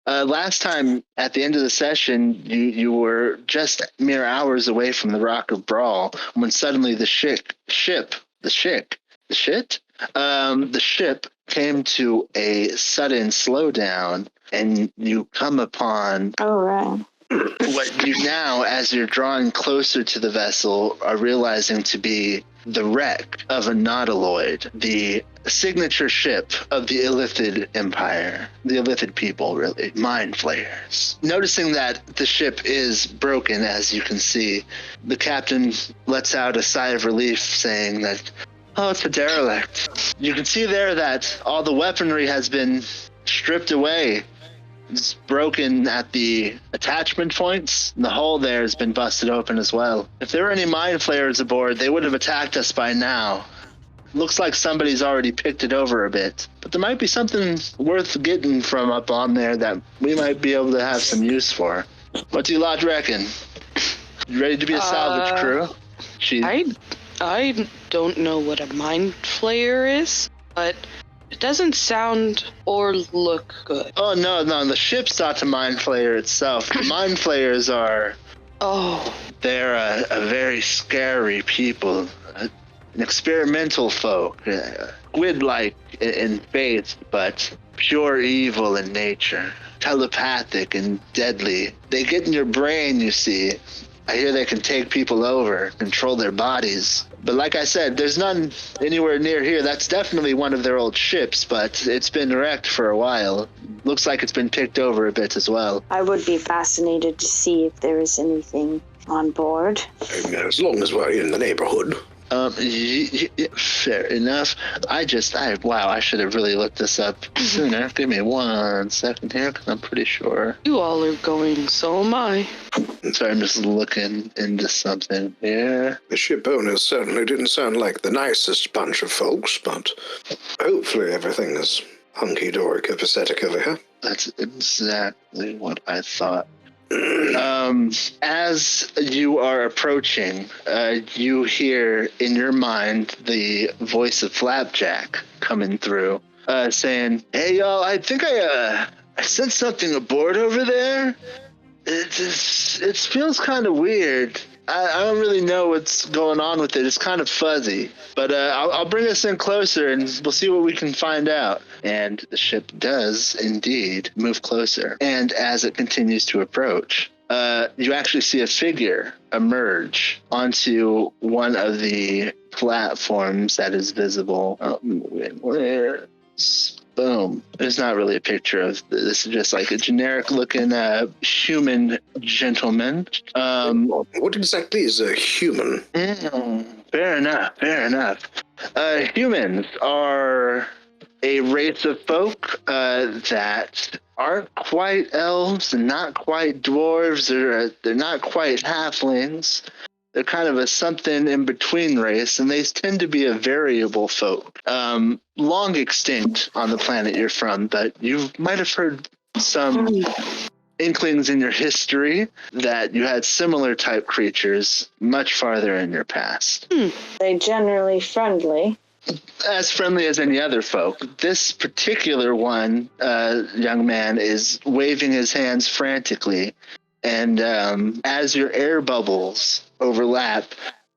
Last time, at the end of the session, you were just mere hours away from the Rock of Brawl when suddenly the ship came to a sudden slowdown, and you come upon what you now, as you're drawing closer to the vessel, are realizing to be the wreck of a nautiloid, the signature ship of the Illithid Empire, the Illithid people, really, mind flayers. Noticing that the ship is broken, as you can see, the captain lets out a sigh of relief, saying that, oh, it's a derelict. You can see there that all the weaponry has been stripped away. It's broken at the attachment points. The hull there has been busted open as well. If there were any mind flayers aboard, they would have attacked us by now. Looks like somebody's already picked it over a bit. But there might be something worth getting from up on there that we might be able to have some use for. What do you lot reckon? You ready to be a salvage crew? I don't know what a mind flayer is, but it doesn't sound or look good. Oh, no, the ship's not a mind flayer itself. The mind flayers are... They're a very scary people. An experimental folk. Squid-like in faith, but pure evil in nature. Telepathic and deadly. They get in your brain, you see. I hear they can take people over, control their bodies. But like I said, there's none anywhere near here. That's definitely one of their old ships, but it's been wrecked for a while. Looks like it's been picked over a bit as well. I would be fascinated to see if there is anything on board. As long as we're in the neighborhood. Fair enough. I should have really looked this up sooner. Give me 1 second here, because I'm pretty sure. You all are going, so am I. Sorry, I'm just looking into something here. The ship owners certainly didn't sound like the nicest bunch of folks, but hopefully everything is hunky-dory copacetic over here. That's exactly what I thought. As you are approaching, you hear in your mind the voice of Flapjack coming through, saying, "Hey, y'all, I think I sent something aboard over there. It feels kind of weird. I don't really know what's going on with it. It's kind of fuzzy. But I'll bring us in closer, and we'll see what we can find out." And the ship does indeed move closer. And as it continues to approach, you actually see a figure emerge onto one of the platforms that is visible. Boom. There's not really a picture of this. Is just like a generic looking human gentleman. What exactly is a human? Fair enough. Humans are a race of folk that aren't quite elves and not quite dwarves, or they're not quite halflings. They're kind of a something in between race, and they tend to be a variable folk. Long extinct on the planet you're from, but you might have heard some inklings in your history that you had similar type creatures much farther in your past. They generally friendly. As friendly as any other folk. This particular one, young man, is waving his hands frantically, and as your air bubbles overlap,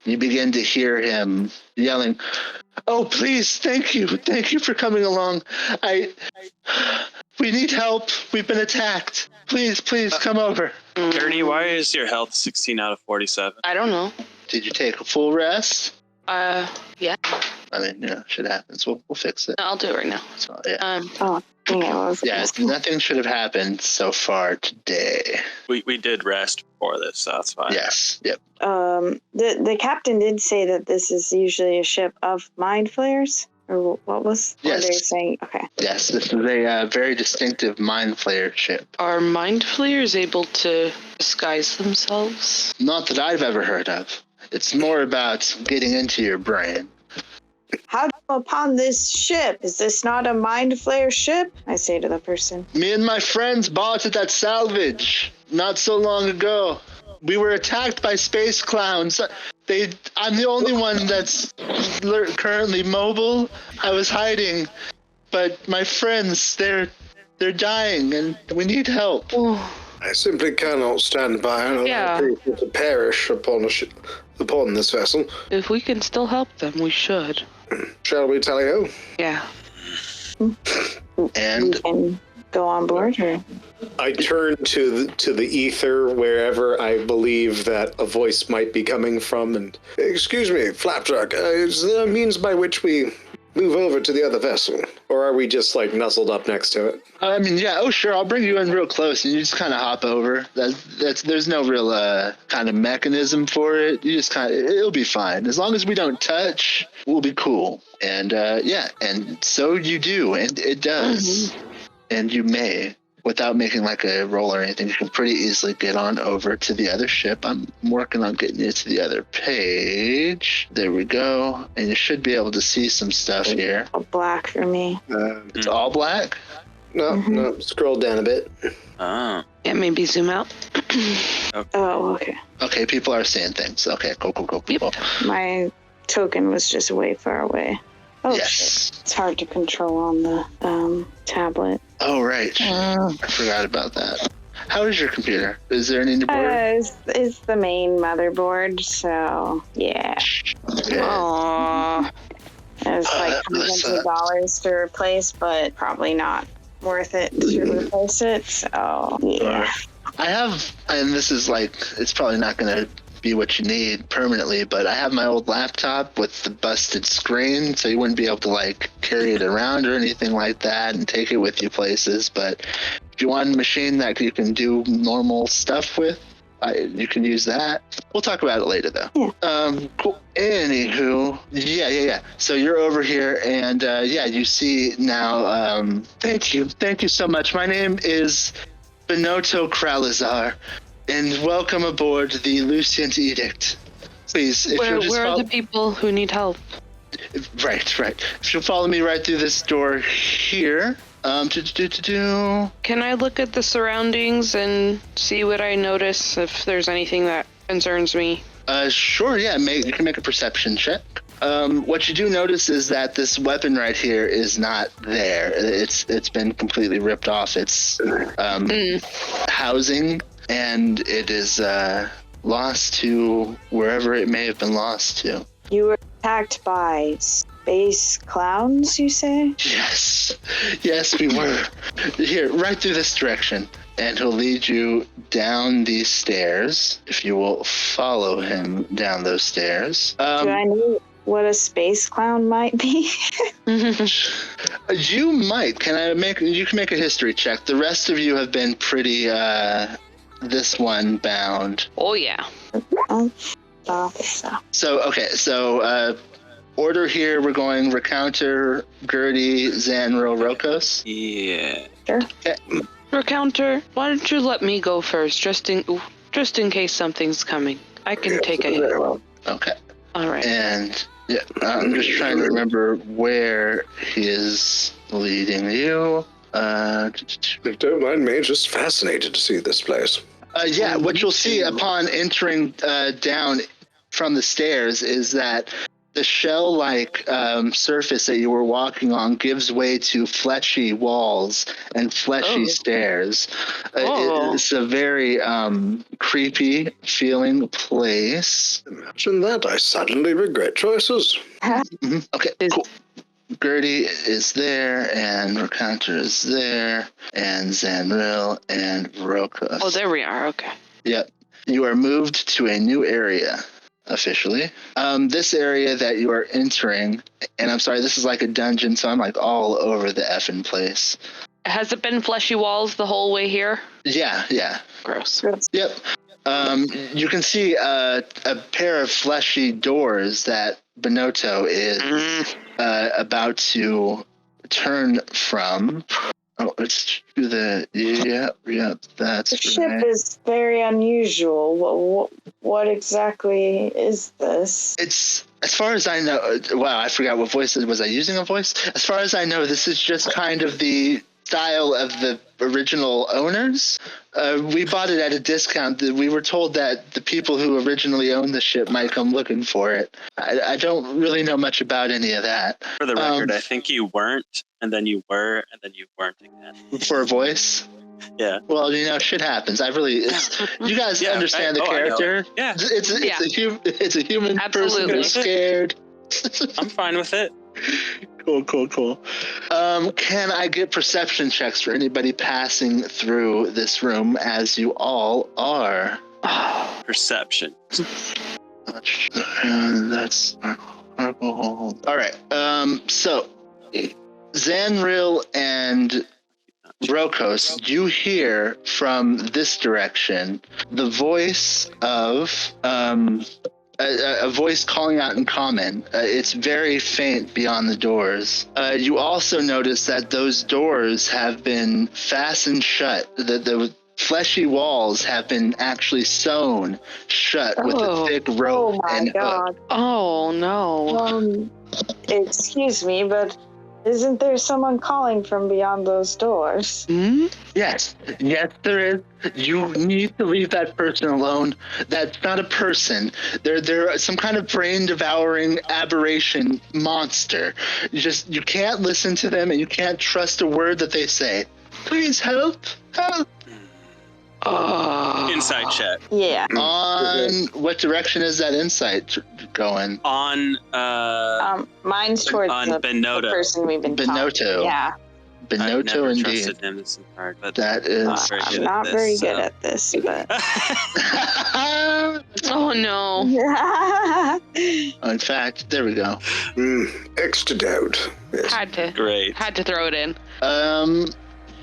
you begin to hear him yelling, "Oh, please, thank you for coming along. We need help. We've been attacked. Please, come over." Gurney, why is your health 16 out of 47? I don't know. Did you take a full rest? Yeah. I mean, shit happens. We'll fix it. I'll do it right now. So, yeah. Nothing should have happened so far today. We did rest before this, so that's fine. Yes. Yep. The captain did say that this is usually a ship of mind flayers, or what was? Yes. What they were saying. Okay. Yes, this is a very distinctive mind flayer ship. Are mind flayers able to disguise themselves? Not that I've ever heard of. It's more about getting into your brain. How do you come upon this ship? Is this not a mind flayer ship? I say to the person. Me and my friends bought it at Salvage not so long ago. We were attacked by space clowns. I'm the only one that's currently mobile. I was hiding, but my friends, they're They're dying, and we need help. I simply cannot stand by and allow people to perish upon this vessel. If we can still help them, we should. Shall we tally ho? Yeah. And we can go on board, or I turn to the ether wherever I believe that a voice might be coming from, and excuse me, Flapjack, is there a means by which we move over to the other vessel, or are we just like nuzzled up next to it? I mean, yeah. Oh, sure. I'll bring you in real close, and you just kind of hop over. There's no real kind of mechanism for it. You just it'll be fine as long as we don't touch. We'll be cool. And and so you do, and it does, and you may. Without making like a roll or anything, you can pretty easily get on over to the other ship. I'm working on getting you to the other page. There we go. And you should be able to see some stuff here. all black for me. It's all black? No, scroll down a bit. Oh. Yeah, maybe zoom out. Oh, okay. Okay, people are seeing things. Okay, cool. My token was just way far away. Oh, yes. shit. It's hard to control on the tablet. Oh, right. I forgot about that. How is your computer? Is there any board? It's the main motherboard, so yeah. Okay. Aww. It's like hundreds of dollars to replace, but probably not worth it to replace it, so yeah. I have, and this is like, it's probably not going to be what you need permanently, but I have my old laptop with the busted screen, so you wouldn't be able to like carry it around or anything like that and take it with you places. But if you want a machine that you can do normal stuff with, you can use that. We'll talk about it later though. Yeah. Cool. Anywho, yeah. So you're over here, and you see now. Thank you so much. My name is Benotto Kralizar. And welcome aboard the Lucient Edict. Please, if you'll just where are the people who need help? Right. If you'll follow me right through this door here. Can I look at the surroundings and see what I notice, if there's anything that concerns me? Sure, yeah. You can make a perception check. What you do notice is that this weapon right here is not there. It's been completely ripped off its housing. And it is lost to wherever it may have been lost to. You were attacked by space clowns, you say? Yes, we were. Here, right through this direction. And he'll lead you down these stairs, if you will follow him down those stairs. Do I know what a space clown might be? You might. You can make a history check. The rest of you have been pretty... this one bound. Oh yeah. So order here, we're going Recounter, Gertie, Zanril, Rokos. Yeah. Sure. Okay. Recounter, why don't you let me go first, just in case something's coming. I can take a hit. Okay. All right. And yeah, I'm just trying to remember where he is leading you. If don't mind me, just fascinated to see this place. What you'll see upon entering down from the stairs is that the shell-like surface that you were walking on gives way to fleshy walls and fleshy stairs. It's a very creepy feeling place. Imagine that. I suddenly regret choices. Mm-hmm. Okay, cool. Gertie is there, and Recounter is there, and Zanril, and Rokos. Oh, there we are. Okay. Yep. You are moved to a new area, officially. This area that you are entering, and I'm sorry, this is like a dungeon, so I'm like all over the effing place. Has it been fleshy walls the whole way here? Yeah. Gross. Yep. You can see a pair of fleshy doors that Benotto is about to turn from. Oh, let's do the... Yep, that's The ship is very unusual. What exactly is this? It's, as far as I know... Wow, I forgot what voice... Was I using a voice? As far as I know, this is just kind of the style of the original owners. We bought it at a discount. We were told that the people who originally owned the ship might come looking for it. I don't really know much about any of that. For the record, I think you weren't and then you were, and then you weren't again. For a voice? Yeah. Well, shit happens. You guys understand the character. Yeah. It's a human person who's scared. I'm fine with it. Cool. Can I get perception checks for anybody passing through this room, as you all are? Perception. That's all right. So Zanril and Rokos, you hear from this direction the voice of a voice calling out in common. It's very faint beyond the doors. You also notice that those doors have been fastened shut. The fleshy walls have been actually sewn shut with a thick rope and hook. Oh no. Excuse me, but isn't there someone calling from beyond those doors? Yes, there is. You need to leave that person alone. That's not a person. They're some kind of brain-devouring aberration monster. You can't listen to them, and you can't trust a word that they say. Please help. Insight check. Yeah. On what direction is that insight going? On mine's towards the person we've been Benotto. Yeah. Benotto, indeed. Trusted him this part, but that is. I'm not very good at this, but. Oh no. In fact, there we go. Extra doubt. Yes. Had to throw it in.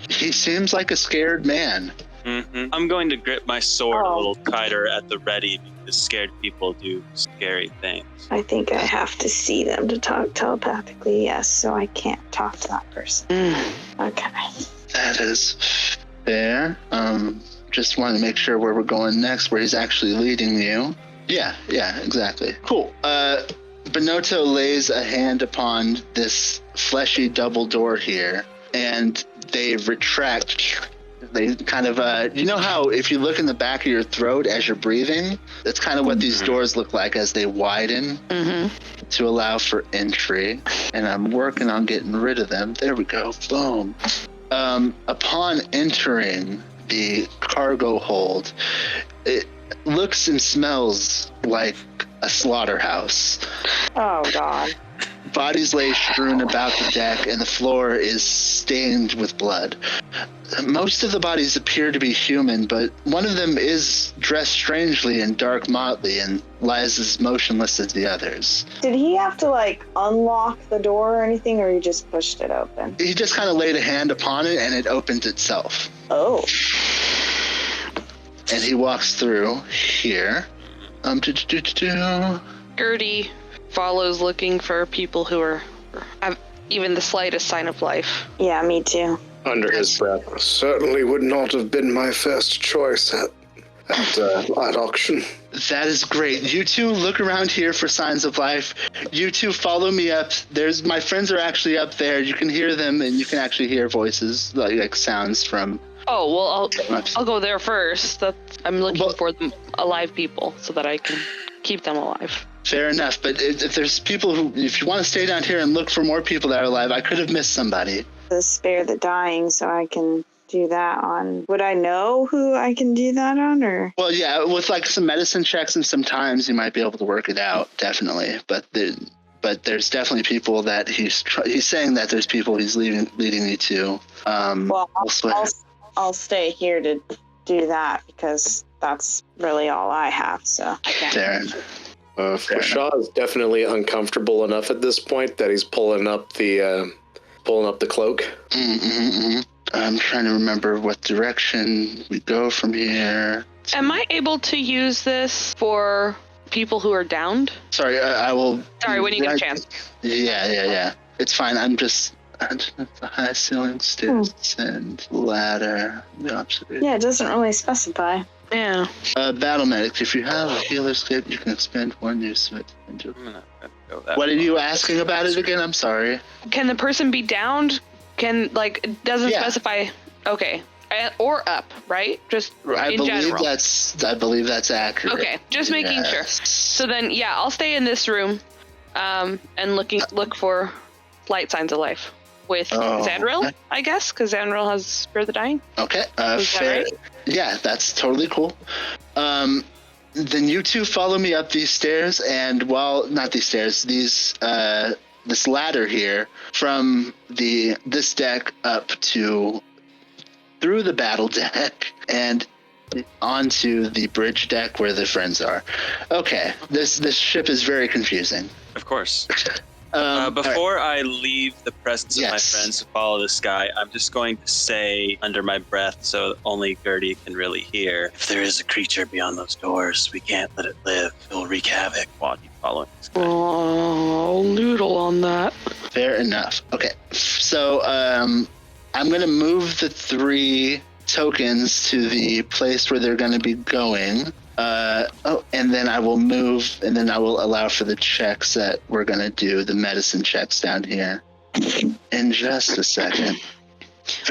He seems like a scared man. Mm-hmm. I'm going to grip my sword a little tighter at the ready because scared people do scary things. I think I have to see them to talk telepathically, yes, so I can't talk to that person. Okay. That is fair. Just want to make sure where we're going next, where he's actually leading you. Yeah, exactly. Cool. Benotto lays a hand upon this fleshy double door here, and they retract. They kind of, how if you look in the back of your throat as you're breathing, that's kind of what these doors look like as they widen to allow for entry. And I'm working on getting rid of them. There we go. Boom. Upon entering the cargo hold, it looks and smells like a slaughterhouse. Oh, God. Bodies lay strewn about the deck, and the floor is stained with blood. Most of the bodies appear to be human, but one of them is dressed strangely in dark motley and lies as motionless as the others. Did he have to, unlock the door or anything, or he just pushed it open? He just kind of laid a hand upon it, and it opened itself. Oh. And he walks through here. Gertie follows looking for people who have even the slightest sign of life. Yeah, me too. Under his breath. Certainly would not have been my first choice at auction. That is great. You two look around here for signs of life. You two follow me up. My friends are actually up there. You can hear them, and you can actually hear voices, like sounds from. Oh well, I'll go there first. I'm looking for them alive people so that I can keep them alive. Fair enough, but if there's people if you want to stay down here and look for more people that are alive, I could have missed somebody. To spare the dying, so I can do that on. Would I know who I can do that on, or? Well, yeah, with some medicine checks and some times, you might be able to work it out, definitely. But there's definitely people that he's saying that there's people he's leading you to. Well, I'll stay here to do that because that's really all I have. So I can't. Shaw is definitely uncomfortable enough at this point that he's pulling up the cloak. I'm trying to remember what direction we go from here. Am I able to use this for people who are downed? Sorry, I will. Sorry, when you get a chance. Yeah. It's fine. I'm just the high ceiling stairs and ladder. Yeah, it doesn't really specify. Yeah. Battle medics. If you have a healer's kit, you can expend one use of it. What are you asking about it again? I'm sorry. Can the person be downed? It doesn't specify. Okay. Or up, right? Just in general. I believe that's accurate. Okay, just making sure. So then, I'll stay in this room, and look for light signs of life. with Xanril, I guess, because Xanril has Spare the Dying. Okay, fair. Right? Yeah, that's totally cool. Then you two follow me up these stairs, and not these stairs, this ladder here from this deck up through the battle deck and onto the bridge deck where the friends are. Okay, this ship is very confusing. Of course. Before I leave the presence of my friends to follow this guy, I'm just going to say under my breath so only Gertie can really hear, if there is a creature beyond those doors, we can't let it live. It'll wreak havoc while you follow this guy. Oh, I'll noodle on that. Fair enough. Okay, so I'm going to move the 3 tokens to the place where they're going to be going. And then I will move, and then I will allow for the checks that we're going to do, the medicine checks down here in just a second.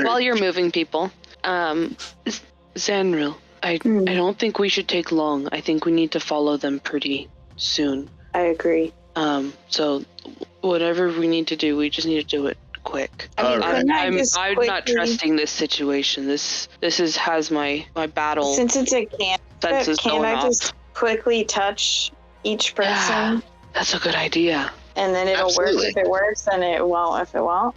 While you're moving people, Xanril, I don't think we should take long. I think we need to follow them pretty soon. I agree. So whatever we need to do, we just need to do it quick. I'm not trusting this situation. This has my battle. Since it's a cantrip, can I just quickly touch each person? Yeah, that's a good idea. And then it'll work if it works, and it won't if it won't.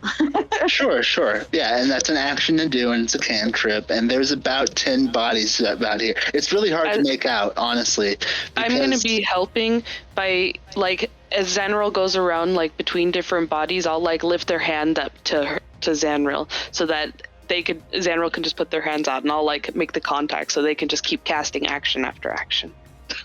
Sure. Yeah, and that's an action to do, and it's a cantrip, and there's about 10 bodies about here. It's really hard to make out, honestly. I'm going to be helping by, as Xanril goes around, between different bodies, I'll, lift their hand up to Xanril so that Xanril can just put their hands out, and I'll, make the contact so they can just keep casting action after action.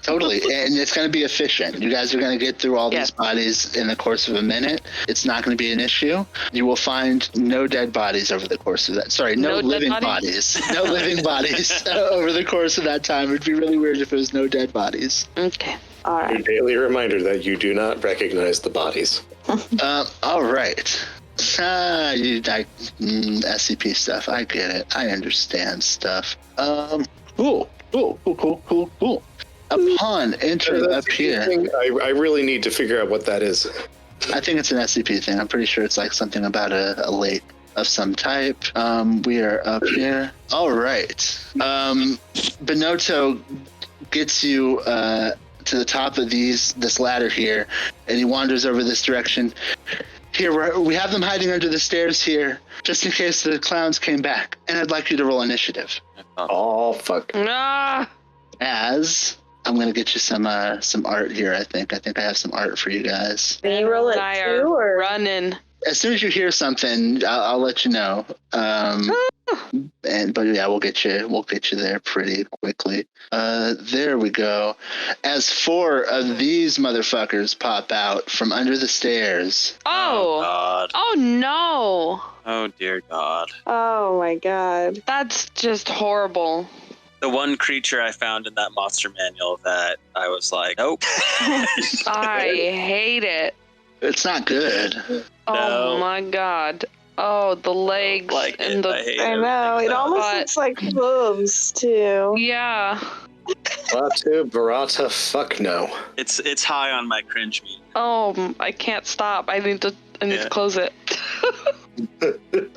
Totally, and it's going to be efficient. You guys are going to get through all these bodies in the course of a minute. It's not going to be an issue. You will find no dead bodies over the course of that. Sorry, no living bodies. No living bodies over the course of that time. It would be really weird if there was no dead bodies. Okay. All right. A daily reminder that you do not recognize the bodies. All right. SCP stuff. I get it. I understand stuff. Cool. Upon entering up here, I really need to figure out what that is. I think it's an SCP thing. I'm pretty sure it's something about a lake of some type. We are up here. All right. Benotto gets you to the top of this ladder here, and he wanders over this direction. Here, we have them hiding under the stairs here, just in case the clowns came back. And I'd like you to roll initiative. Oh, fuck. As I'm going to get you some art here, I think. I have some art for you guys. Can you roll it too, or running? As soon as you hear something, I'll let you know. But yeah, we'll get you there pretty quickly. There we go. As 4 of these motherfuckers pop out from under the stairs. Oh God. Oh no. Oh dear God. Oh my God. That's just horrible. The one creature I found in that monster manual that I was like, nope. I hate it. It's not good. Oh my God. Oh, the legs and I know. It almost looks like hooves too. Yeah. Barata, fuck no. It's high on my cringe meter. Oh, I can't stop. I need to close it.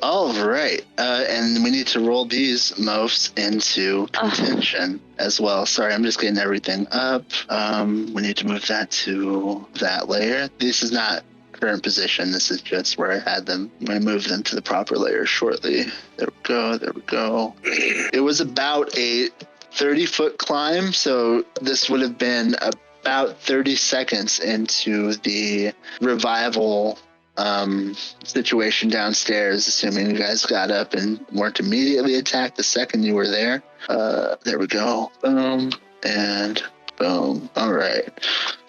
All right. And we need to roll these mofs into contention as well. Sorry, I'm just getting everything up. We need to move that to that layer. This is not current position. This is just where I had them. I'm going to move them to the proper layer shortly. There we go. It was about a 30-foot climb, so this would have been about 30 seconds into the revival situation downstairs, assuming you guys got up and weren't immediately attacked the second you were there. There we go. Boom and boom. All right.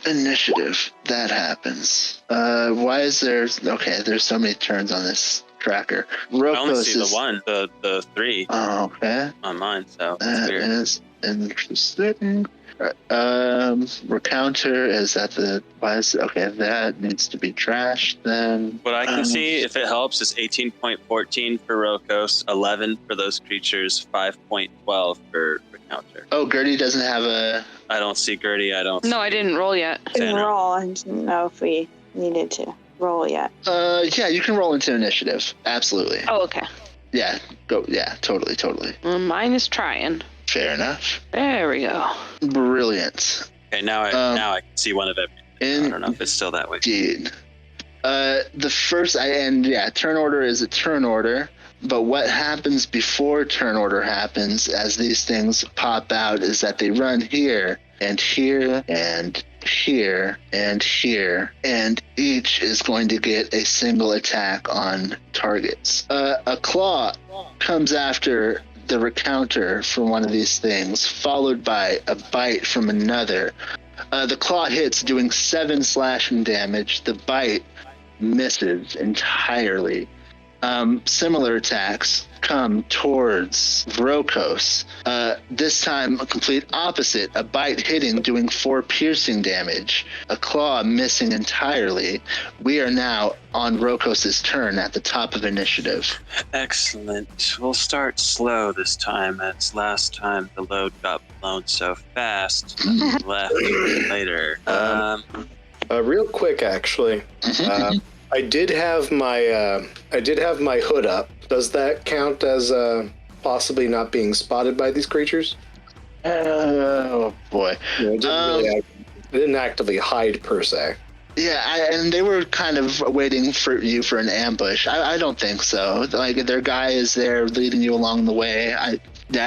Initiative. That happens. Why is there... Okay, there's so many turns on this tracker. Rokos I only see the one, the 3. Oh, okay. On mine, so that weird. Is interesting. Recounter is at the... Why is... Okay, that needs to be trashed then. What I can see, if it helps, is 18.14 for Rokos, 11 for those creatures, 5.12 for Recounter. Oh, Gertie doesn't have a... I don't see Gertie. No, I didn't roll yet. I didn't roll. I didn't know if we needed to. roll yet. Yeah, you can roll into initiative. Absolutely. Oh, okay. Yeah, go. Yeah, totally. Well, mine is trying. Fair enough. There we go. Brilliant. Okay, now I can see one of them. I don't know if it's still that way. Indeed. The first, turn order is a turn order. But what happens before turn order happens, as these things pop out, is that they run here and here and here and here, and each is going to get a single attack on targets. A claw comes after the recounter from one of these things, followed by a bite from another. The claw hits, doing 7 slashing damage. The bite misses entirely. Similar attacks come towards Vrokos. This time, a complete opposite. A bite hitting, doing 4 piercing damage. A claw missing entirely. We are now on Vrokos' turn at the top of initiative. Excellent. We'll start slow this time, as last time the load got blown so fast. Left later. Real quick, actually. I did have my hood up. Does that count as possibly not being spotted by these creatures? Oh boy! It didn't actively hide per se. Yeah, and they were kind of waiting for you for an ambush. I don't think so. Like, their guy is there leading you along the way. I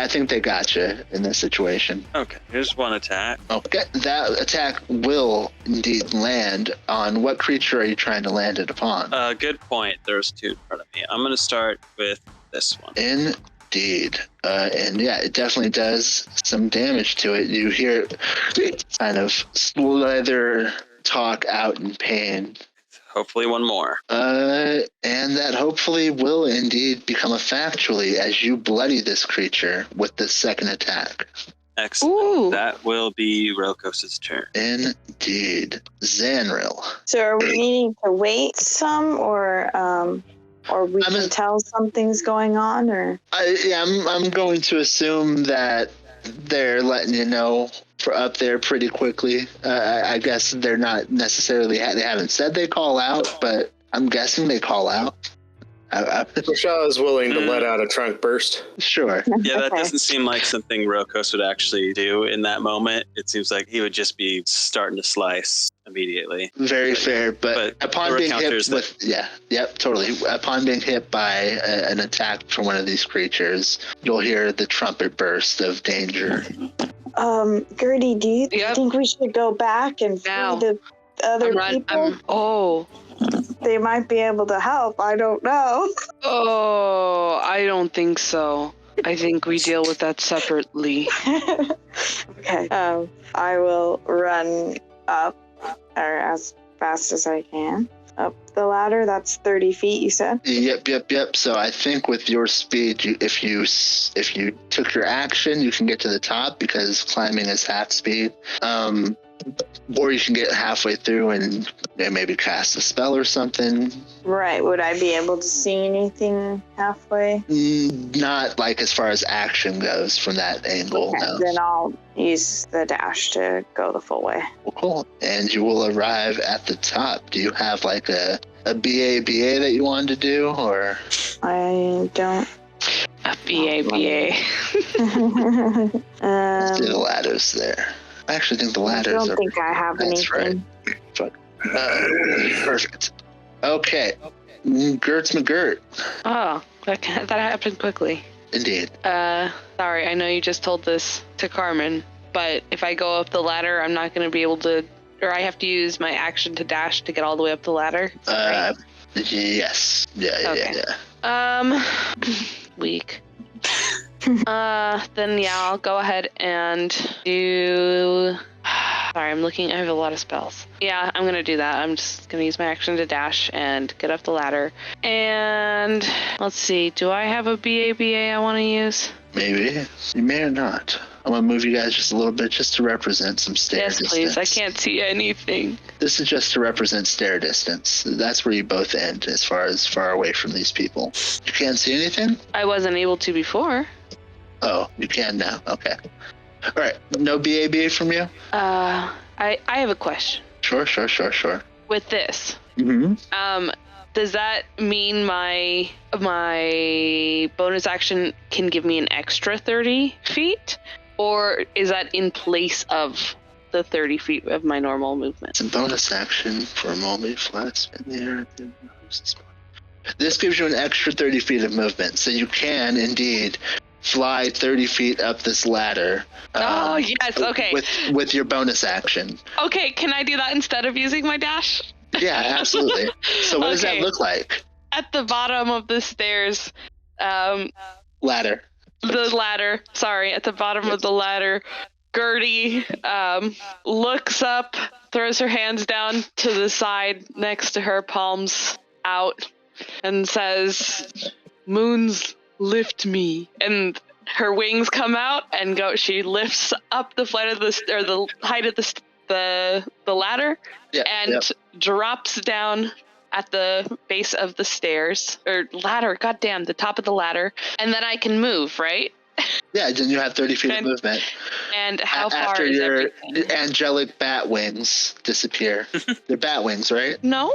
think they got you in this situation. Okay, here's one attack. Okay, that attack will indeed land on what creature are you trying to land it upon? Good point. There's 2 in front of me. I'm going to start with this one. Indeed. And yeah, it definitely does some damage to it. You hear it kind of slither, talk out in pain. Hopefully one more. And that hopefully will indeed become a factually as you bloody this creature with the second attack. Excellent. Ooh. That will be Vrokos' turn. Indeed. Xanril. So are we needing to wait some, or we can tell something's going on, or? I'm going to assume that they're letting you know for up there pretty quickly. I guess they're not necessarily, they haven't said they call out, but I'm guessing they call out. Michelle is willing to let out a trunk burst. Sure. Yeah, that doesn't seem like something Vrokos would actually do in that moment. It seems like he would just be starting to slice immediately. Very fair, but upon being hit totally. Upon being hit by an attack from one of these creatures, you'll hear the trumpet burst of danger. Gertie, do you think we should go back and free the other people? They might be able to help. I don't know. Oh, I don't think so. I think we deal with that separately. Okay. I will run up, or as fast as I can, up the ladder. That's 30 feet, you said? Yep. So I think with your speed, if you took your action, you can get to the top because climbing is half speed. Or you can get halfway through and maybe cast a spell or something. Right. Would I be able to see anything halfway? Not like as far as action goes from that angle. Okay, no. Then I'll use the dash to go the full way. Well, cool. And you will arrive at the top. Do you have like a BA that you wanted to do, or? I don't. A BA. Let's do the ladders there. I actually think the ladders I don't think I have anything. Right. Perfect. Okay. Gert's McGirt. Oh, that happened quickly. Indeed. Sorry, I know you just told this to Carmen, but if I go up the ladder, I'm not going to be able to, or I have to use my action to dash to get all the way up the ladder? Right? Yes. Yeah. Weak. Then I'll go ahead and do... Sorry, I'm looking. I have a lot of spells. Yeah, I'm going to do that. I'm just going to use my action to dash and get up the ladder. And let's see. Do I have a BA I want to use? Maybe. You may or not. I'm going to move you guys just a little bit just to represent some stair distance. Yes, please. I can't see anything. This is just to represent stair distance. That's where you both end as far away from these people. You can't see anything? I wasn't able to before. Oh, you can now. Okay. All right. No BA from you? I have a question. Sure. With this, Mm-hmm. Does that mean my bonus action can give me an extra 30 feet? Or is that in place of the 30 feet of my normal movement? It's a bonus action for a moment flat in the air. This gives you an extra 30 feet of movement, so you can indeed fly 30 feet up this ladder. Oh, yes, okay. With your bonus action. Okay, can I do that instead of using my dash? Yeah, absolutely. So what does that look like? At the bottom of the stairs. Ladder. The ladder. Sorry, at the bottom of the ladder, Gertie looks up, throws her hands down to the side next to her, palms out, and says, "Moons, lift me." And her wings come out and go. She lifts up the flight of the height of the ladder, and drops down at the base of the stairs or ladder. Goddamn, the top of the ladder, and then I can move, right? Yeah, then you have 30 feet of movement. And how far after is your everything? Angelic bat wings disappear? They're bat wings, right? No.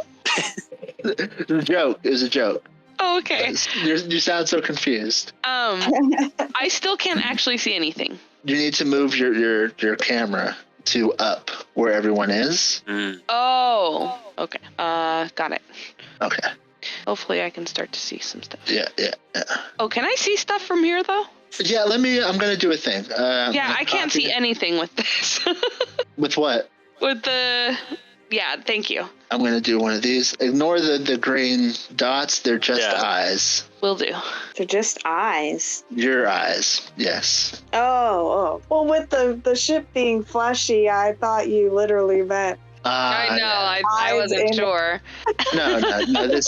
It was a joke. It was a joke. Oh, okay. You sound so confused. I still can't actually see anything. You need to move your camera to up where everyone is. Oh, okay. Got it. Okay. Hopefully I can start to see some stuff. Yeah. Oh, can I see stuff from here, though? Yeah, I'm going to do a thing. I can't see anything with this. With what? With the... Yeah, thank you. I'm going to do one of these. Ignore the green dots. They're just eyes. Will do. They're just eyes. Your eyes, yes. Oh. Well, with the ship being fleshy, I thought you literally meant... I know, I wasn't sure. No.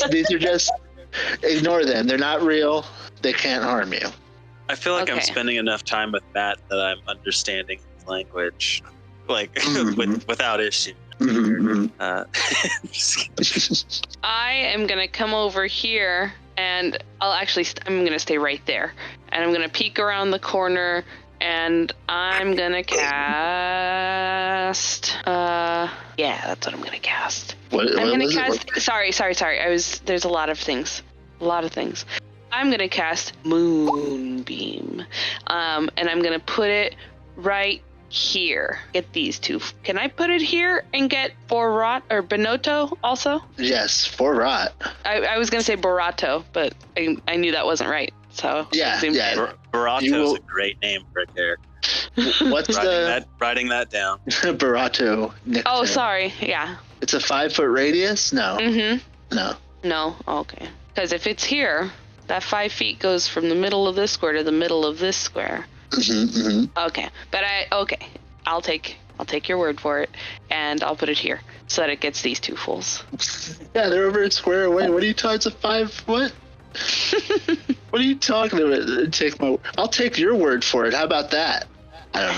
These are just... Ignore them. They're not real. They can't harm you. I feel like I'm spending enough time with Matt that I'm understanding his language, like without issue. Mm-hmm. I am gonna come over here, and I'm gonna stay right there, and I'm gonna peek around the corner, and I'm gonna cast. That's what I'm gonna cast. I'm gonna cast. Sorry. There's a lot of things. I'm gonna cast Moonbeam, and I'm gonna put it right here. Get these two. Can I put it here and get Borat or Benotto also? Yes, Borat. I was gonna say Borato, but I knew that wasn't right. So Borato is a great name for a character. What's writing that down? Borato. Nickname. Oh, sorry. Yeah. It's a 5-foot radius? No. Mm-hmm. No. Okay. Because if it's here, that 5 feet goes from the middle of this square to the middle of this square. Mm-hmm. Okay, but I'll take your word for it, and I'll put it here so that it gets these two fools. Yeah, they're over a square away. What are you talking? It's a 5 foot. What are you talking about? I'll take your word for it. How about that? I don't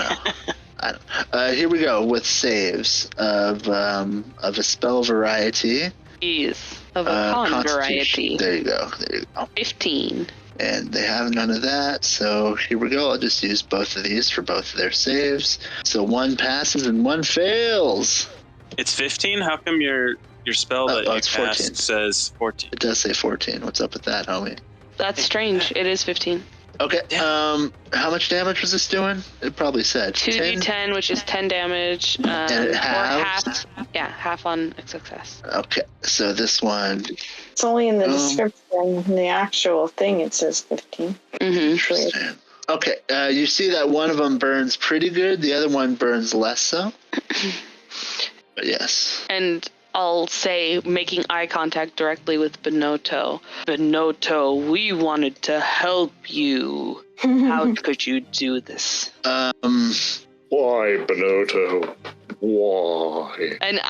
know. Here we go with saves of a spell variety. Jeez, of a con variety. There you go. 15. And they have none of that, so here we go. I'll just use both of these for both of their saves. So one passes and one fails. It's 15? How come your spell that you cast 14. Says 14? It does say 14. What's up with that, homie? That's strange. It is 15. Okay. How much damage was this doing? It probably said 2d10, which is 10 damage. And it halves? Half on success. Okay, so this one... It's only in the description. In the actual thing, it says 15. Mm-hmm. Okay, you see that one of them burns pretty good. The other one burns less so. But yes. And I'll say, making eye contact directly with Benotto. Benotto, we wanted to help you. How could you do this? Why, Benotto? Why? And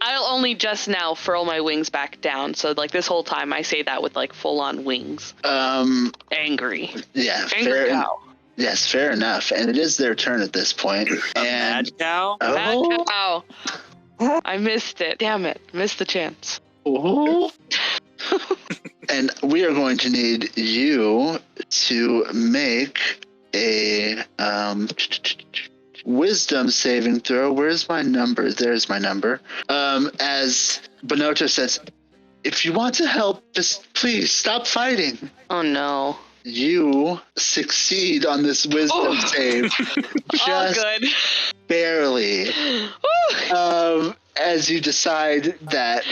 I'll only just now furl my wings back down. So like this whole time I say that with like full on wings. Angry. Yeah. Angry cow. Yes, fair enough. And it is their turn at this point. Mad cow? Mad cow. I missed it. Damn it. Missed the chance. Oh. And we are going to need you to make a wisdom saving throw. Where's my number? There's my number. As Bonotto says, if you want to help, just please stop fighting. Oh no. You succeed on this wisdom save. Just good. barely. As you decide that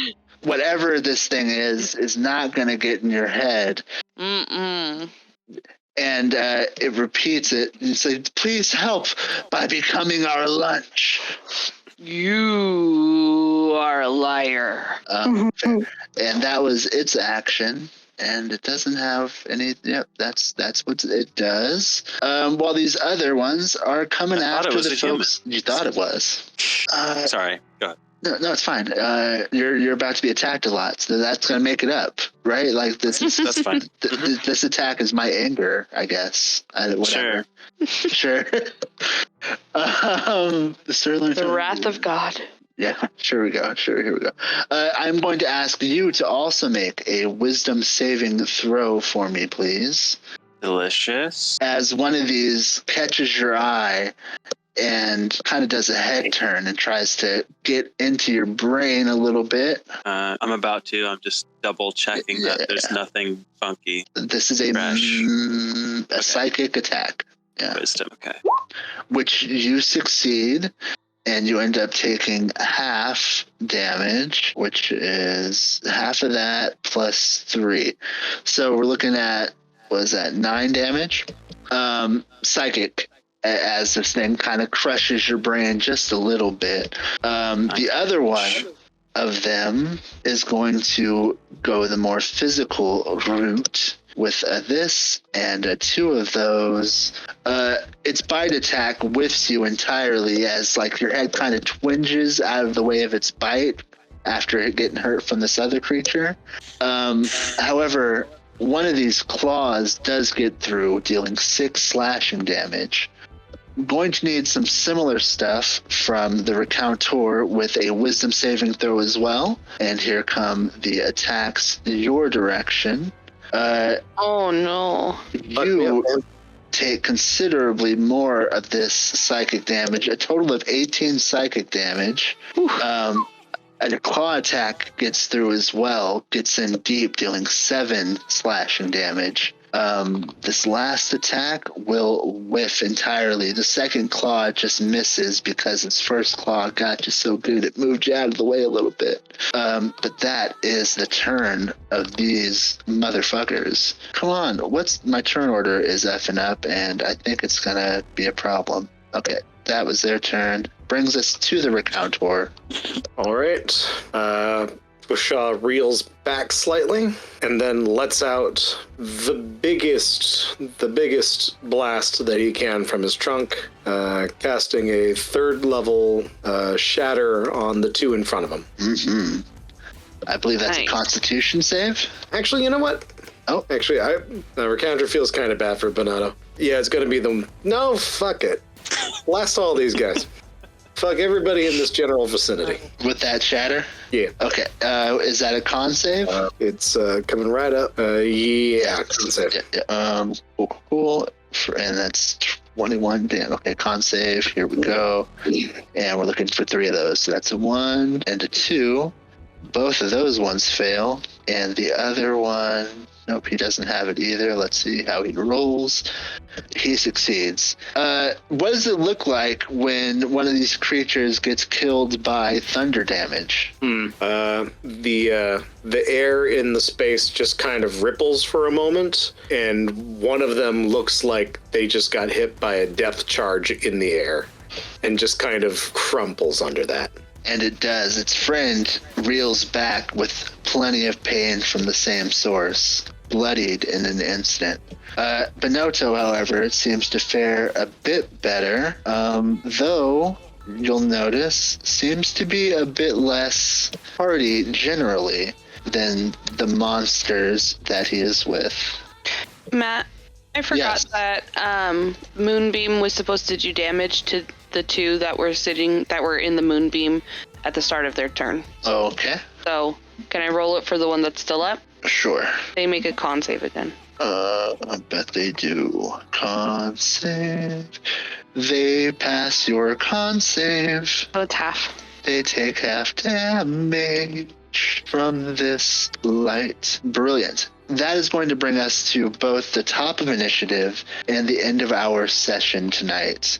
whatever this thing is not going to get in your head. Mm-mm. And it repeats it and says, please help by becoming our lunch. You are a liar. And that was its action. And it doesn't have any. Yep, that's what it does. While these other ones are coming after the folks. You thought it was. Sorry, go ahead. No, it's fine. You're about to be attacked a lot, so that's gonna make it up, right? Like this is that's fine. This attack is my anger, I guess. Whatever. Sure. The wrath of God. Yeah, here we go. I'm going to ask you to also make a wisdom saving throw for me, please. Delicious. As one of these catches your eye and kind of does a head turn and tries to get into your brain a little bit. I'm about to. I'm just double checking that there's nothing funky. This is a psychic attack. Yeah. Wisdom, okay. Which you succeed. And you end up taking half damage, which is half of that plus 3. So we're looking at, what is that, 9 damage? Psychic, as this thing kind of crushes your brain just a little bit. The other one of them is going to go the more physical route with this and 2 of those. Its bite attack whiffs you entirely as like your head kind of twinges out of the way of its bite after it getting hurt from this other creature. However, one of these claws does get through, dealing 6 slashing damage. I'm going to need some similar stuff from the Recountor with a wisdom saving throw as well. And here come the attacks your direction. Oh no. You take considerably more of this psychic damage, a total of 18 psychic damage. And a claw attack gets through as well, gets in deep, dealing 7 slashing damage. This last attack will whiff entirely. The second claw just misses because its first claw got you so good it moved you out of the way a little bit. But that is the turn of these motherfuckers. Come on, what's my turn order is effing up, and I think it's gonna be a problem. Okay, that was their turn. Brings us to the Recountor. All right. Bashaw reels back slightly and then lets out the biggest blast that he can from his trunk, casting a 3rd level shatter on the 2 in front of him. Mm-hmm. I believe that's a Constitution save. Actually, you know what? Oh, actually, the Recounter feels kind of bad for Bonato. Yeah, it's going to be no, fuck it. Blast all these guys. Fuck everybody in this general vicinity. With that shatter? Yeah. Okay. Is that a con save? It's coming right up. Yeah, con save. Yeah. Cool. And that's 21. Damn. Okay, con save. Here we go. And we're looking for 3 of those. So that's a 1 and a 2. Both of those ones fail. And the other one... Nope, he doesn't have it either. Let's see how he rolls. He succeeds. What does it look like when one of these creatures gets killed by thunder damage? The air in the space just kind of ripples for a moment, and one of them looks like they just got hit by a depth charge in the air, and just kind of crumples under that. And it does. Its friend reels back with plenty of pain from the same source, bloodied in an instant. Bonotto, however, seems to fare a bit better, though you'll notice seems to be a bit less hardy generally than the monsters that he is with. Matt, I forgot that Moonbeam was supposed to do damage to the 2 that were in the Moonbeam at the start of their turn. Oh, okay. So, can I roll it for the one that's still up? Sure. They make a con save again. I bet they do. Con save. They pass your con save. Oh, it's half. They take half damage from this light. Brilliant. That is going to bring us to both the top of initiative and the end of our session tonight.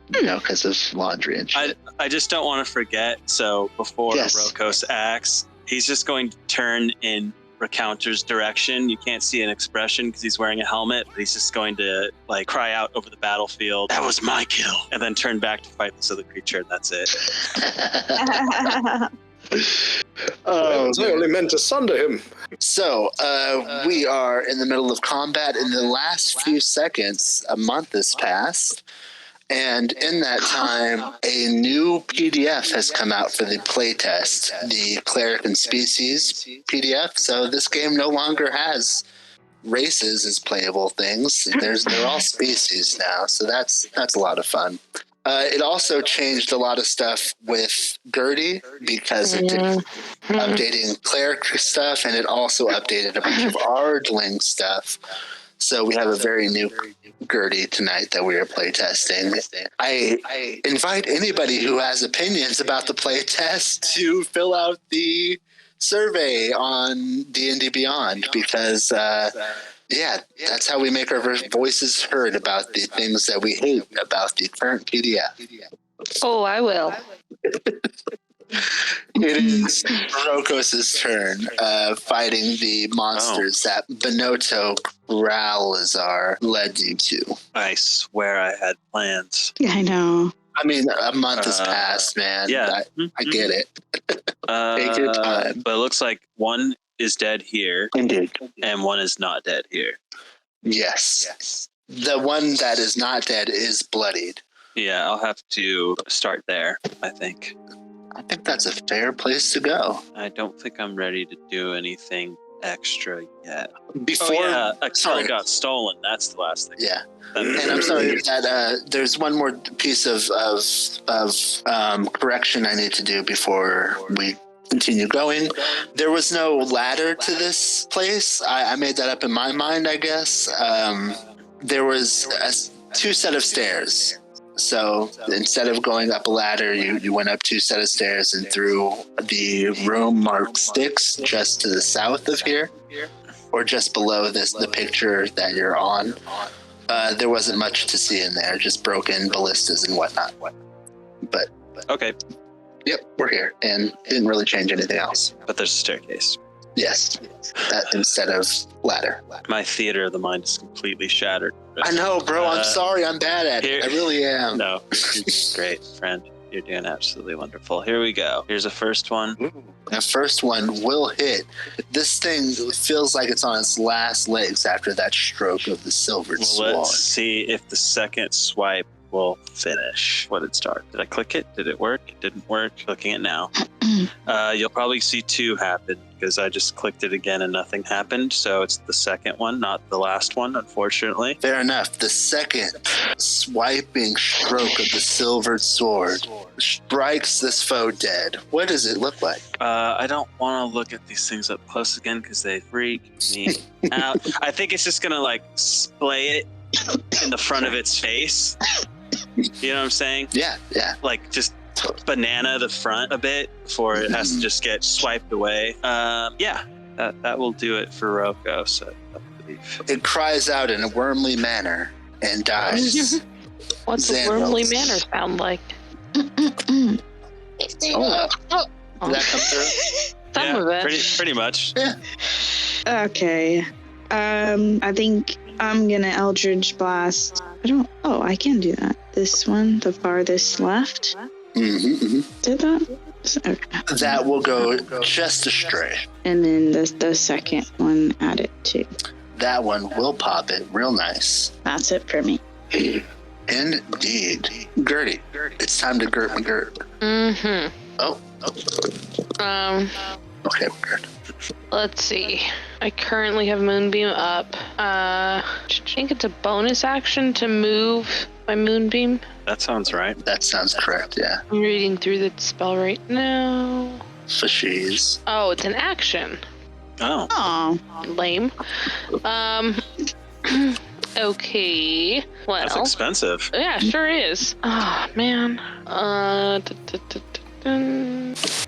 Because of laundry and shit. I just don't want to forget, so before Rokos acts, he's just going to turn in Recounter's direction. You can't see an expression because he's wearing a helmet, but he's just going to cry out over the battlefield, "That was my kill," and then turn back to fight this other creature, and that's it. I only meant to sunder him. So, we are in the middle of combat. In the last few seconds, a month has passed. And in that time, a new PDF has come out for the playtest, the Cleric and Species PDF. So this game no longer has races as playable things. They're all species now, so that's a lot of fun. It also changed a lot of stuff with Gertie because it did updating Cleric stuff, and it also updated a bunch of Ardling stuff. So we have a very new Gertie tonight that we are playtesting. I invite anybody who has opinions about the playtest to fill out the survey on D&D Beyond because, that's how we make our voices heard about the things that we hate about the current PDF. Oh, I will. It is Rokos' turn, fighting the monsters that Benotto Growlizar led you to. I swear I had plans. Yeah, I know. I mean, a month has passed, man. Yeah. I get it. Take your time. But it looks like one is dead here. Indeed. And one is not dead here. Yes. The one that is not dead is bloodied. Yeah, I'll have to start there, I think. I think that's a fair place to go. I don't think I'm ready to do anything extra yet. Before a kill got stolen. That's the last thing. Yeah, and I'm sorry that there's one more piece of correction I need to do before we continue going. There was no ladder to this place. I made that up in my mind, I guess. There was two set of stairs. So instead of going up a ladder, you went up two set of stairs and through the room marked Sticks just to the south of here, or just below the picture that you're on. There wasn't much to see in there, just broken ballistas and whatnot. But okay. Yep, we're here, and didn't really change anything else. But there's a staircase. Yes, that instead of ladder. My theater of the mind is completely shattered. I know, bro. I'm sorry. I'm bad at it. I really am. No, you're great, friend. You're doing absolutely wonderful. Here we go. Here's the first one. The first one will hit. This thing feels like it's on its last legs after that stroke of the silvered swan. Let's see if the second swipe will finish what it started. Did I click it? Did it work? It didn't work. Clicking it now. You'll probably see two happen because I just clicked it again and nothing happened. So it's the second one, not the last one, unfortunately. Fair enough. The second swiping stroke of the silvered sword strikes this foe dead. What does it look like? I don't want to look at these things up close again because they freak me out. I think it's just going to splay it in the front of its face. You know what I'm saying? Yeah. Just banana the front a bit before it has to just get swiped away. That will do it for Rokos, I believe. It cries out in a wormly manner and dies. What's a wormly manner sound like? Did that come through? Some of it. Pretty much. Yeah. Okay. I think I'm gonna Eldritch Blast. I can do that. This one, the farthest left. Did that? Okay. That will go just astray. And then the second one, add it too. That one will pop it real nice. That's it for me. Indeed. Gertie, it's time to Gert McGirt. Oh. Okay, we're good. Let's see. I currently have Moonbeam up. I think it's a bonus action to move my Moonbeam. That sounds right. That sounds correct, yeah. I'm reading through the spell right now. Fashies. Oh, it's an action. Oh. Lame. Okay. Well, that's expensive. Yeah, sure is. Oh man.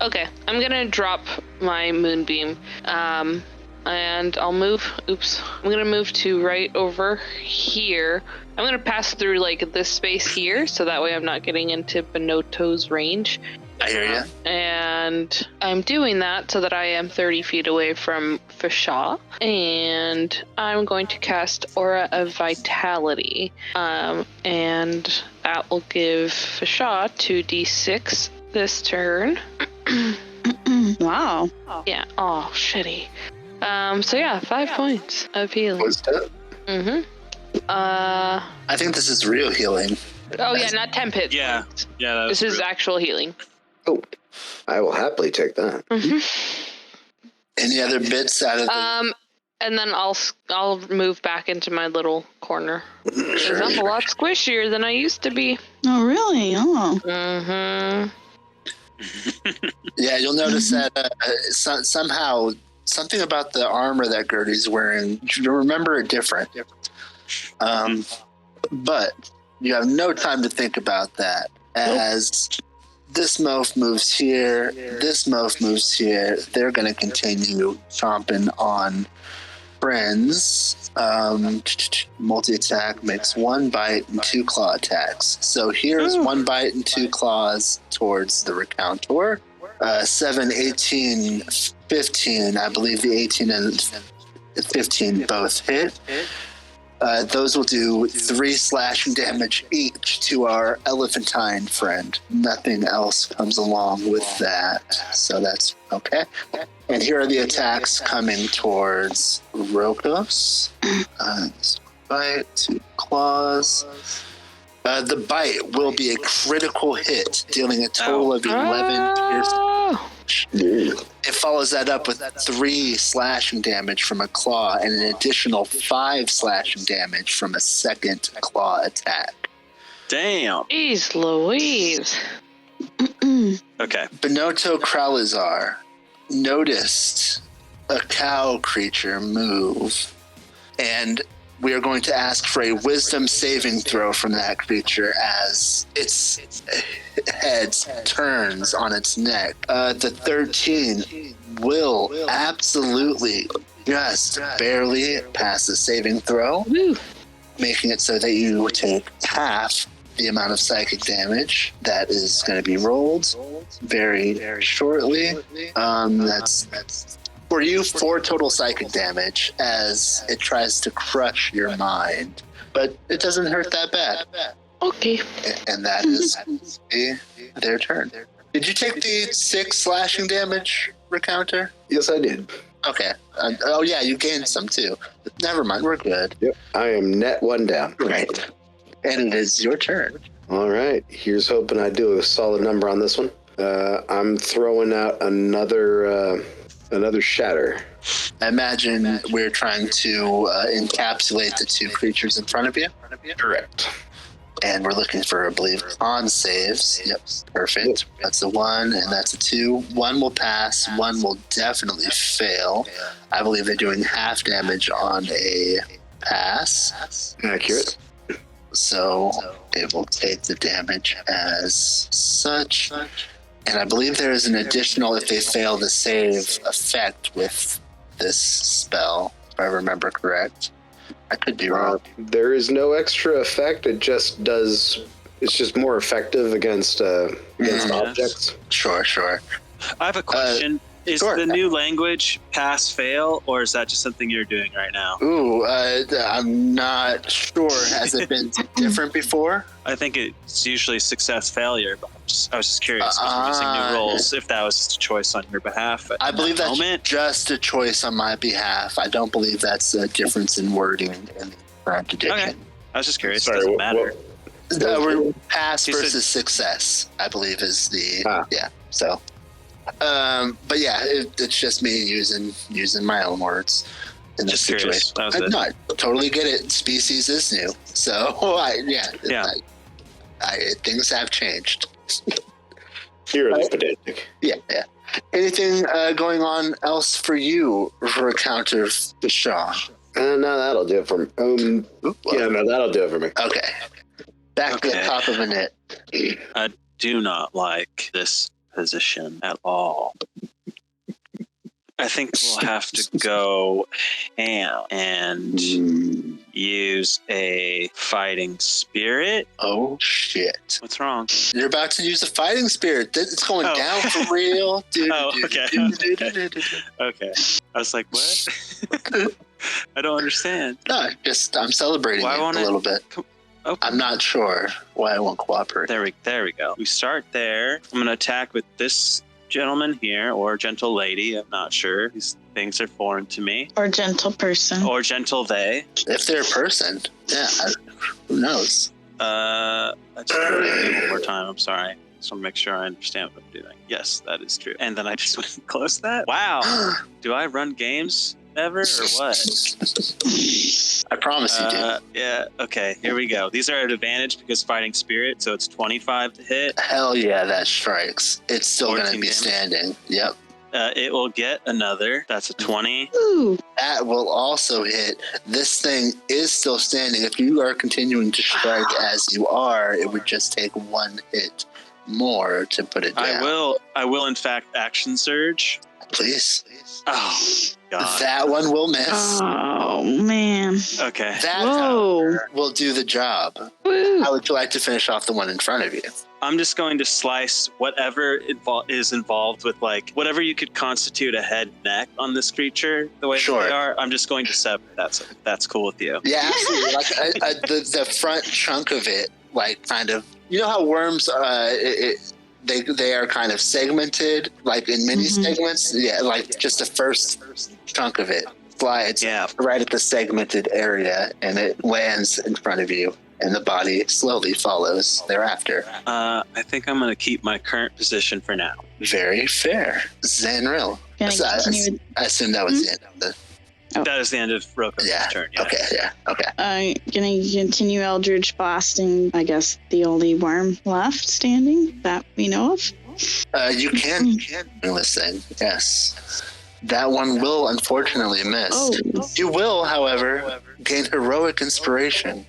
Okay, I'm gonna drop my moonbeam. And I'll move. Oops. I'm gonna move to right over here. I'm gonna pass through like this space here, so that way I'm not getting into Benoto's range. I hear you. And I'm doing that so that I am 30 feet away from Fashaw. And I'm going to cast Aura of Vitality. And that will give Fashaw 2d6 this turn. Wow. Yeah. Oh, shitty. So yeah, 5 points of healing. What's that? Mm-hmm. I think this is real healing. Oh yeah, not 10 hit Yeah. points. Yeah, this is actual healing. Oh, I will happily take that. Mm-hmm. Any other bits out of the... And then I'll move back into my little corner. Sure. I'm a lot squishier than I used to be. Oh, really? Oh. Mm-hmm. Yeah, you'll notice that somehow something about the armor that Gertie's wearing, you remember it different. But you have no time to think about that as this mouse moves here, this mouse moves here. They're going to continue chomping on friends. Multi-attack makes 1 bite and 2 claw attacks. So here's 1 bite and 2 claws towards the Recountor. 7, 18, 15. I believe the 18 and 15 both hit. Those will do 3 slashing damage each to our elephantine friend. Nothing else comes along with that. So that's okay. And here are the attacks coming towards Rokos. Bite, 2 claws. The bite will be a critical hit, dealing a total of 11 piercing. It follows that up with 3 slashing damage from a claw and an additional 5 slashing damage from a second claw attack. Damn. Jeez Louise. Okay. Benoto Kralizar noticed a cow creature move, and we are going to ask for a wisdom saving throw from that creature as its head turns on its neck. The 13 will absolutely just barely pass the saving throw, making it so that you take half the amount of psychic damage that is going to be rolled very, very shortly. That's for you 4 total psychic damage as it tries to crush your mind, but it doesn't hurt that bad. Okay. And that is their turn. Did you take the 6 slashing damage, Recounter? Yes, I did. Okay. Oh yeah, you gained some too. Never mind, we're good. Yep, I am net 1 down. Right. And it is your turn. All right, here's hoping I do a solid number on this one. I'm throwing out another shatter. I imagine we're trying to encapsulate the 2 creatures in front of you. Correct. And we're looking for, I believe, con saves. Yep, perfect. Yep. That's a 1 and that's a 2. 1 will pass, 1 will definitely fail. I believe they're doing half damage on a pass. Accurate. So it will take the damage as such. And I believe there is an additional, if they fail to save, effect with this spell, if I remember correct. I could be wrong. There is no extra effect. It just does. It's just more effective against objects. Sure. I have a question. Is the new language pass-fail, or is that just something you're doing right now? I'm not sure. Has it been different before? I think it's usually success-failure, but I was just curious, using new roles, if that was just a choice on your behalf. I believe that's just a choice on my behalf. I don't believe that's a difference in wording in the current edition. Okay. I was just curious. It doesn't matter. Pass versus success, I believe, is the... Yeah, so... but yeah, it's just me using my own words in this situation. I totally get it. Species is new, so things have changed. You're pedantic. Yeah. Anything going on else for you for a counter to Shaw? No, that'll do it for me. That'll do it for me. Okay. Back to the top of a knit. I do not like this position at all. I think we'll have to go ham and use a fighting spirit. Oh, shit. What's wrong? You're about to use a fighting spirit. It's going down for real. Okay. Okay. I was like, what? I don't understand. No, I'm celebrating it a little bit. Okay. I'm not sure why I won't cooperate. There we go. We start there. I'm going to attack with this gentleman here, or gentle lady. I'm not sure. These things are foreign to me. Or gentle person. Or gentle they. If they're a person, yeah. Who knows? I just do it one more time. I'm sorry. I just want to make sure I understand what I'm doing. Yes, that is true. And then I just went and closed that. Wow. Do I run games ever or what? I promise you do. Yeah, okay, here we go. These are at advantage because fighting spirit, so it's 25 to hit. Hell yeah, that strikes. It's still going to be damage. Standing. Yep. It will get another. That's a 20. Ooh. That will also hit. This thing is still standing. If you are continuing to strike as you are, it would just take one hit more to put it down. I will in fact action surge. Please. Oh, God. That one will miss. Oh, man. Okay. That, however, will do the job. Woo. How would you like to finish off the one in front of you? I'm just going to slice whatever is involved with, like, whatever you could constitute a head neck on this creature, the way that they are. I'm just going to sever. That's cool with you. Yeah, absolutely. Like the front chunk of it, like, kind of, you know how worms, they are kind of segmented, like in mini segments. Yeah, like just the first chunk of it slides right at the segmented area, and it lands in front of you, and the body slowly follows thereafter. I think I'm going to keep my current position for now. Very fair. Zanril. I assume that was the end of the... That is the end of Roko's turn. Yeah. Okay, yeah, okay. I'm going to continue Eldritch Blasting, I guess, the only worm left standing that we know of. You can do this thing, yes. That one will unfortunately miss. Oh. You will, however, gain heroic inspiration.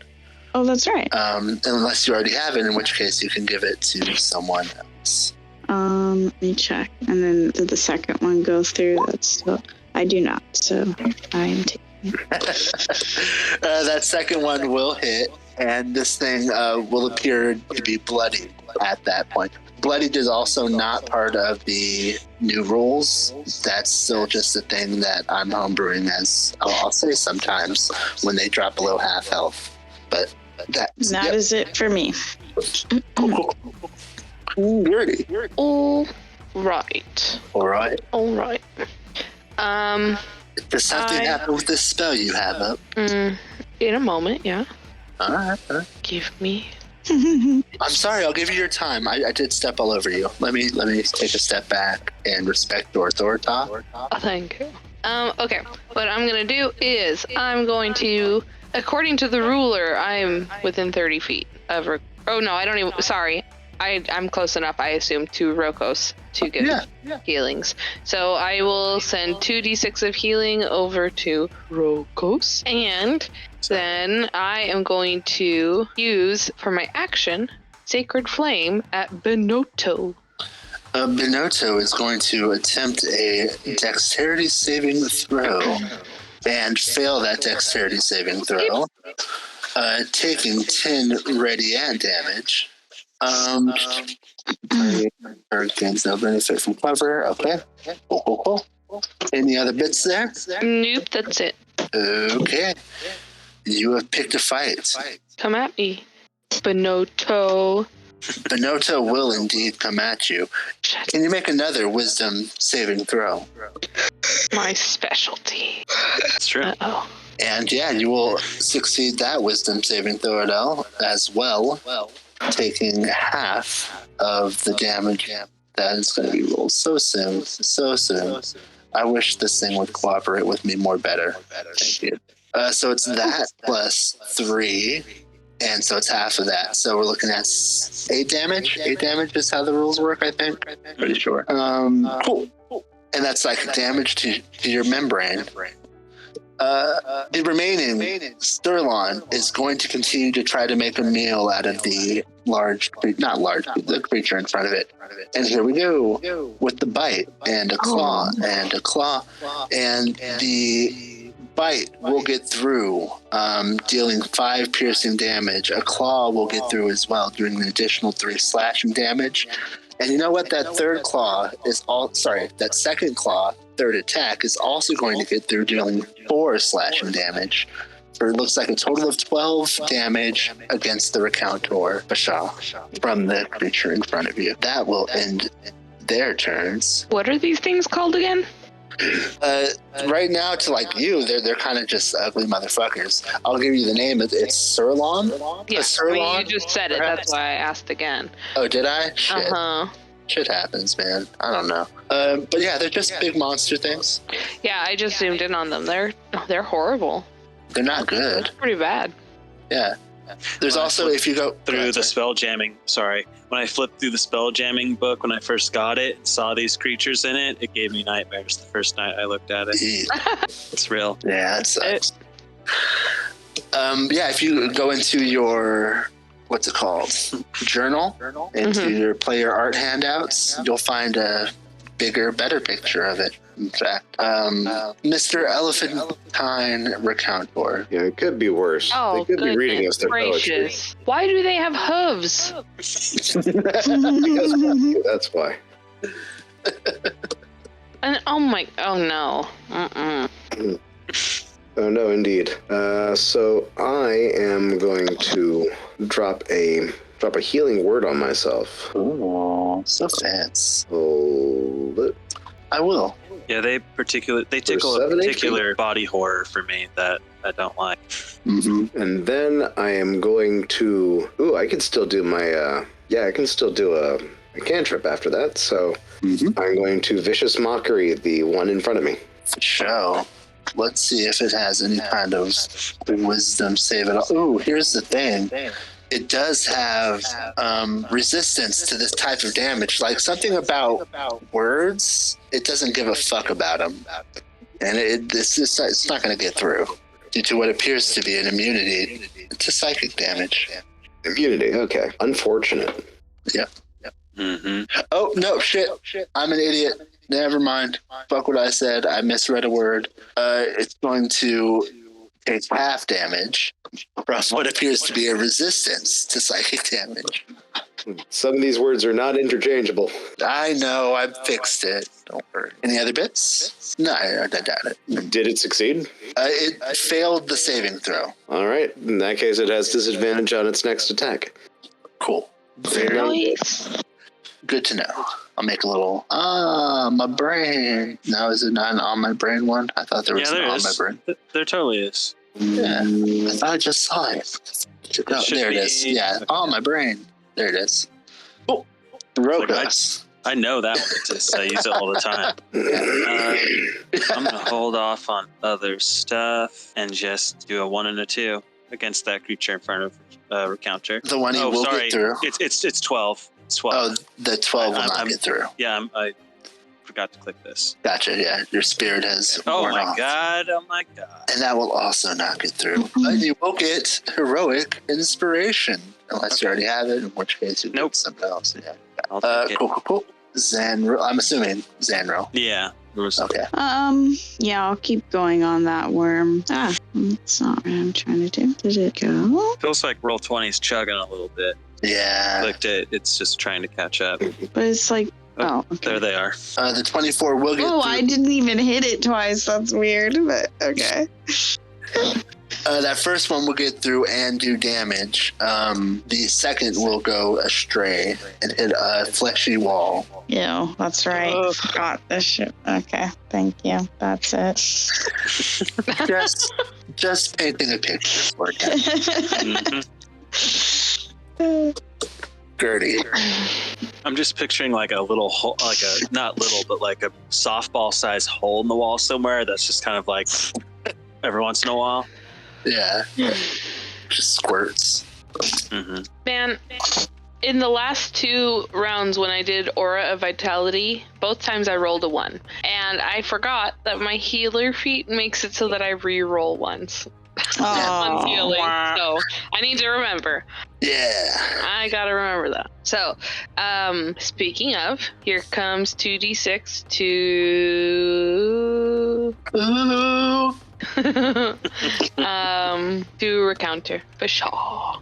Oh, that's right. Unless you already have it, in which case you can give it to someone else. Let me check. And then did the second one go through? That's still... I do not, so I am taking it. That second one will hit, and this thing will appear to be bloodied at that point. Bloodied is also not part of the new rules. That's still just a thing that I'm homebrewing as, I'll say sometimes, when they drop below half health. But that is it for me. Cool. Dirty. All right. Does something happen with this spell you have up? In a moment, yeah. All right. Give me. I'm sorry. I'll give you your time. I did step all over you. Let me take a step back and respect your authority. Oh, thank you. Okay. What I'm gonna do is I'm going to, according to the ruler, I'm within 30 feet of. Oh no, I don't even. Sorry. I'm close enough, I assume, to Rokos to give healings. So I will send 2d6 of healing over to Rokos. And then I am going to use, for my action, Sacred Flame at Benotto. Benotto is going to attempt a dexterity saving throw and fail that dexterity saving throw, taking 10 radiant damage. Gains no benefit from cover. Okay. Cool. Any other bits there? Nope, that's it. Okay. You have picked a fight. Come at me, Benotto. Benotto will indeed come at you. Can you make another wisdom saving throw? My specialty. That's true. Uh-oh. And you will succeed that wisdom saving throw as well. Taking half of the damage that is going to be rolled so soon. I wish this thing would cooperate with me more better. Thank you. So it's that plus 3, and so it's half of that. So we're looking at 8 damage. 8 damage is how the rules work, I think. Pretty sure. Cool. And that's like damage to your membrane. The remaining Sturlon is going to continue to try to make a meal out of the the creature in front of it. And here we go with the bite and a claw and a claw. And the bite will get through, dealing 5 piercing damage. A claw will get through as well, doing an additional 3 slashing damage. And you know what? That second claw, third attack, is also going to get through, dealing 4 slashing damage. For it looks like a total of 12 damage against the Recountor Bashaw from the creature in front of you. That will end their turns. What are these things called again? Right now, to you, they're kind of just ugly motherfuckers. I'll give you the name. It's Sirlon. Yeah, Sirlon, you just said it. That's why I asked again. Oh, did I? Shit. Shit happens, man. I don't know. But yeah, they're just big monster things. Yeah, I just zoomed in on them. They're horrible. They're not good. Pretty bad. Yeah. There's also, if you go through the spell jamming, when I flipped through the spell jamming book when I first got it and saw these creatures in it, it gave me nightmares the first night I looked at it. It's real. Yeah, it sucks. If you go into your, what's it called? Journal, into your player art handouts, you'll find a bigger, better picture of it. In fact, Mr. Elephantine Recountor. Yeah, it could be worse. Oh, they could be reading us their poetry. Why do they have hooves? That's why. And oh no. Oh no, indeed. So I am going to drop a healing word on myself. Ooh, so fancy. Hold it. I will. Yeah, they tickle a particular body horror for me that I don't like. Mm-hmm. And then I am going to. I can still do my. I can still do a cantrip after that. So I'm going to Vicious Mockery the one in front of me. So let's see if it has any kind of wisdom save at all. Ooh, here's the thing. It does have resistance to this type of damage. Like something about words, it doesn't give a fuck about them. And it's not going to get through due to what appears to be an immunity to psychic damage. Immunity, okay. Unfortunate. Yep. Mm-hmm. Oh, no, shit. I'm an idiot. Never mind. Fuck what I said. I misread a word. It's going to take half damage from what appears to be a resistance to psychic damage. Some of these words are not interchangeable. I know, I fixed it. Don't worry. Any other bits? No, I doubt it. Did it succeed? It failed the saving throw. All right. In that case, it has disadvantage on its next attack. Cool. Very nice. Good to know. I'll make a little, my brain. Now, is it not an on my brain one? I thought there was an on my brain. There totally is. Yeah. I thought I just saw it. Oh, there it is. Yeah. On my brain. There it is. Oh, Rogos. I know that one exists. I use it all the time. I'm going to hold off on other stuff and just do a 1 and a 2 against that creature in front of Recounter. The one you will get through. It's 12. It's 12. Oh, the 12 will not get through. Yeah, I forgot to click this. Gotcha, yeah. Your spirit has worn off. Oh my god. And that will also not get through. But you will get heroic inspiration. Unless you already have it, in which case you get something else. Yeah. Cool. Zanro. I'm assuming Zanro. Yeah. Okay. Yeah, I'll keep going on that worm. That's not what I'm trying to do. Did it go? Feels like Roll20's chugging a little bit. Yeah. Clicked it. It's just trying to catch up. But it's like, okay. There they are. The 24 will get through. I didn't even hit it twice. That's weird, but okay. That first one will get through and do damage. The second will go astray and hit a fleshy wall. Yeah, that's right. Forgot this shit. Okay, thank you. That's it. just painting a picture for you. Gertie. I'm just picturing like a little hole, like a not little, but like a softball-sized hole in the wall somewhere. That's just kind of like every once in a while. Yeah. Just squirts. Man, In the last 2 rounds when I did Aura of Vitality, both times I rolled a 1. And I forgot that my healer feat makes it so that I re-roll once. On healing. So I need to remember. Yeah. I gotta remember that. So, speaking of, here comes 2d6 to recounter for sure.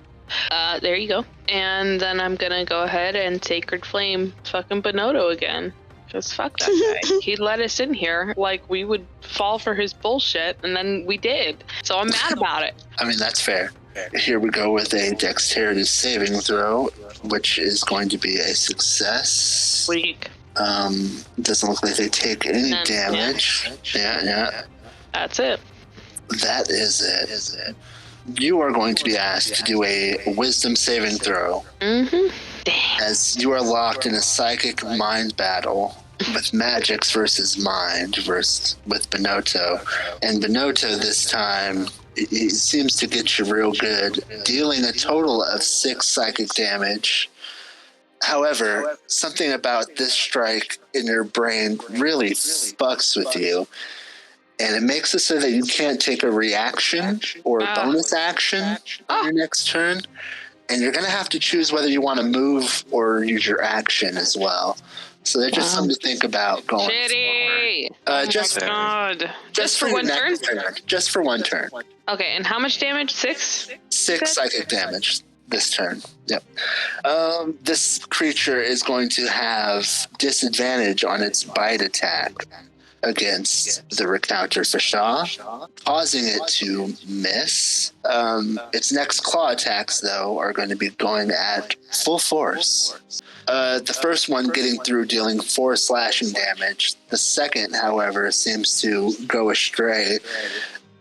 There you go. And then I'm gonna go ahead and Sacred Flame fucking Bonotto again. Because fuck that guy. He let us in here like we would fall for his bullshit, and then we did. So I'm mad about it. I mean, that's fair. Here we go with a Dexterity saving throw, which is going to be a success. Weak. Doesn't look like they take any damage. Yeah. That's it. That is it. You are going to be asked to do a Wisdom saving throw. Mm-hmm. As you are locked in a psychic mind battle with magics versus mind with Bonotto. And Bonotto this time, he seems to get you real good, dealing a total of 6 psychic damage. However, something about this strike in your brain really fucks with you. And it makes it so that you can't take a reaction or a bonus action on your next turn. And you're going to have to choose whether you want to move or use your action as well. So there's just something to think about going forward. Just for one turn? Just for one turn. Okay, and how much damage? 6? 6 psychic damage this turn. Yep. This creature is going to have disadvantage on its bite attack against the Recounter Fashaw, causing it to miss. Its next claw attacks, though, are going to be going at full force. The first one getting through, dealing 4 slashing damage. The second, however, seems to go astray.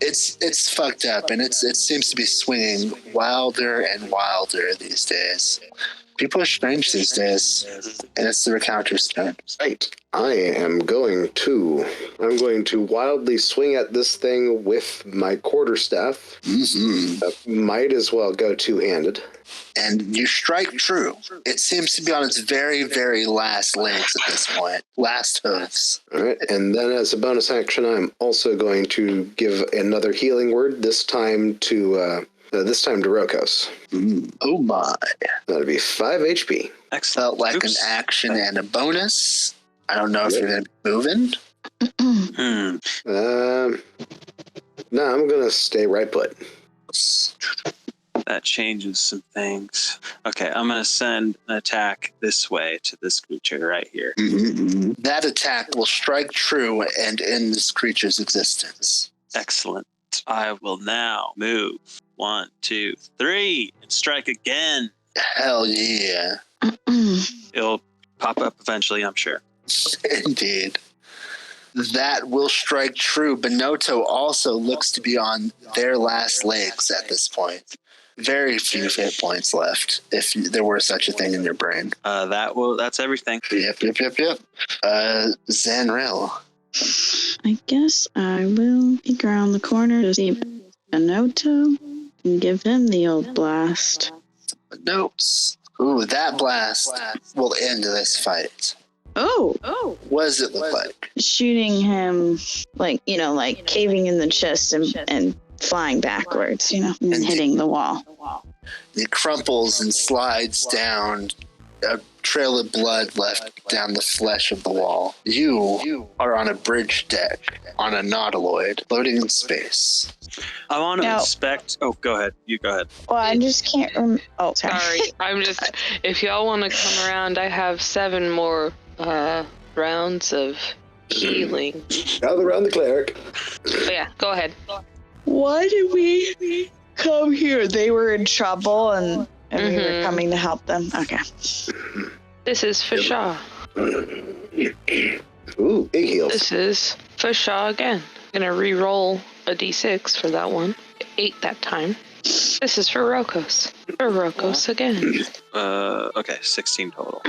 It's fucked up, and it seems to be swinging wilder and wilder these days. People are strange these days, and it's the Recounter's turn. Right. I'm going to wildly swing at this thing with my quarterstaff. Mm-hmm. Might as well go two-handed. And you strike true. It seems to be on its very, very last legs at this point. Last hooves. All right. And then as a bonus action, I'm also going to give another healing word, this time to Rokos. Oh my. That'll be 5 HP. Excellent. Felt like an action and a bonus. I don't know if you're going to be moving. No, I'm going to stay right put. That changes some things. Okay, I'm going to send an attack this way to this creature right here. Mm-hmm. That attack will strike true and end this creature's existence. Excellent. I will now move 1, 2, 3 and strike again. Hell yeah. It'll pop up eventually, I'm sure. Indeed. That will strike true. Bonotto also looks to be on their last legs at this point. Very few hit points left, if there were such a thing in your brain. That's everything. Yep. Xaryxis. I guess I will peek around the corner to see Bonotto and give him the old blast. Notes. Ooh, that blast will end this fight. Oh. What does it look like? Shooting him, like caving in the chest and flying backwards, and hitting the wall. It crumples and slides down, a trail of blood left down the flesh of the wall. You are on a bridge deck on a nautiloid, floating in space. I want to inspect. Oh, go ahead. You go ahead. Well, I just can't remember. Oh, sorry. I'm just. If y'all want to come around, I have 7 more rounds of healing. Gather around the cleric. Oh, yeah, go ahead. Why did we come here? They were in trouble and we were coming to help them. Okay. This is Fashaw. Ooh, big heals. This is Fashaw again. I'm gonna re-roll a d6 for that one. 8 that time. This is for Rokos. For Rokos again. Okay, 16 total.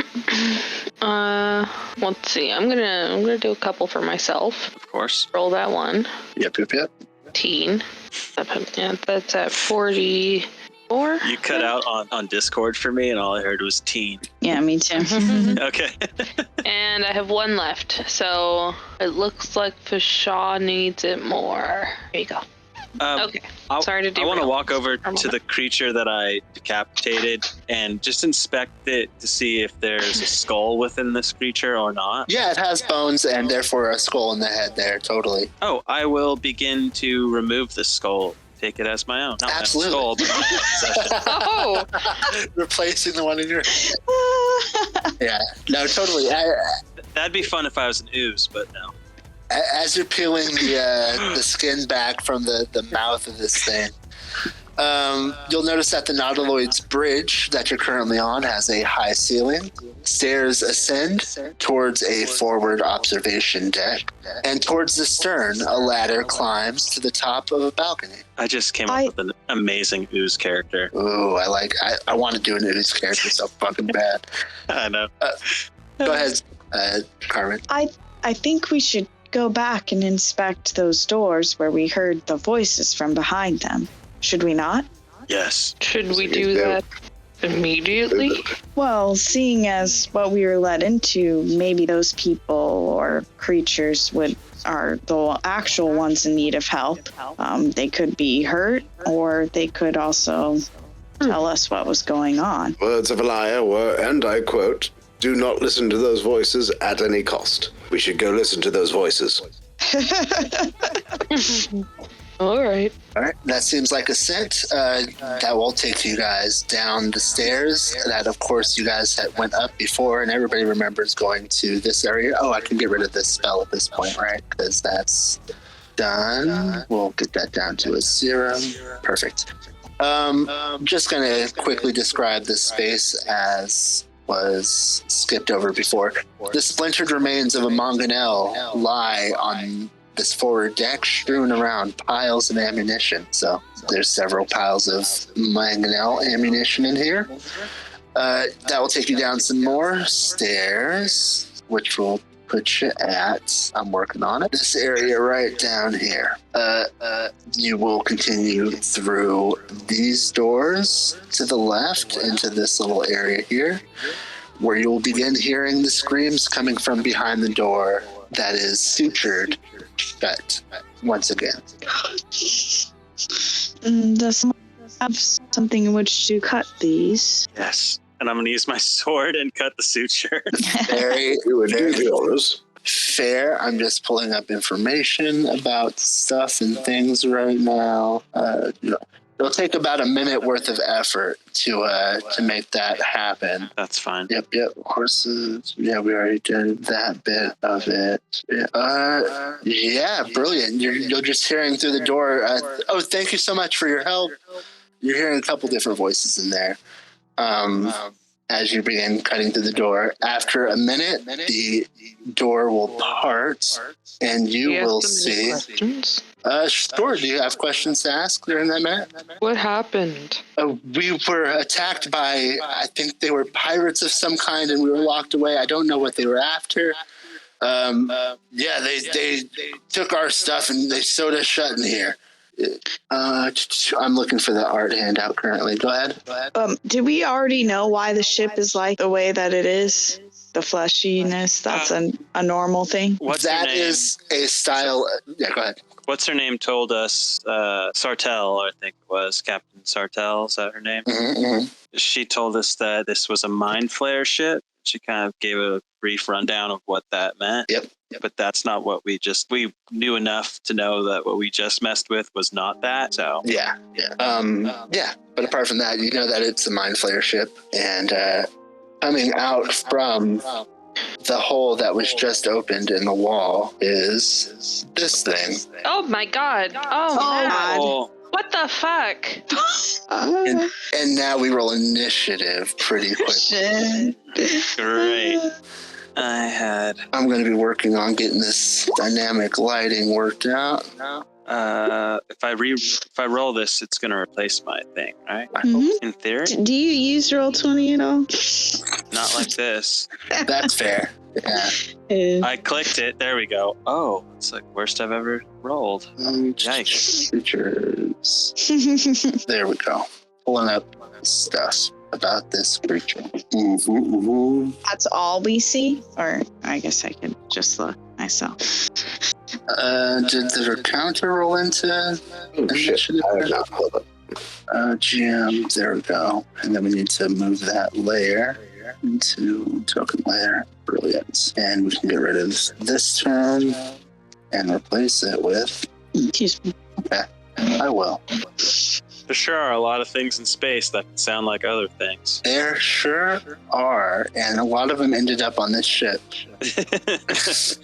Let's see. I'm gonna do a couple for myself. Of course. Roll that one. Yep. 18. Yeah, that's at 40. 4. You cut out on Discord for me, and all I heard was teen. Yeah, me too. Okay. And I have 1 left, so it looks like Fashaw needs it more. Here you go. Okay. Sorry to derail. I want to walk over to the creature that I decapitated and just inspect it to see if there's a skull within this creature or not. Yeah, it has bones and therefore a skull in the head there, totally. Oh, I will begin to remove the skull. Take it as my own. Not absolutely. My own skull, but my possession. Oh! Replacing the one in your head. Yeah, no, totally. That'd be fun if I was an ooze, but no. As you're peeling the skin back from the mouth of this thing, you'll notice that the Nautiloid's bridge that you're currently on has a high ceiling. Stairs ascend towards a forward observation deck, and towards the stern, a ladder climbs to the top of a balcony. I just came up with an amazing ooze character. Ooh, I want to do an ooze character so fucking bad. I know. Go ahead, Carmen. I think we should go back and inspect those doors where we heard the voices from behind them. Should we not? Yes. Should we do that immediately? Well, seeing as what we were led into, maybe those people or creatures are the actual ones in need of help. They could be hurt, or they could also tell us what was going on. Words of a liar were, and I quote, "Do not listen to those voices at any cost." We should go listen to those voices. All right. That seems like a scent. That will take you guys down the stairs that, of course, you guys had went up before, and everybody remembers going to this area. Oh, I can get rid of this spell at this point, right? Because that's done. We'll get that down to a 0. Perfect. Just going to quickly describe this space as was skipped over before. The splintered remains of a mangonel lie on this forward deck, strewn around piles of ammunition. So there's several piles of mangonel ammunition in here. That will take you down some more stairs, which will put you at, I'm working on it, this area right down here. You will continue through these doors to the left into this little area here, where you'll begin hearing the screams coming from behind the door that is sutured shut once again. Does someone have something in which to cut these? Yes. And I'm going to use my sword and cut the suture. Very fair. I'm just pulling up information about stuff and things right now. It'll take about a minute worth of effort to make that happen. That's fine. Yep. Horses. Yeah, we already did that bit of it. Yeah, brilliant. You're just hearing through the door. Thank you so much for your help. You're hearing a couple different voices in there. As you begin cutting through the door. After a minute, the door will part, and you will see... Questions? Sure. Do you have questions to ask during that minute? What happened? We were attacked by, I think they were pirates of some kind, and we were locked away. I don't know what they were after. They took our stuff, and they sewed us shut in here. I'm looking for the art handout currently. Go ahead. Did we already know why the ship is like the way that it is? The fleshiness, that's a normal thing? That is a style. Yeah, go ahead. What's her name told us? Sartell, I think it was. Captain Sartell, is that her name? Mm-hmm. She told us that this was a mind flare ship. She kind of gave a brief rundown of what that meant. Yep. But that's not what we knew enough to know that what we just messed with was not that. So yeah. But apart from that, you know that it's a mind flayer ship, and coming out from the hole that was just opened in the wall is this thing. Oh my God! Oh God! What the fuck? And now we roll initiative pretty quickly. Great. I'm going to be working on getting this dynamic lighting worked out. If I roll this, it's going to replace my thing, right? Mm-hmm. In theory. Do you use Roll20 at all? Not like this. That's fair. Yeah. I clicked it. There we go. Oh, it's like worst I've ever rolled. Yikes. Treacherous. There we go. pulling up stuff about this creature. That's all we see? Or I guess I could just look myself. Did the recounter roll into initiative? GM, there we go. And then we need to move that layer into token layer. Brilliant. And we can get rid of this term and replace it with... Excuse me. Okay, I will. There sure are a lot of things in space that can sound like other things. There sure are, and a lot of them ended up on this ship. This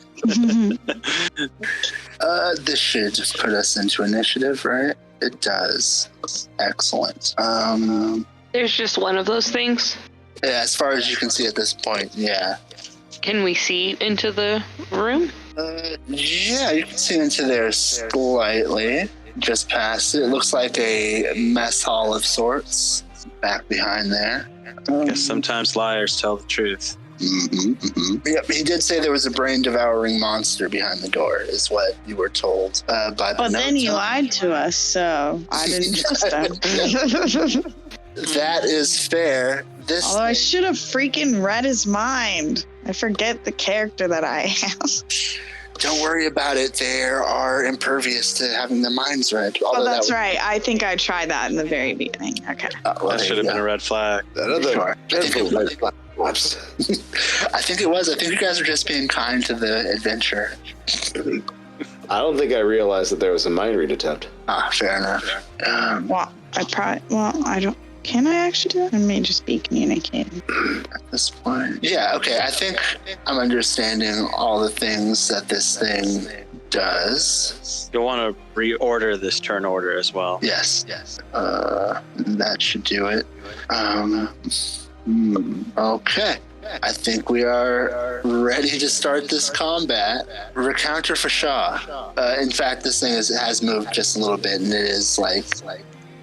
should just put us into initiative, right? It does. Excellent. There's just one of those things? Yeah, as far as you can see at this point, yeah. Can we see into the room? Yeah, you can see into there slightly. Just past it. It looks like a mess hall of sorts back behind there. I guess sometimes liars tell the truth. Yep, he did say there was a brain-devouring monster behind the door, is what you were told by the Well, then he lied to us, so I didn't trust him. That is fair. Although I should have freaking read his mind. I forget the character that I am. Don't worry about it. They are impervious to having their minds read. Oh, that's right. I think I tried that in the very beginning. Okay. That should have been a red flag. Sure. I think it was. I think you guys were just being kind to the adventure. I don't think I realized that there was a mind read attempt. Fair enough. I don't. Can I actually do it? I may just be communicating. At this point. Yeah, okay. I think I'm understanding all the things that this thing does. You'll want to reorder this turn order as well. Yes. That should do it. Okay. I think we are ready to start this combat. Recounter for Shaw. In fact, this thing has moved just a little bit, and it is like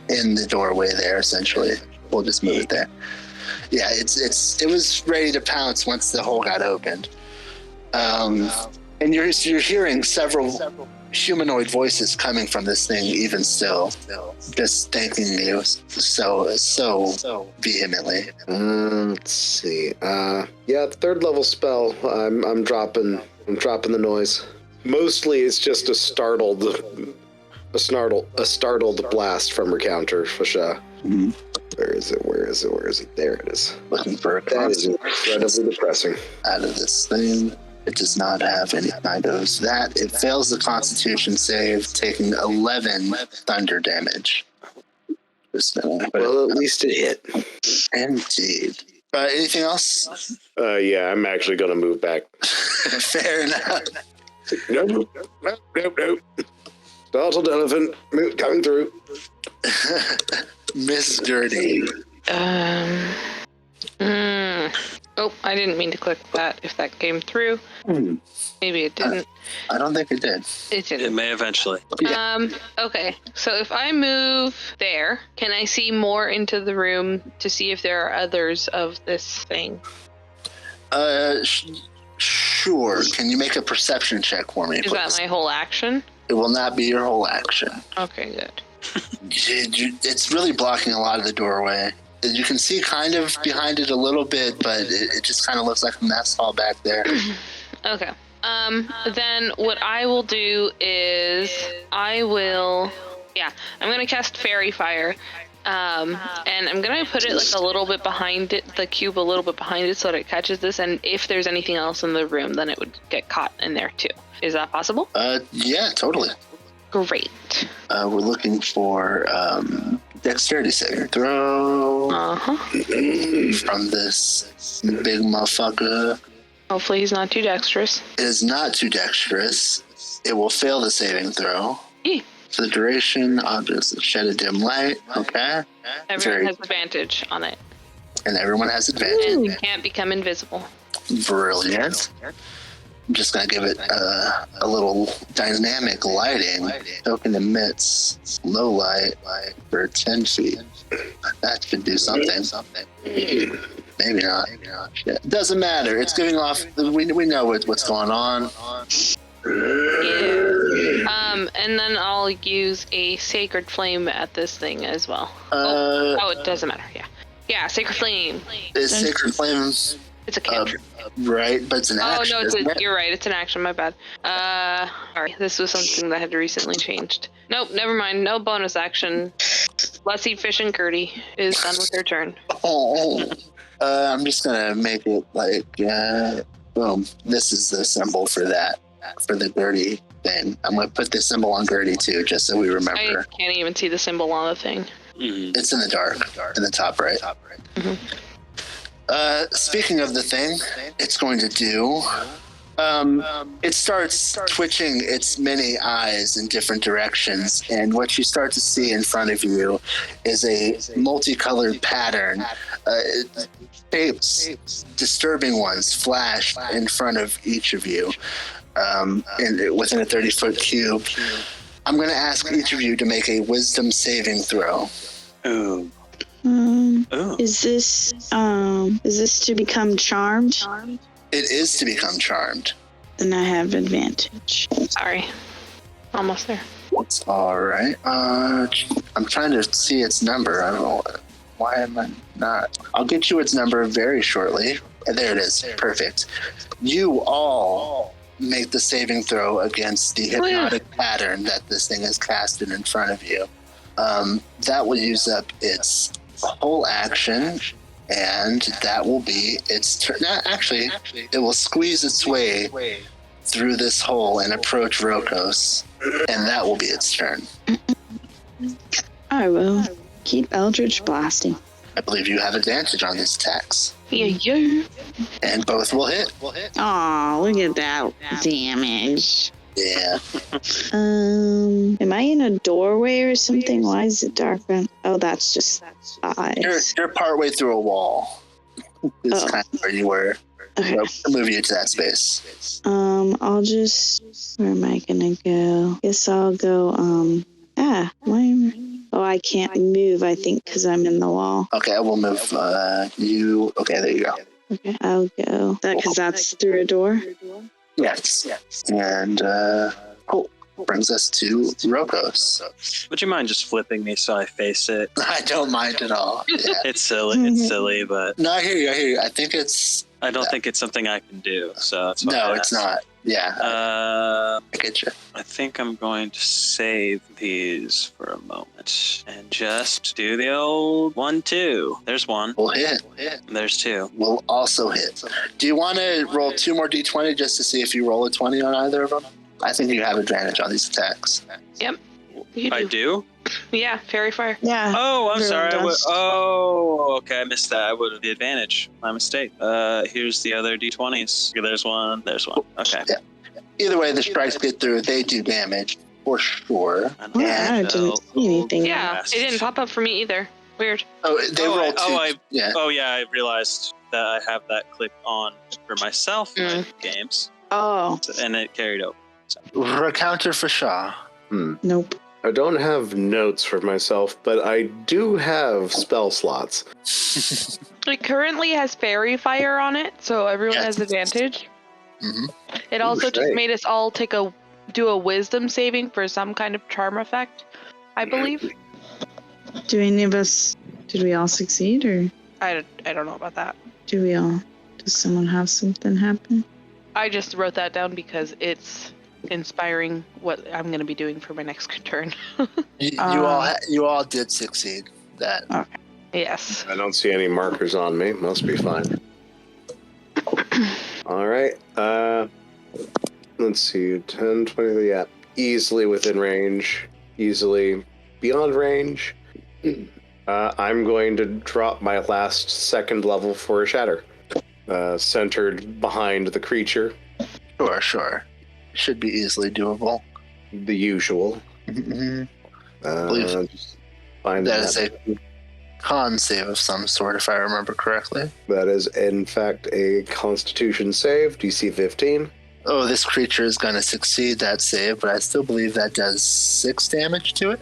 in the doorway there, essentially. We'll just move it there. Yeah, it was ready to pounce once the hole got opened. And you're hearing several humanoid voices coming from this thing, even still, just thanking you so vehemently. Let's see. Yeah, third level spell. I'm dropping the noise. Mostly, it's just a startled blast from Recounter Fasha. Mm-hmm. Where is it? There it is. Looking for a that is incredibly depressing. Out of this thing. It does not have any kind of that. It fails the Constitution save, taking 11 thunder damage. Well, at least it hit. Indeed. Anything else? Yeah, I'm actually going to move back. Fair enough. Nope. Startled elephant coming through. Miss Dirty. Oh, I didn't mean to click that if that came through. Maybe it didn't. I don't think it did. It didn't. It may eventually. Yeah. Okay, so if I move there, can I see more into the room to see if there are others of this thing? Sure. Can you make a perception check for me, please? Is that my whole action? It will not be your whole action. Okay, good. It's really blocking a lot of the doorway. You can see kind of behind it a little bit, but it just kind of looks like a mess hall back there. Okay. Then what I will do is I'm going to cast Fairy Fire. And I'm going to put it like a little bit behind it, the cube a little bit behind it so that it catches this. And if there's anything else in the room, then it would get caught in there too. Is that possible? Yeah, totally. Great. We're looking for dexterity saving throw from this big motherfucker. Hopefully he's not too dexterous. It is not too dexterous. It will fail the saving throw. For the duration, objects shed a dim light. Okay. Everyone has advantage on it. And everyone has advantage. And you can't become invisible. Brilliant. I'm just going to give it a little dynamic lighting. Token emits low light for 10 feet. That should do something. Maybe not. Shit. It doesn't matter. It's giving off. We know what's going on. Yeah. And then I'll use a Sacred Flame at this thing as well. It doesn't matter. Yeah, Sacred Flame. Is Sacred Flame... It's a cantrip. Right, but it's an action. Oh, no, you're right. It's an action. My bad. Sorry. This was something that had recently changed. Nope, never mind. No bonus action. Let's Eat Fish and Gertie is done with their turn. I'm just going to make it like, boom. This is the symbol for that, for the Gertie thing. I'm going to put the symbol on Gertie too, just so we remember. I can't even see the symbol on the thing. Mm-hmm. It's in the dark, in the top right. Mm-hmm. Speaking of the thing, it's going to do... it starts twitching its many eyes in different directions, and what you start to see in front of you is a multicolored pattern. Shapes, disturbing ones, flash in front of each of you, within a 30-foot cube. I'm going to ask each of you to make a wisdom saving throw. Ooh. Is this to become charmed? It is to become charmed. Then I have advantage. Sorry. Almost there. It's all right. I'm trying to see its number. I don't know. Why am I not? I'll get you its number very shortly. There it is. Perfect. You all make the saving throw against the hypnotic pattern that this thing has casted in front of you. That will use up its whole action, and that will be its turn. Actually, it will squeeze its way through this hole and approach Rokos, and that will be its turn. I will keep Eldritch blasting. I believe you have advantage on these attacks. Yeah. And both will hit. Aw, look at that damage. Yeah. Am I in a doorway or something? Why is it dark? Oh, that's just eyes. You're partway through a wall. It's kind of where you were. Okay. So I'll move you to that space. I'll just... Where am I gonna go? Guess I'll go, I can't move, I think, because I'm in the wall. Okay, I will move you. Okay, there you go. Okay, I'll go. Because that's through a door? Yes. And, cool. Brings us to Rokos. Would you mind just flipping me so I face it? I don't mind at all. Yeah. It's silly, but... No, I hear you. I think it's... I don't think it's something I can do, so that's why No, it's not. Yeah. I get you. I think I'm going to save these for a moment and just do the old 1-2. There's one. We'll hit. There's two. We'll also hit. Do you want to roll 2 more d20 just to see if you roll a 20 on either of them? I think you have advantage on these attacks. Yep. I do? Yeah, Fairy Fire. Yeah. Oh, I'm sorry. Okay, I missed that. I would have the advantage. My mistake. Here's the other d20s. There's one. Okay. Yeah. Either way, the strikes get through. They do damage, for sure. I didn't see anything. Yeah, it didn't pop up for me either. Weird. Oh, they rolled two. I realized that I have that clicked on for myself in games. Oh. And it carried over. So. Recounter for Shaw. Nope. I don't have notes for myself, but I do have spell slots. It currently has Fairy Fire on it, so everyone has advantage. Mm-hmm. It also just made us all do a wisdom saving for some kind of charm effect, I believe. Did we all succeed, or? I don't know about that. Does someone have something happen? I just wrote that down because it's inspiring what I'm going to be doing for my next turn. You all did succeed that. Okay. Yes. I don't see any markers on me. Must be fine. All right. Let's see. 10, 20. Yeah. Easily within range. Easily beyond range. I'm going to drop my last second level for a shatter. Centered behind the creature. Sure. Should be easily doable. The usual. Mm-hmm. Just find that is a con save of some sort, if I remember correctly. That is, in fact, a Constitution save, DC 15. Oh, this creature is going to succeed that save, but I still believe that does 6 damage to it.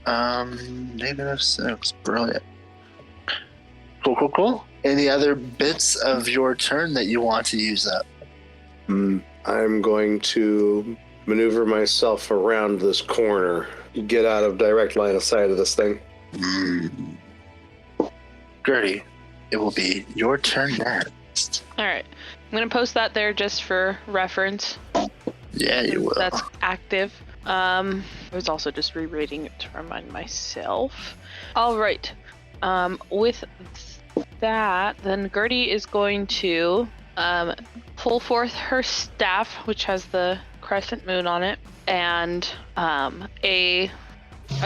-6. Brilliant. Cool. Any other bits of your turn that you want to use up? I'm going to maneuver myself around this corner, get out of direct line of sight of this thing. Gertie, it will be your turn next. All right. I'm going to post that there just for reference. Yeah, you will. That's active. I was also just rereading it to remind myself. All right. With that, then Gertie is going to pull forth her staff, which has the crescent moon on it, and a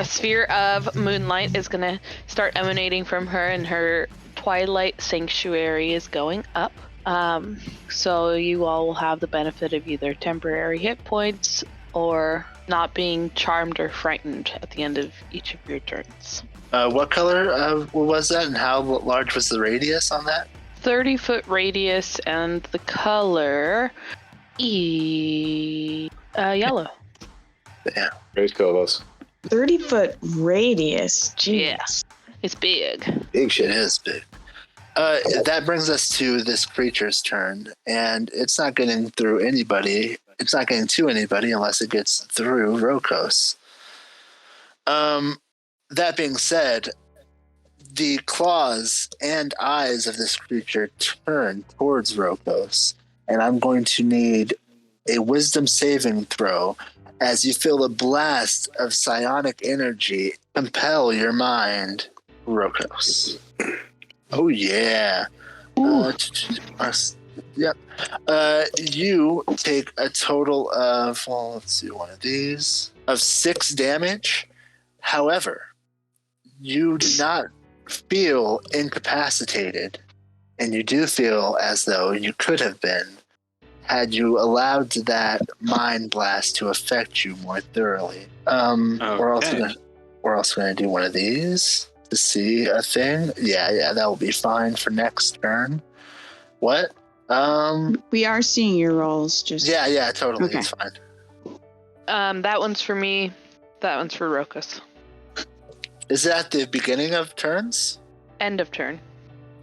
sphere of moonlight is going to start emanating from her, and her twilight sanctuary is going up. So you all will have the benefit of either temporary hit points or not being charmed or frightened at the end of each of your turns. What color was that, and how large was the radius on that? 30-foot radius, and the color yellow. Yeah. Great combos. 30-foot radius. Jeez. Yes, it's big. Big shit. It is big. That brings us to this creature's turn, and it's not getting through anybody. It's not getting to anybody unless it gets through Rokos. That being said, the claws and eyes of this creature turn towards Rokos, and I'm going to need a wisdom saving throw as you feel a blast of psionic energy compel your mind, Rokos. Oh, yeah. Yep. You take a total of, well, let's see, one of these, of 6 damage. However, you do not feel incapacitated, and you do feel as though you could have been had you allowed that mind blast to affect you more thoroughly. We're also going to do one of these to see a thing. Yeah, that will be fine for next turn. What? We are seeing your rolls. Just Yeah, totally. Okay. It's fine. That one's for me. That one's for Rokos. Is that the beginning of turns? End of turn.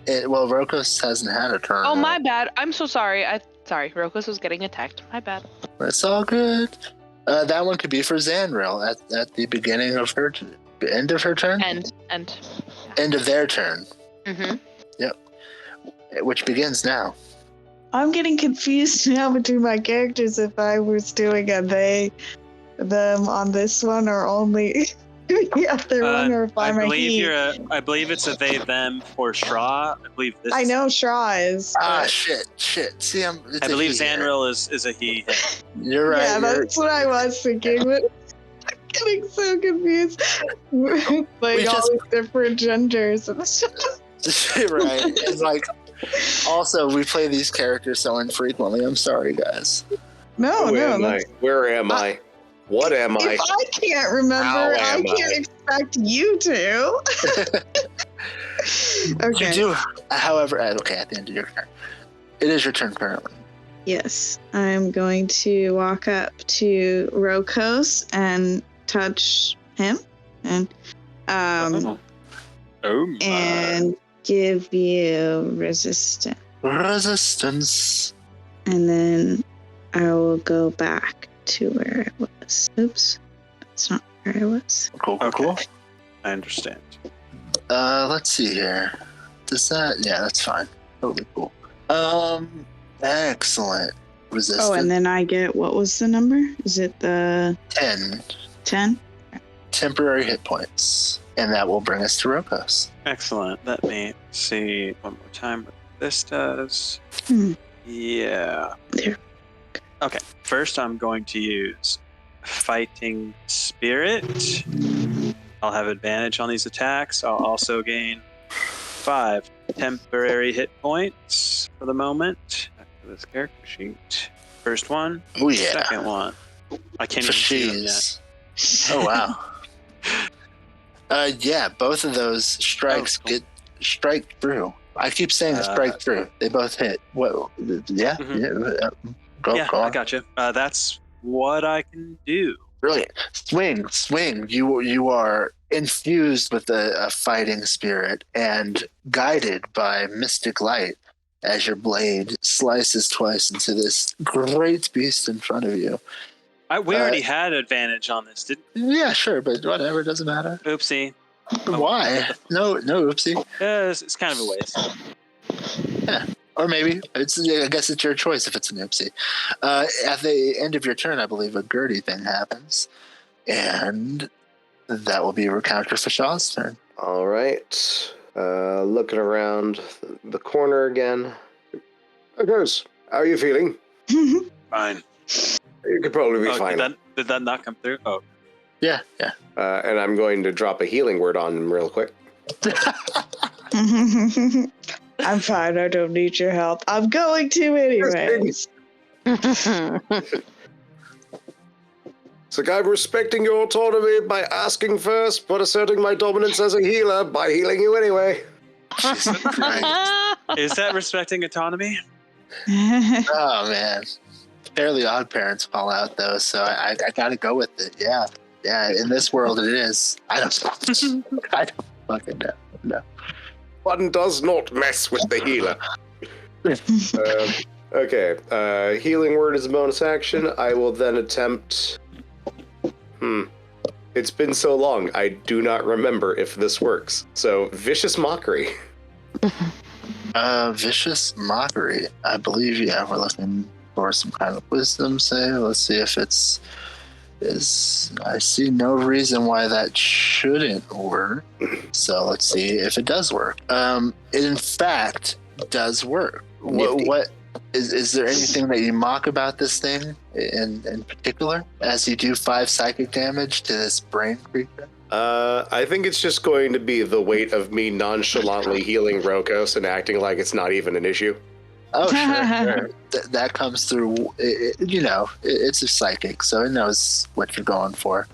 Well, Rokos hasn't had a turn. Oh, my bad. I'm so sorry. Sorry, Rokos was getting attacked. My bad. It's all good. That one could be for Xanril at the beginning of her end of her turn? End. End of their turn. Mm-hmm. Yep. Which begins now. I'm getting confused now between my characters if I was doing a they, them on this one or only the other one, or if I'm a he. I believe it's a they, them for Shra. I believe this. I know Shra is. Shit. See, I believe Xanril is a he. You're right. Yeah, that's what I was thinking. But I'm getting so confused. Like all these different genders. Right. It's like, also, we play these characters so infrequently. I'm sorry, guys. No. Where am I? What am I? If I can't remember, I can't expect you to. Okay. You do, however, at the end of your turn. It is your turn currently. Yes. I'm going to walk up to Rokos and touch him. And and give you resistance. And then I will go back to where I was. Oops. That's not where I was. Cool. I understand. Let's see here. Does that? Yeah, that's fine. Totally cool. Excellent. Resistance. Oh, and then I get, what was the number? Is it the 10? 10? Temporary hit points. And that will bring us to Rokos. Excellent. Let me see one more time what this does. Yeah. There. Okay. First, I'm going to use Fighting Spirit. I'll have advantage on these attacks. I'll also gain 5 temporary hit points for the moment. After this character sheet. First one. Oh, yeah. Second one. I can't even see them yet. Oh, wow. Yeah, both of those strikes get strike through. I keep saying strike through. They both hit. What? Yeah, Go I gotcha. That's what I can do. Brilliant. Swing. You are infused with a fighting spirit and guided by mystic light as your blade slices twice into this great beast in front of you. We already had advantage on this, didn't we? Yeah, sure, but whatever, doesn't matter. Oopsie. Why? No oopsie. Yeah, it's kind of a waste. Yeah. Or maybe I guess it's your choice if it's an oopsie. At the end of your turn, I believe a Gertie thing happens, and that will be a counter for Shaw's turn. All right. Looking around the corner again. Goes. How are you feeling? Fine. You could probably be fine. Did that not come through? Oh. Yeah. And I'm going to drop a healing word on him real quick. I'm fine. I don't need your help. I'm going to anyways. So I'm respecting your autonomy by asking first, but asserting my dominance as a healer by healing you anyway. Is that respecting autonomy? Oh, man. Fairly Odd Parents fall out, though, so I gotta go with it. Yeah, in this world it is. I don't fucking know. No. One does not mess with the healer. Okay, healing word is a bonus action. I will then attempt... It's been so long, I do not remember if this works. So, Vicious Mockery. Vicious Mockery. I believe, we're looking for some kind of wisdom save. Let's see if I see no reason why that shouldn't work. So let's see if it does work. It in fact does work. What is there anything that you mock about this thing in particular as you do 5 psychic damage to this brain creature? I think it's just going to be the weight of me nonchalantly healing Rokos and acting like it's not even an issue. Oh, sure. That comes through, it's a psychic, so it knows what you're going for.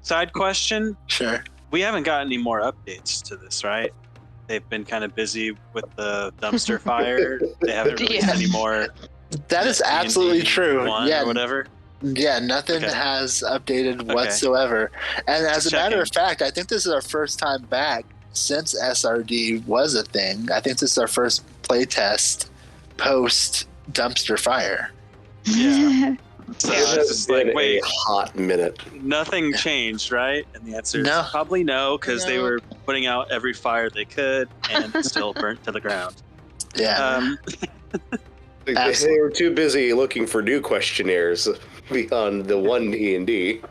Side question? Sure. We haven't got any more updates to this, right? They've been kind of busy with the dumpster fire. They haven't released any more. That is absolutely true. Or whatever. Yeah, nothing has updated whatsoever. And as a matter of fact, I think this is our first time back since SRD was a thing. I think this is our first playtest post dumpster fire. Yeah. So it's just like, wait, a hot minute. Nothing changed, right? And the answer is probably no, because they were putting out every fire they could and still burnt to the ground. Yeah. They were too busy looking for new questionnaires beyond the one D&D.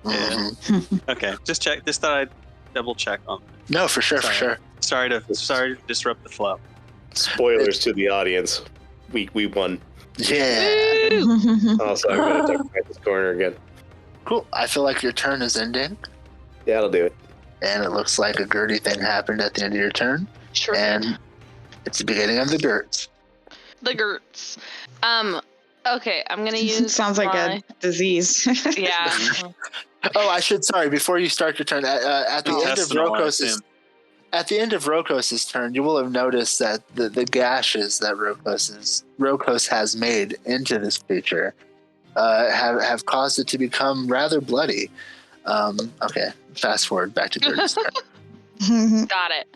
Mm-hmm. Okay, just thought I'd double check on that. No, for sure. Sorry to disrupt the flow. Spoilers to the audience. We won. Yeah. Also, I'm going to take this corner again. Cool. I feel like your turn is ending. Yeah, I'll do it. And it looks like a Gertie thing happened at the end of your turn. Sure. And it's the beginning of the Gerts. The Gerts. Okay, I'm going to use Sounds like a disease. Yeah. Oh, before you start your turn, at the end of Rokos' turn, you will have noticed that the gashes that Rokos has made into this creature have caused it to become rather bloody. Okay, fast forward back to Gertie's turn. Got it.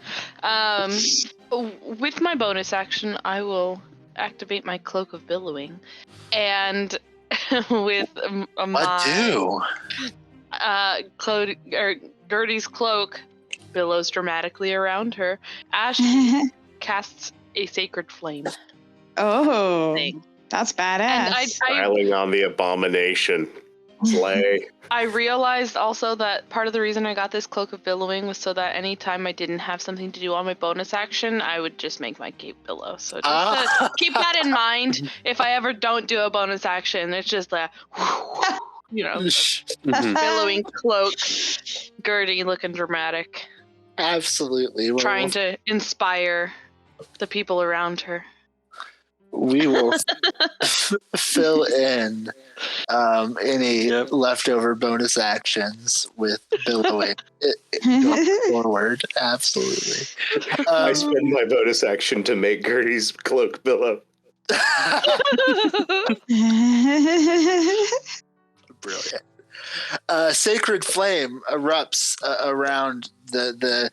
With my bonus action, I will activate my Cloak of Billowing, and with Gertie's cloak billows dramatically around her as she casts a Sacred Flame. Oh, that's badass. Smiling on the abomination. Slay. I realized also that part of the reason I got this Cloak of Billowing was so that anytime I didn't have something to do on my bonus action, I would just make my cape billow. So just keep that in mind. If I ever don't do a bonus action, it's just a billowing cloak. Gertie looking dramatic. Absolutely. Trying to inspire the people around her. We will fill in any leftover bonus actions with billowing going forward. Absolutely. I spend my bonus action to make Gertie's cloak billow. Brilliant. Sacred Flame erupts around the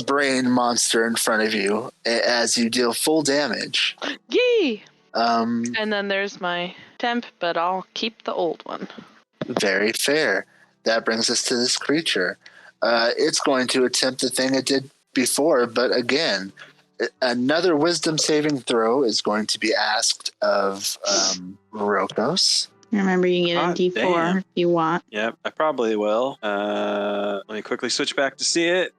brain monster in front of you as you deal full damage. Yay! And then there's my temp, but I'll keep the old one. Very fair. That brings us to this creature. It's going to attempt the thing it did before, but again, another wisdom saving throw is going to be asked of Rokos. Remember, you get a D4 if you want. Yep, I probably will. Let me quickly switch back to see it.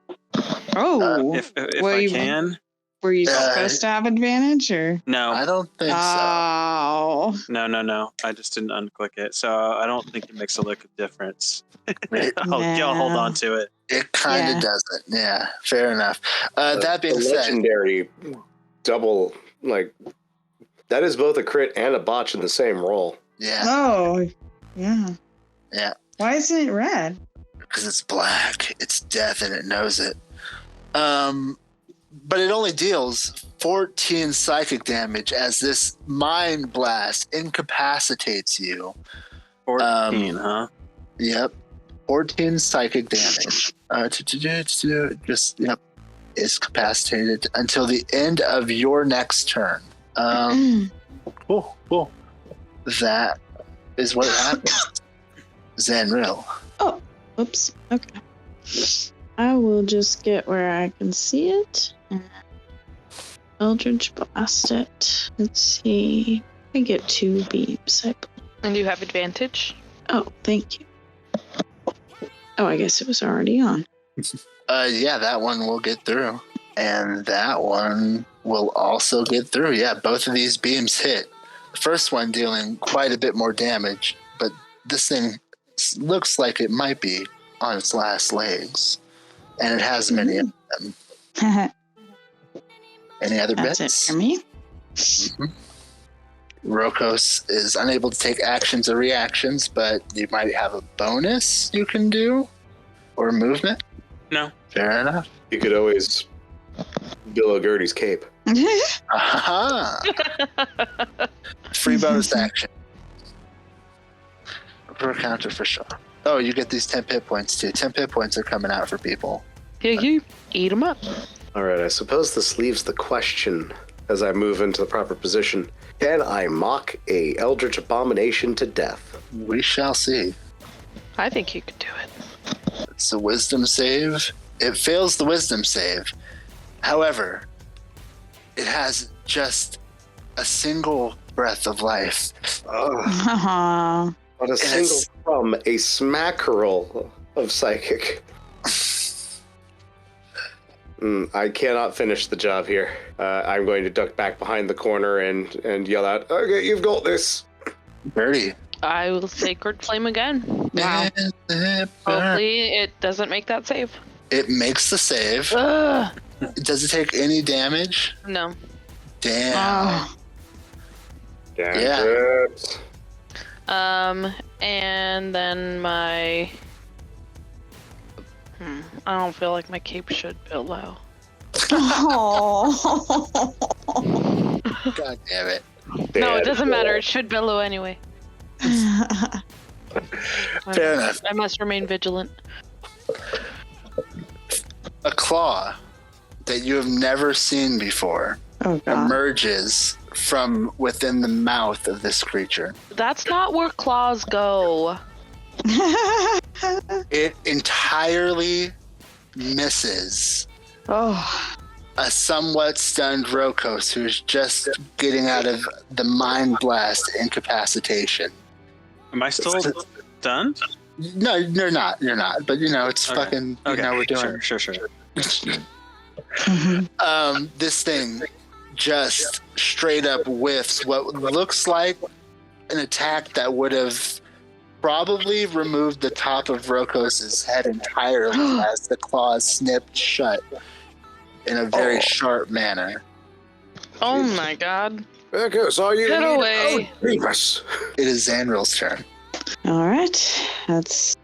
Oh, if I can. Were you supposed to have advantage, or? No. I don't think so. No. I just didn't unclick it, so I don't think it makes a lick of difference. I'll hold on to it. It kind of doesn't. Yeah, fair enough. That being said, legendary double, like, that is both a crit and a botch in the same roll. Yeah. Oh, yeah. Yeah. Why isn't it red? Because it's black. It's death, and it knows it. But it only deals 14 psychic damage as this mind blast incapacitates you. 14, huh? Yep. 14 psychic damage. Is capacitated until the end of your next turn. Cool. That is what happens. Zanril. Oh, oops. Okay. I will just get where I can see it. Eldritch Blast it. Let's see. I get 2 beams, I believe. And you have advantage? Oh, thank you. Oh, I guess it was already on. Yeah, that one will get through. And that one will also get through. Yeah, both of these beams hit. The first one dealing quite a bit more damage, but this thing looks like it might be on its last legs. And it has many of them. Any other bits? That's it for me. Mm-hmm. Rokos is unable to take actions or reactions, but you might have a bonus you can do? Or movement? No. Fair enough. You could always billow Gertie's cape. Aha! Free bonus action. Per counter for sure. Oh, you get these 10 hit points too. 10 hit points are coming out for people. Yeah, you eat them up. All right, I suppose this leaves the question as I move into the proper position. Can I mock a Eldritch Abomination to death? We shall see. I think you could do it. It's a wisdom save. It fails the wisdom save. However, it has just a single breath of life. Oh. But a single from a smackerel of psychic. I cannot finish the job here. I'm going to duck back behind the corner and yell out, "Okay, you've got this." Birdie. I will Sacred Flame again. Wow. Hopefully it doesn't make that save. It makes the save. Ugh. Does it take any damage? No. Damn. Oh. Yeah. And then my... I don't feel like my cape should billow. Oh. God damn it. No, it doesn't matter. It should billow anyway. Fair enough. I must remain vigilant. A claw that you have never seen before emerges from within the mouth of this creature. That's not where claws go. It entirely misses a somewhat stunned Rokos who's just getting out of the mind blast incapacitation. Am I still done? No, you're not. You're not. But it's fucking. We're doing. Sure. This thing just straight up whiffs what looks like an attack that would have probably removed the top of Rokos' head entirely as the claws snipped shut in a very sharp manner. Oh my god. Rokos, are you? Get away. Remus. It is Zanril's turn. All right. That's...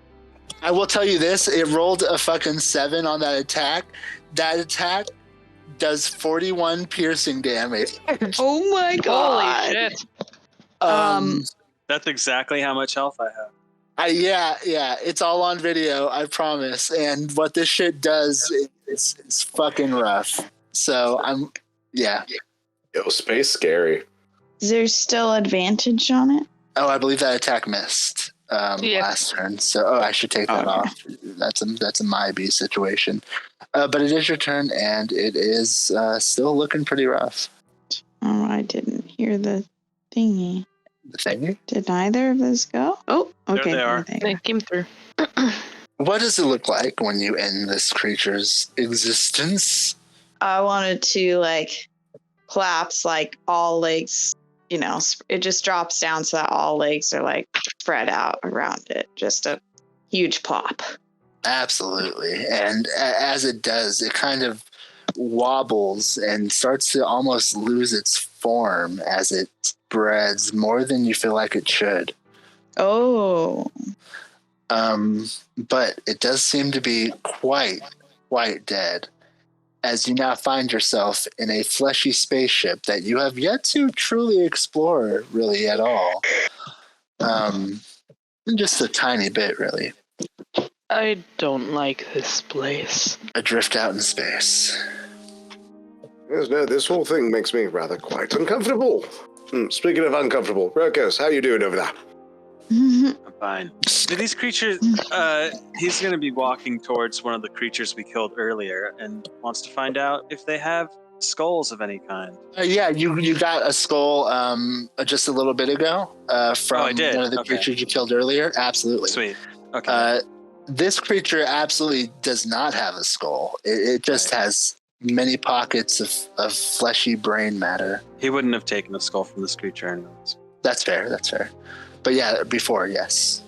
I will tell you this, it rolled a fucking 7 on that attack. That attack does 41 piercing damage. Oh my god. Holy shit. That's exactly how much health I have. Yeah, it's all on video, I promise. And what this shit does, It's fucking rough. So yeah. Yo, space scary. Is there still advantage on it? Oh, I believe that attack missed last turn. So, I should take that off. That's a Maybe situation. But it is your turn, and it is still looking pretty rough. Oh, I didn't hear the thingy. The thingy? Did neither of those go? Oh, okay. There they are. They came through. What does it look like when you end this creature's existence? I wanted to collapse all legs. It just drops down so that all legs are spread out around it. Just a huge plop. Absolutely. And as it does, it kind of wobbles and starts to almost lose its form as it spreads more than you feel like it should. Oh. But it does seem to be quite dead, as you now find yourself in a fleshy spaceship that you have yet to truly explore really at all. Just a tiny bit, really. I don't like this place. Adrift out in space. Yes, no, this whole thing makes me rather quite uncomfortable. Speaking of uncomfortable, Rokos, how you doing over there? I'm fine. Do these creatures, he's going to be walking towards one of the creatures we killed earlier and wants to find out if they have skulls of any kind. Yeah, you got a skull just a little bit ago from one of the creatures you killed earlier. Absolutely. Sweet. Okay. This creature absolutely does not have a skull. It just has many pockets of fleshy brain matter. He wouldn't have taken a skull from this creature anyways. That's fair. But yeah, before, yes.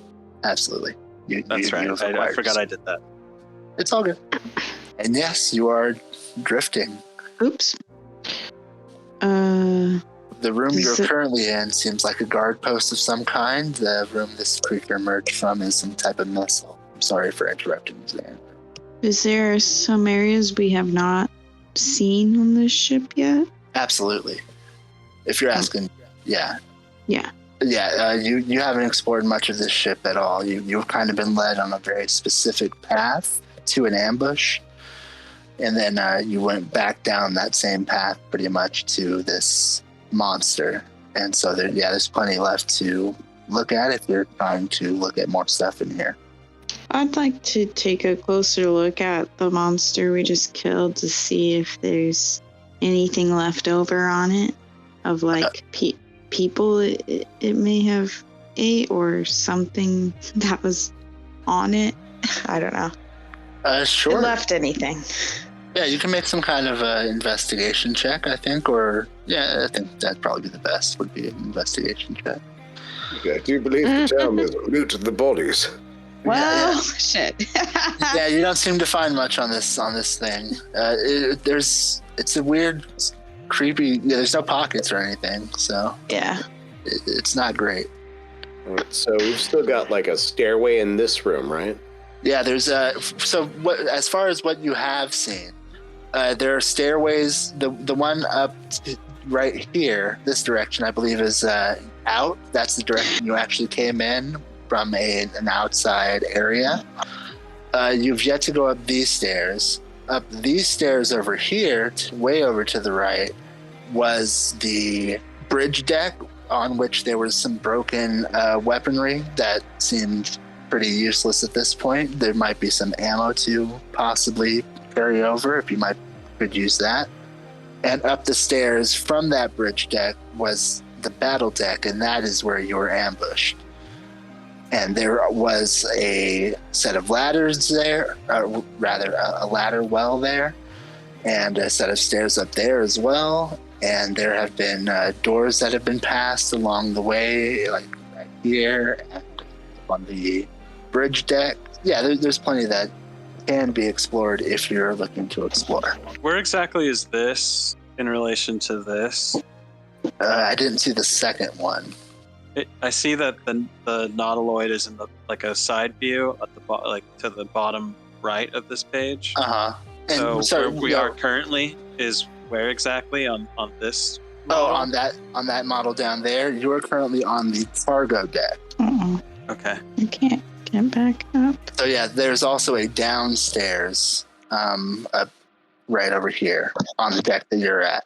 Absolutely. That's right. I forgot I did that. It's all good. And yes, you are drifting. Oops. The room you're currently in seems like a guard post of some kind. The room this creature emerged from is some type of missile. I'm sorry for interrupting you there. Is there some areas we have not seen on this ship yet? Absolutely. If you're asking, yeah. Yeah. Yeah, you haven't explored much of this ship at all. You've kind of been led on a very specific path to an ambush. And then you went back down that same path pretty much to this monster. And so there's plenty left to look at if you're trying to look at more stuff in here. I'd like to take a closer look at the monster we just killed to see if there's anything left over on it of people it may have ate or something that was on it. I don't know. Sure. It left anything. Yeah, you can make some kind of investigation check, I think, I think that'd probably be the best, would be an investigation check. Okay, do you believe the term is root of the bodies? Well, shit. Yeah, you don't seem to find much on this thing. It's a weird, creepy. Yeah, there's no pockets or anything, so yeah, it's not great. All right, so we've still got a stairway in this room, right? Yeah, there's as far as what you have seen, there are stairways. The one up right here, this direction, I believe, is out. That's the direction you actually came in from an outside area. You've yet to go up these stairs. Up these stairs over here, way over to the right, was the bridge deck on which there was some broken weaponry that seemed pretty useless at this point. There might be some ammo to possibly carry over if you could use that. And up the stairs from that bridge deck was the battle deck, and that is where you were ambushed. And there was a set of ladders there, a ladder well there, and a set of stairs up there as well. And there have been doors that have been passed along the way, like right here and on the bridge deck. Yeah, there's plenty that can be explored if you're looking to explore. Where exactly is this in relation to this? I didn't see the second one. I see that the nautiloid is in a side view at the to the bottom right of this page. So where we are currently is where exactly on this model? on that model down there. You are currently on the cargo deck. Okay. I can't get back up. So yeah, there's also a downstairs up right over here on the deck that you're at.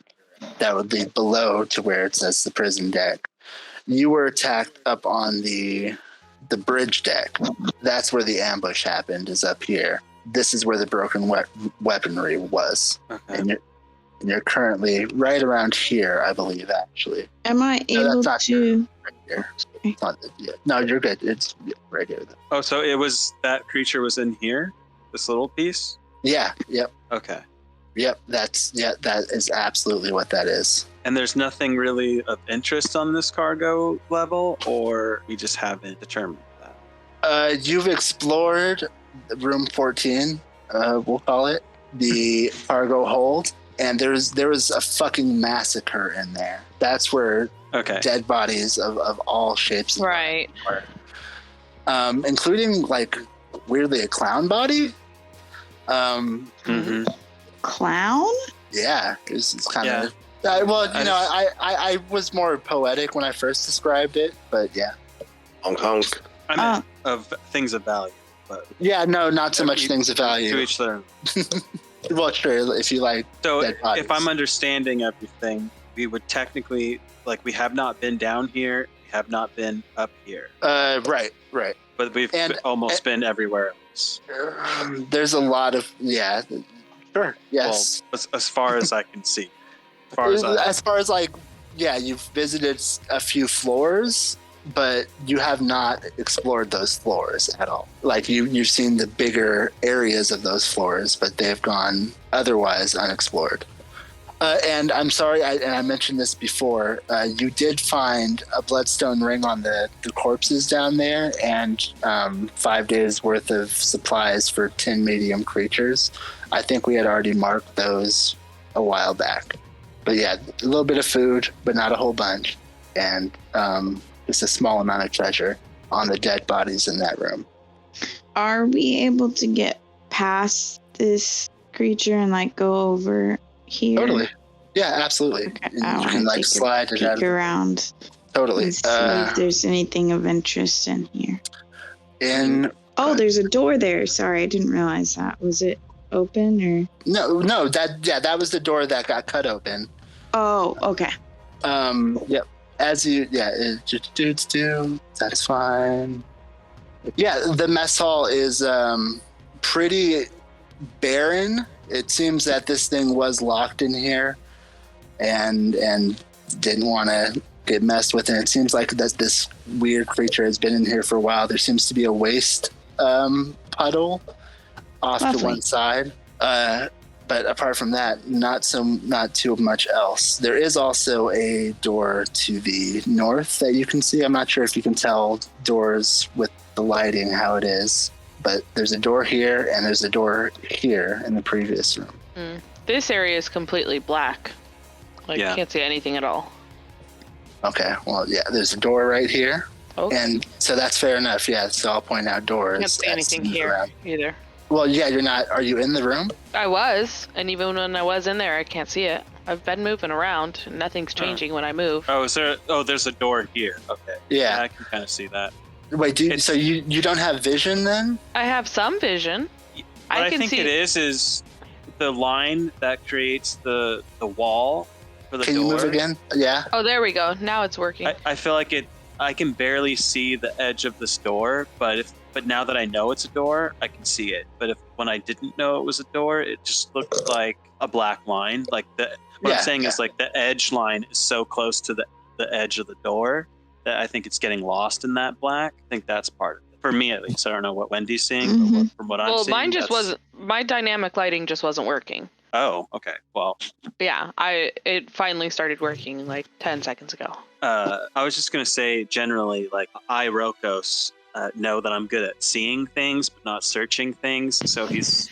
That would be below to where it says the prison deck. You were attacked up on the bridge deck. That's where the ambush happened, is up here. This is where the broken weaponry was. Okay. And you're currently right around here, I believe, actually. Am I able to... Right here. It's not, no, you're good. It's right here. Oh, so that creature was in here? This little piece? Yeah, yep. Okay. Yep, that is absolutely what that is. And there's nothing really of interest on this cargo level, or we just haven't determined that? You've explored room 14, we'll call it, the cargo hold, and there was a fucking massacre in there. That's where dead bodies of all shapes right were. Including, like, weirdly a clown body. Clown? Yeah, it's kind of... I was more poetic when I first described it, but yeah. Honk honk. I meant of things of value, but... Yeah, no, not so much things of value. To each their own. Well, sure, if you like dead bodies. If I'm understanding everything, we would technically... Like, we have not been down here, we have not been up here. Right. But we've almost been everywhere else. There's a lot of... Yeah, sure, yes. Well, as far as I can see. As far as like, yeah, you've visited a few floors, but you have not explored those floors at all. Like you've seen the bigger areas of those floors, but they've gone otherwise unexplored. And I'm sorry, I mentioned this before. You did find a bloodstone ring on the corpses down there, and 5 days worth of supplies for 10 medium creatures. I think we had already marked those a while back. But yeah, a little bit of food, but not a whole bunch. And just a small amount of treasure on the dead bodies in that room. Are we able to get past this creature and like go over here? Totally. Yeah, absolutely. Okay. You can like slide it out. Around. Totally. See if there's anything of interest in here. There's a door there. Sorry, I didn't realize that. Was it open or? No, that was the door that got cut open. Oh, okay. Yep. That's fine. Yeah, the mess hall is pretty barren. It seems that this thing was locked in here and didn't want to get messed with. And it seems like that this weird creature has been in here for a while. There seems to be a waste puddle off to one side. But apart from that, not too much else. There is also a door to the north that you can see. I'm not sure if you can tell doors with the lighting how it is, but there's a door here and there's a door here in the previous room. This area is completely black. You can't see anything at all. Okay, well, yeah, there's a door right here. Okay. And so that's fair enough, yeah, so I'll point out doors. Can't see anything here either. Well, yeah, you're not. Are you in the room? I was, and even when I was in there, I can't see it. I've been moving around, and nothing's changing when I move. Oh, there's a door here. Okay. Yeah, I can kind of see that. Wait, so you don't have vision then? I have some vision. What I think it is the line that creates the wall for the door. Can you move again? Yeah. Oh, there we go. Now it's working. I feel like I can barely see the edge of this door, but now that I know it's a door, I can see it. But when I didn't know it was a door, it just looked like a black line. Like I'm saying is like the edge line is so close to the edge of the door that I think it's getting lost in that black. I think that's part of it. For me, at least. I don't know what Wendy's seeing, but from what I'm seeing. Well, mine just wasn't. My dynamic lighting just wasn't working. Oh, okay. Well. Yeah, it finally started working like 10 seconds ago. I was just gonna say generally, like I Rokos know that I'm good at seeing things but not searching things, so he's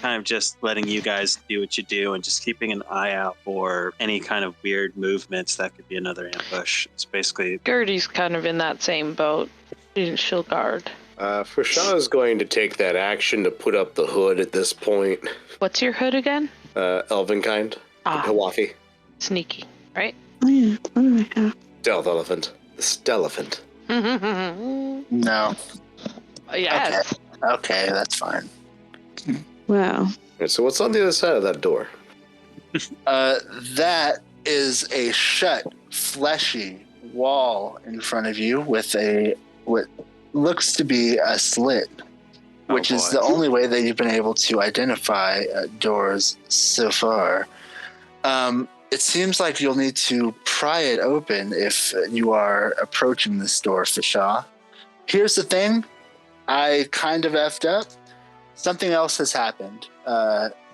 kind of just letting you guys do what you do and just keeping an eye out for any kind of weird movements that could be another ambush. It's basically Gertie's kind of in that same boat. She'll guard. Frashana's going to take that action to put up the hood at this point. What's your hood again? Elvenkind. Hawafi. Sneaky, right? Oh yeah, what do I have? Stealth elephant. The Stellephant. No. Yes. Okay, that's fine. Well. Right, so what's on the other side of that door? That is a shut, fleshy wall in front of you with what looks to be a slit, which is the only way that you've been able to identify doors so far. It seems like you'll need to pry it open if you are approaching this door, Fashaw. Here's the thing. I kind of effed up. Something else has happened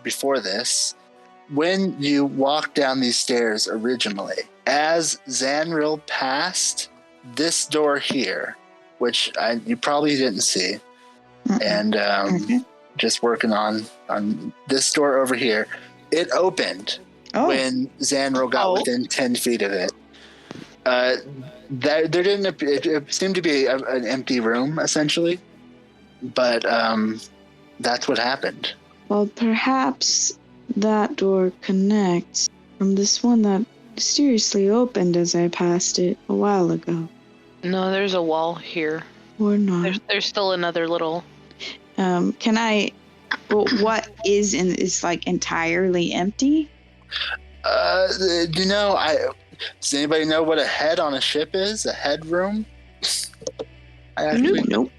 before this. When you walked down these stairs originally, as Xanril passed this door here, which you probably didn't see, and just working on this door over here, it opened when Xanril got within 10 feet of it. It seemed to be an empty room, essentially, but that's what happened. Well, perhaps that door connects from this one that mysteriously opened as I passed it a while ago. No, there's a wall here. Or not. There's still another little... Can I... what is like entirely empty? Does anybody know what a head on a ship is? A headroom? Nope.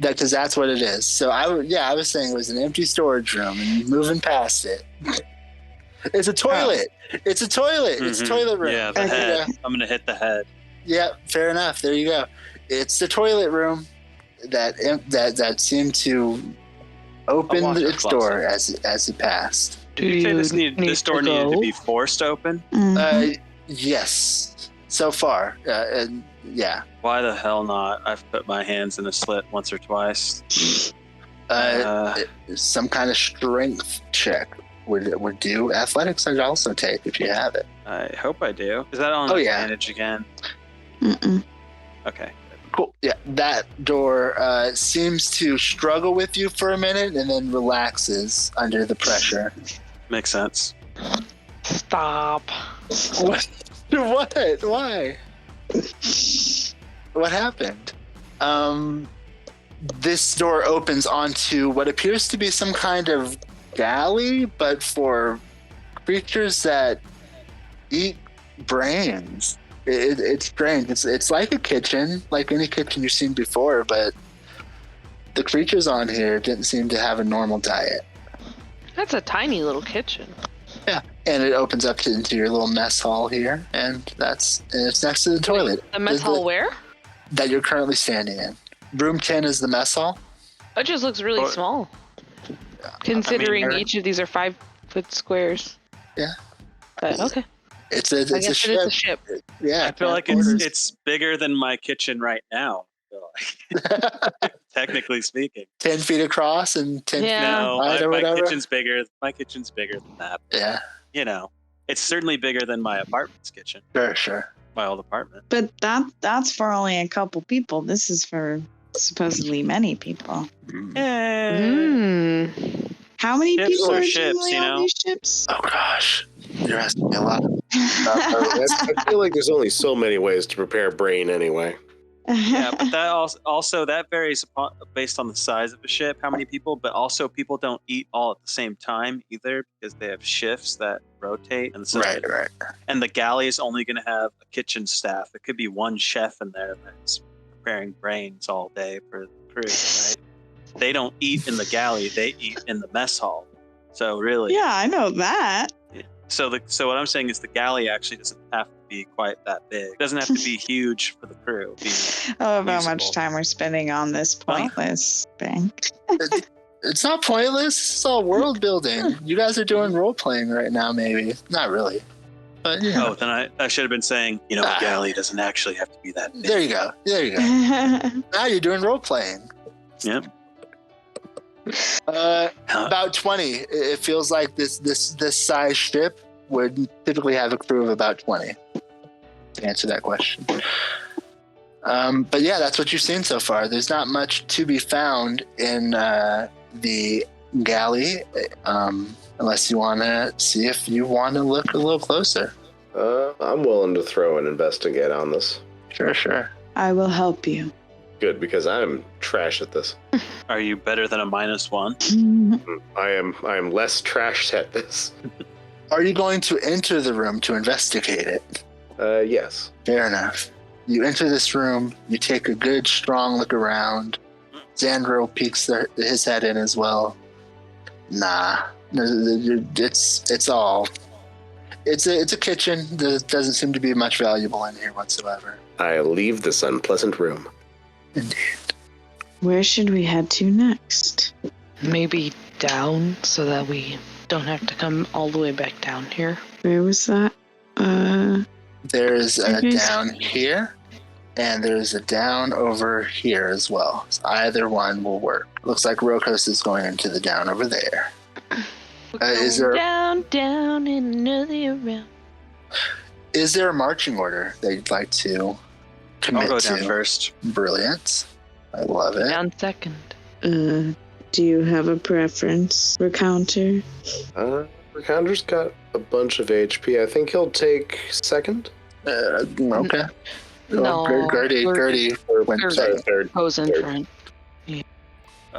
Because that's what it is. So I was saying it was an empty storage room and moving past it. It's a toilet. It's a toilet. Mm-hmm. It's a toilet room. Yeah, the head. I'm gonna hit the head. Yeah, fair enough. There you go. It's the toilet room that seemed to open its door as it passed. Do you say this door needed to be forced open? Mm-hmm. Yes. So far, yeah. Why the hell not? I've put my hands in a slit once or twice. Some kind of strength check would do. Athletics I'd also take if you have it. I hope I do. Is that on advantage again? Mm-mm. Okay. Cool. Yeah, that door seems to struggle with you for a minute and then relaxes under the pressure. Makes sense. Stop. What? Why? What happened? This door opens onto what appears to be some kind of galley, but for creatures that eat brains. It's strange. It's like a kitchen, like any kitchen you've seen before, but the creatures on here didn't seem to have a normal diet. That's a tiny little kitchen. Yeah, and it opens up into your little mess hall here, and it's next to the toilet. The mess hall where? That you're currently standing in. Room 10 is the mess hall. It just looks really small. Considering each of these are 5-foot squares. Yeah. But okay. It's a ship. Yeah. I feel like it's bigger than my kitchen right now. Technically speaking. 10 feet across and 10 feet wide or whatever. My kitchen's bigger than that. Yeah. You know, it's certainly bigger than my apartment's kitchen. Sure. My old apartment. But that's for only a couple people. This is for supposedly many people. How many people are generally on these ships? Oh gosh, you're asking me a lot. I feel like there's only so many ways to prepare brain anyway. Yeah, but that also that varies based on the size of a ship, how many people, but also people don't eat all at the same time either because they have shifts that rotate. And so right. And the galley is only going to have a kitchen staff. It could be one chef in there that's preparing brains all day for the crew, right? They don't eat in the galley, they eat in the mess hall. So really... Yeah, I know that. Yeah. So what I'm saying is the galley actually doesn't have to be quite that big. It doesn't have to be huge for the crew. How much time we're spending on this pointless thing. It's not pointless. It's all world building. You guys are doing role playing right now, maybe. Not really. But yeah. Oh, then I should have been saying, a galley doesn't actually have to be that big. There you go. Now you're doing role playing. Yep. About 20. It feels like this size ship would typically have a crew of about 20 to answer that question. But yeah, that's what you've seen so far. There's not much to be found in the galley, unless you want to see if you want to look a little closer. I'm willing to throw an investigate on this. Sure. I will help you. Good, because I'm trash at this. Are you better than a -1? I am less trash at this. Are you going to enter the room to investigate it? Yes. Fair enough. You enter this room, you take a good, strong look around. Xandro peeks his head in as well. Nah, it's all. It's a kitchen. There doesn't seem to be much valuable in here whatsoever. I leave this unpleasant room. Indeed. Where should we head to next? Maybe down so that we don't have to come all the way back down here. Where was that? There's a down here, and there's a down over here as well. So either one will work. Looks like Rokos is going into the down over there. Is there down and another round? Is there a marching order that you'd like to commit to? I'll go down first. Brilliant. I love it. Down second. Do you have a preference, Recounter? Recounter's got a bunch of HP. I think he'll take second. Okay. No. Gertie went third. Goes in front. Yeah.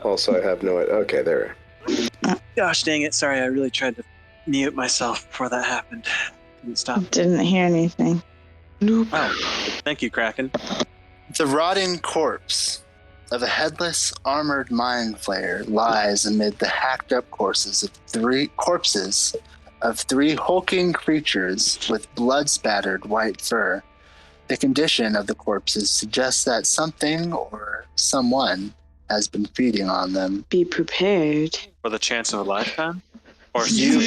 Also, I have no idea. Okay, there. Gosh dang it. Sorry, I really tried to mute myself before that happened. Didn't stop. Didn't hear anything. Nope. Oh, thank you, Kraken. The rotting corpse of a headless, armored mind flayer lies amid the hacked-up corpses of three hulking creatures with blood-spattered white fur. The condition of the corpses suggests that something or someone has been feeding on them. Be prepared. For the chance of a lifetime? Or You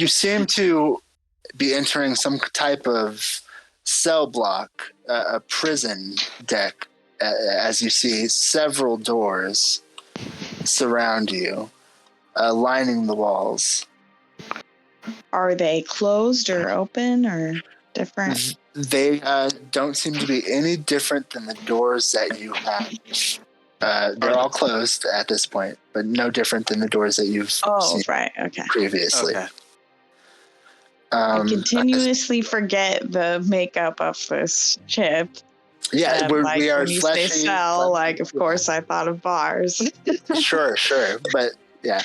seem to be entering some type of cell block, a prison deck, as you see several doors surround you, lining the walls. Are they closed or open or different? They don't seem to be any different than the doors that you have. They're all closed at this point, but no different than the doors that you've seen previously. Okay. I continuously forget the makeup of this ship. Yeah, and we are when you fleshy. say cell, of course I thought of bars. Sure. But yeah,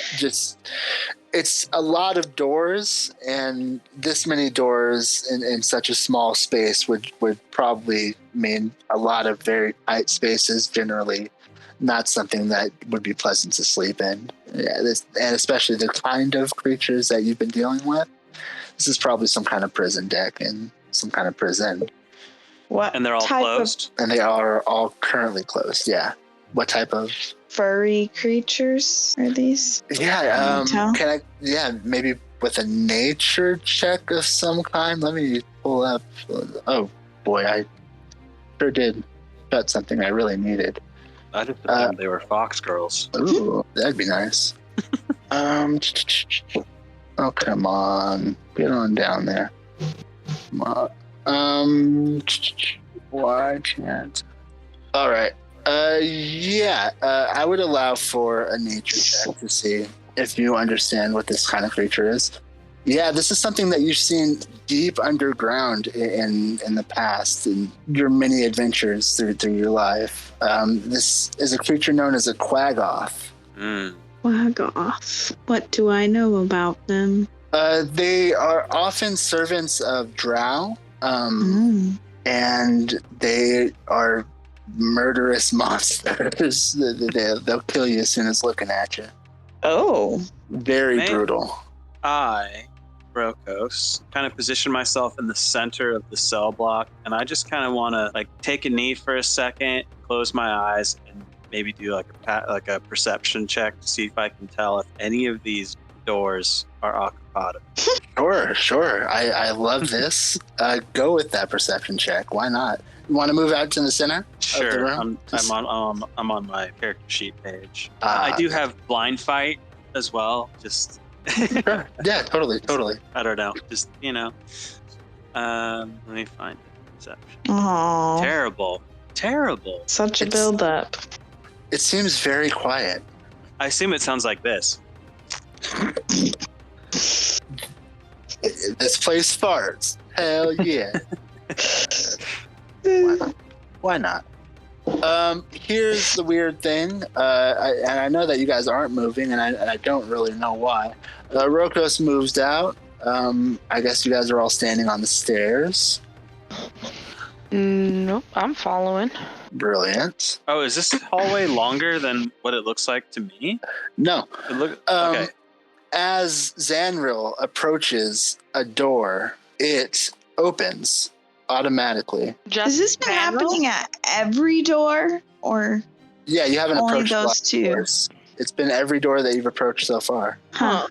it's a lot of doors, and this many doors in such a small space would probably mean a lot of very tight spaces, generally not something that would be pleasant to sleep in. Yeah, and especially the kind of creatures that you've been dealing with. This is probably some kind of prison deck and some kind of prison. What? And they're all closed? And they are all currently closed, yeah. What type of furry creatures are these? Yeah, maybe with a nature check of some kind. Let me pull up. Oh boy, I sure did cut something I really needed. I just assumed they were fox girls. Ooh, that'd be nice. Oh, come on. Get on down there. Come on. Why can't? All right. I would allow for a nature check to see if you understand what this kind of creature is. Yeah, this is something that you've seen deep underground in the past in your many adventures through your life. This is a creature known as a quaggoth. Quaggoth. What do I know about them? They are often servants of drow, and they are murderous monsters. They'll kill you as soon as looking at you. Oh. Very brutal. I, Rokos, kind of position myself in the center of the cell block, and I just kind of want to take a knee for a second, close my eyes, and maybe do a perception check to see if I can tell if any of these doors are occupied. Sure. I love this. Go with that perception check. Why not? You want to move out to the center? Sure. Of the room? I'm on my character sheet page. I do have blind fight as well. Just sure. Yeah, totally. I don't know. Just let me find perception. Oh. Terrible. Such a build-up. It seems very quiet. I assume it sounds like this. This place farts. Hell yeah. Why not? Here's the weird thing, and I know that you guys aren't moving, and I don't really know why. Rokos moves out. I guess you guys are all standing on the stairs. Nope, I'm following. Brilliant. Oh, is this hallway longer than what it looks like to me? No. Okay. As Xanril approaches a door, it opens automatically. Has this been happening at every door, or? Yeah, you haven't only approached those two. Doors. It's been every door that you've approached so far. Huh.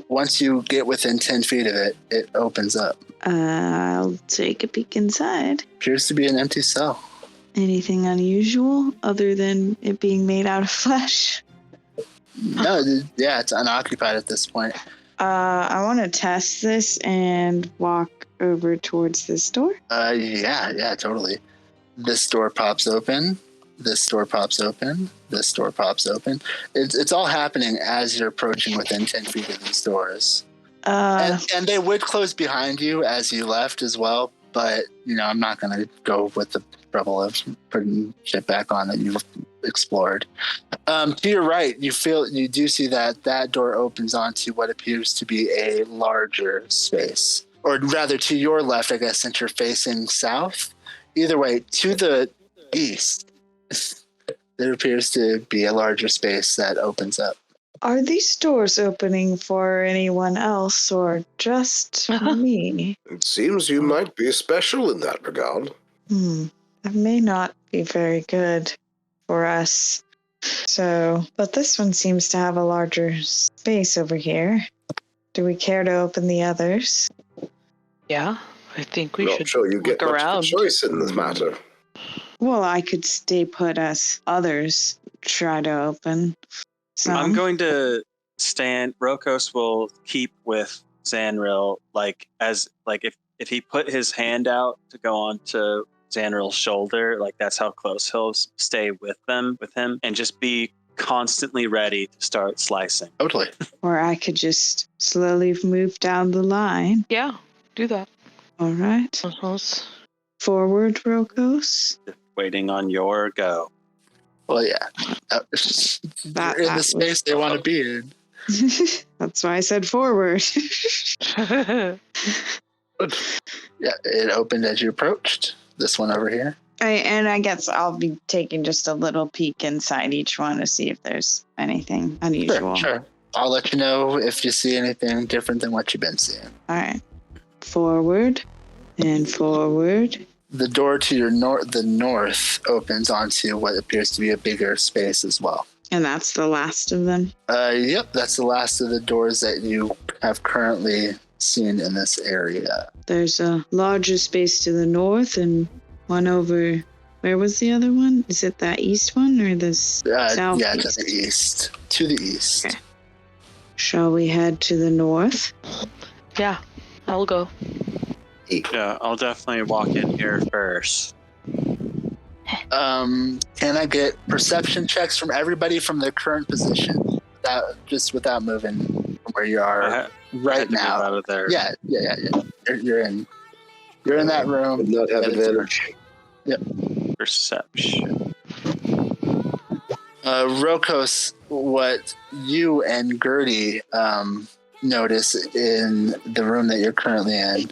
Once you get within 10 feet of it, it opens up. I'll take a peek inside. Appears to be an empty cell. Anything unusual other than it being made out of flesh? No, yeah, it's unoccupied at this point. I want to test this and walk over towards this door. Yeah, totally. This door pops open. This door pops open. This door pops open. It's all happening as you're approaching within 10 feet of these doors. And they would close behind you as you left as well, but, I'm not going to go with the trouble of putting shit back on that you've explored. To your right, you do see that door opens onto what appears to be a larger space. Or rather, to your left, I guess, since you're facing south. Either way, to the east, there appears to be a larger space that opens up. Are these doors opening for anyone else or just me? It seems you might be special in that regard. That may not be very good for us. But this one seems to have a larger space over here. Do we care to open the others? Yeah, I think we should. Not sure you get much of a choice in this matter. Well, I could stay put as others try to open. I'm going to stand. Rokos will keep with Xanril, if he put his hand out to go onto Xanril's shoulder, that's how close he'll stay with him, and just be constantly ready to start slicing. Totally. Or I could just slowly move down the line. Yeah, do that. All right. Forward, Rokos. Waiting on your go. Well, yeah. You're in the space they want to be in. That's why I said forward. Yeah, it opened as you approached. This one over here. I guess I'll be taking just a little peek inside each one to see if there's anything unusual. Sure. I'll let you know if you see anything different than what you've been seeing. All right. Forward and forward. The door to your the north opens onto what appears to be a bigger space as well. And that's the last of them? Yep, that's the last of the doors that you have currently seen in this area. There's a larger space to the north and one over... Where was the other one? Is it that east one or the south? Yeah, to the east. To the east. Okay. Shall we head to the north? Yeah, I'll go. Yeah, I'll definitely walk in here first. Can I get perception checks from everybody from their current position, without moving from where you are right now? Out of there. Yeah. You're in that room. Would not have advantage. Yep. Perception. Rokos, what you and Gertie notice in the room that you're currently in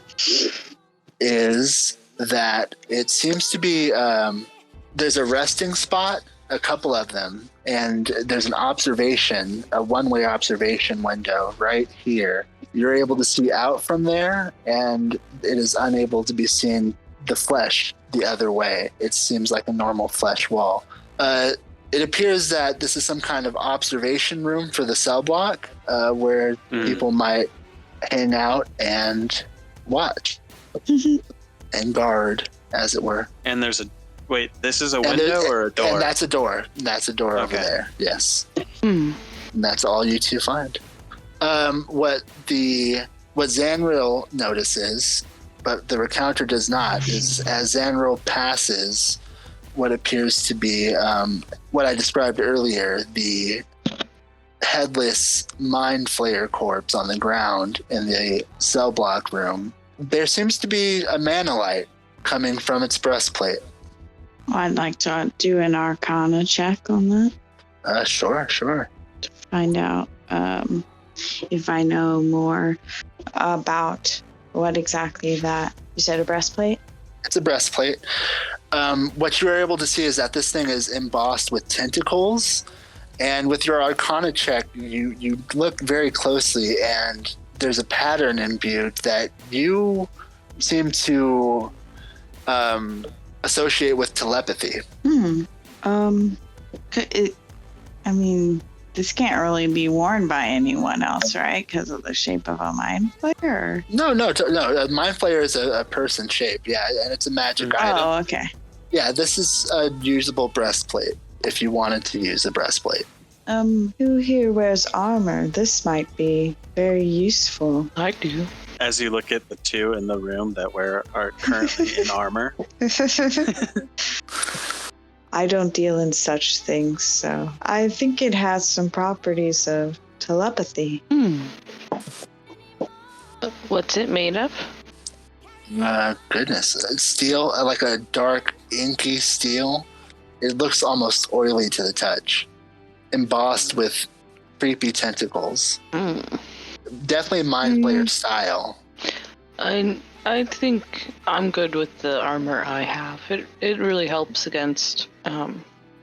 is that it seems to be there's a resting spot, a couple of them, and there's a one-way observation window right here. You're able to see out from there, and it is unable to be seen the flesh the other way. It seems like a normal flesh wall. It appears that this is some kind of observation room for the cell block where people might hang out and watch and guard, as it were. And there's this is a window or a door? And that's a door. That's a door over there. Yes. And that's all you two find. What Xanril notices, but the recounter does not, is as Xanril passes what appears to be what I described earlier, the headless mind flayer corpse on the ground in the cell block room. There seems to be a mana light coming from its breastplate. I'd like to do an Arcana check on that. Sure. To find out if I know more about what exactly that. You said a breastplate? It's a breastplate. What you are able to see is that this thing is embossed with tentacles. And with your Arcana check, you look very closely, and there's a pattern imbued that you seem to associate with telepathy. This can't really be worn by anyone else, right? Because of the shape of a mind flayer? No. A mind flayer is a person shape, yeah, and it's a magic item. Oh, okay. Yeah, this is a usable breastplate if you wanted to use a breastplate. Who here wears armor? This might be very useful. I do. As you look at the two in the room that are currently in armor. I don't deal in such things, so I think it has some properties of telepathy. What's it made of? Goodness. Steel, like a dark, inky steel. It looks almost oily to the touch. Embossed with creepy tentacles. Definitely Mind Flayer style. I think I'm good with the armor I have. It really helps against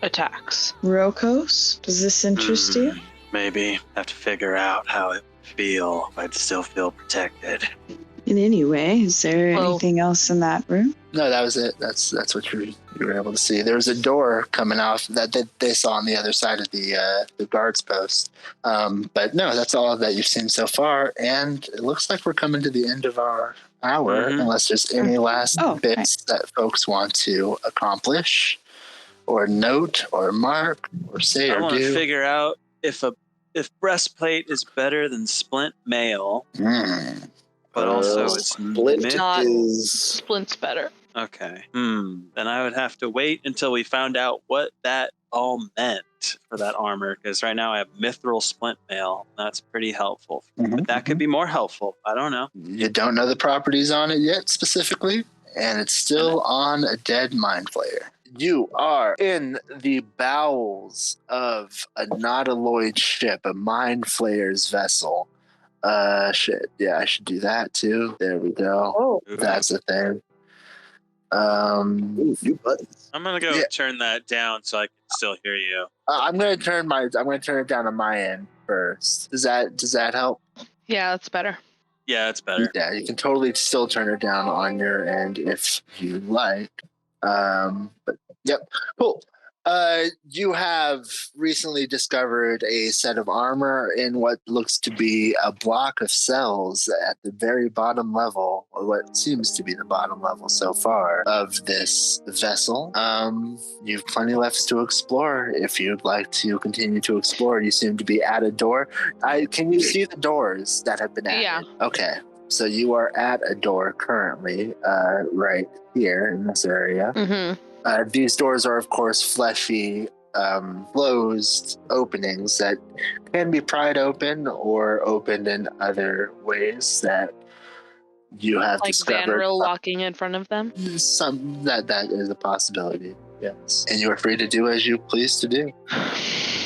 attacks. Rokos, does this interest you? Maybe. Have to figure out how it would feel if I'd still feel protected. In any way, is there anything else in that room? No, that was it. That's what you were able to see. There was a door coming off that they saw on the other side of the guards post. But no, that's all that you've seen so far. And it looks like we're coming to the end of our hour, unless there's any last bits that folks want to accomplish, or note, or mark, or say, or do. I want to figure out if breastplate is better than splint mail. But also it's Splint's better. Okay. Then I would have to wait until we found out what that all meant for that armor, because right now I have mithril splint mail. That's pretty helpful. But that could be more helpful. I don't know. You don't know the properties on it yet specifically, and it's still on a dead Mind Flayer. You are in the bowels of a nautiloid ship, a Mind Flayer's vessel. Shit. Yeah, I should do that too. There we go. Oh, that's the thing. New buttons. I'm gonna go turn that down so I can still hear you. I'm gonna turn it down on my end first. Does that help? Yeah, that's better. Yeah, it's better. Yeah, you can totally still turn it down on your end if you like. But yep, cool. You have recently discovered a set of armor in what looks to be a block of cells at the very bottom level, or what seems to be the bottom level so far of this vessel. You've plenty left to explore. If you'd like to continue to explore, you seem to be at a door. Can you see the doors that have been added? Yeah. Okay. So you are at a door currently, right here in this area. These doors are, of course, fleshy, closed openings that can be pried open or opened in other ways that you have discovered. Like Xanril walking in front of them? Some that is a possibility, yes. And you are free to do as you please to do.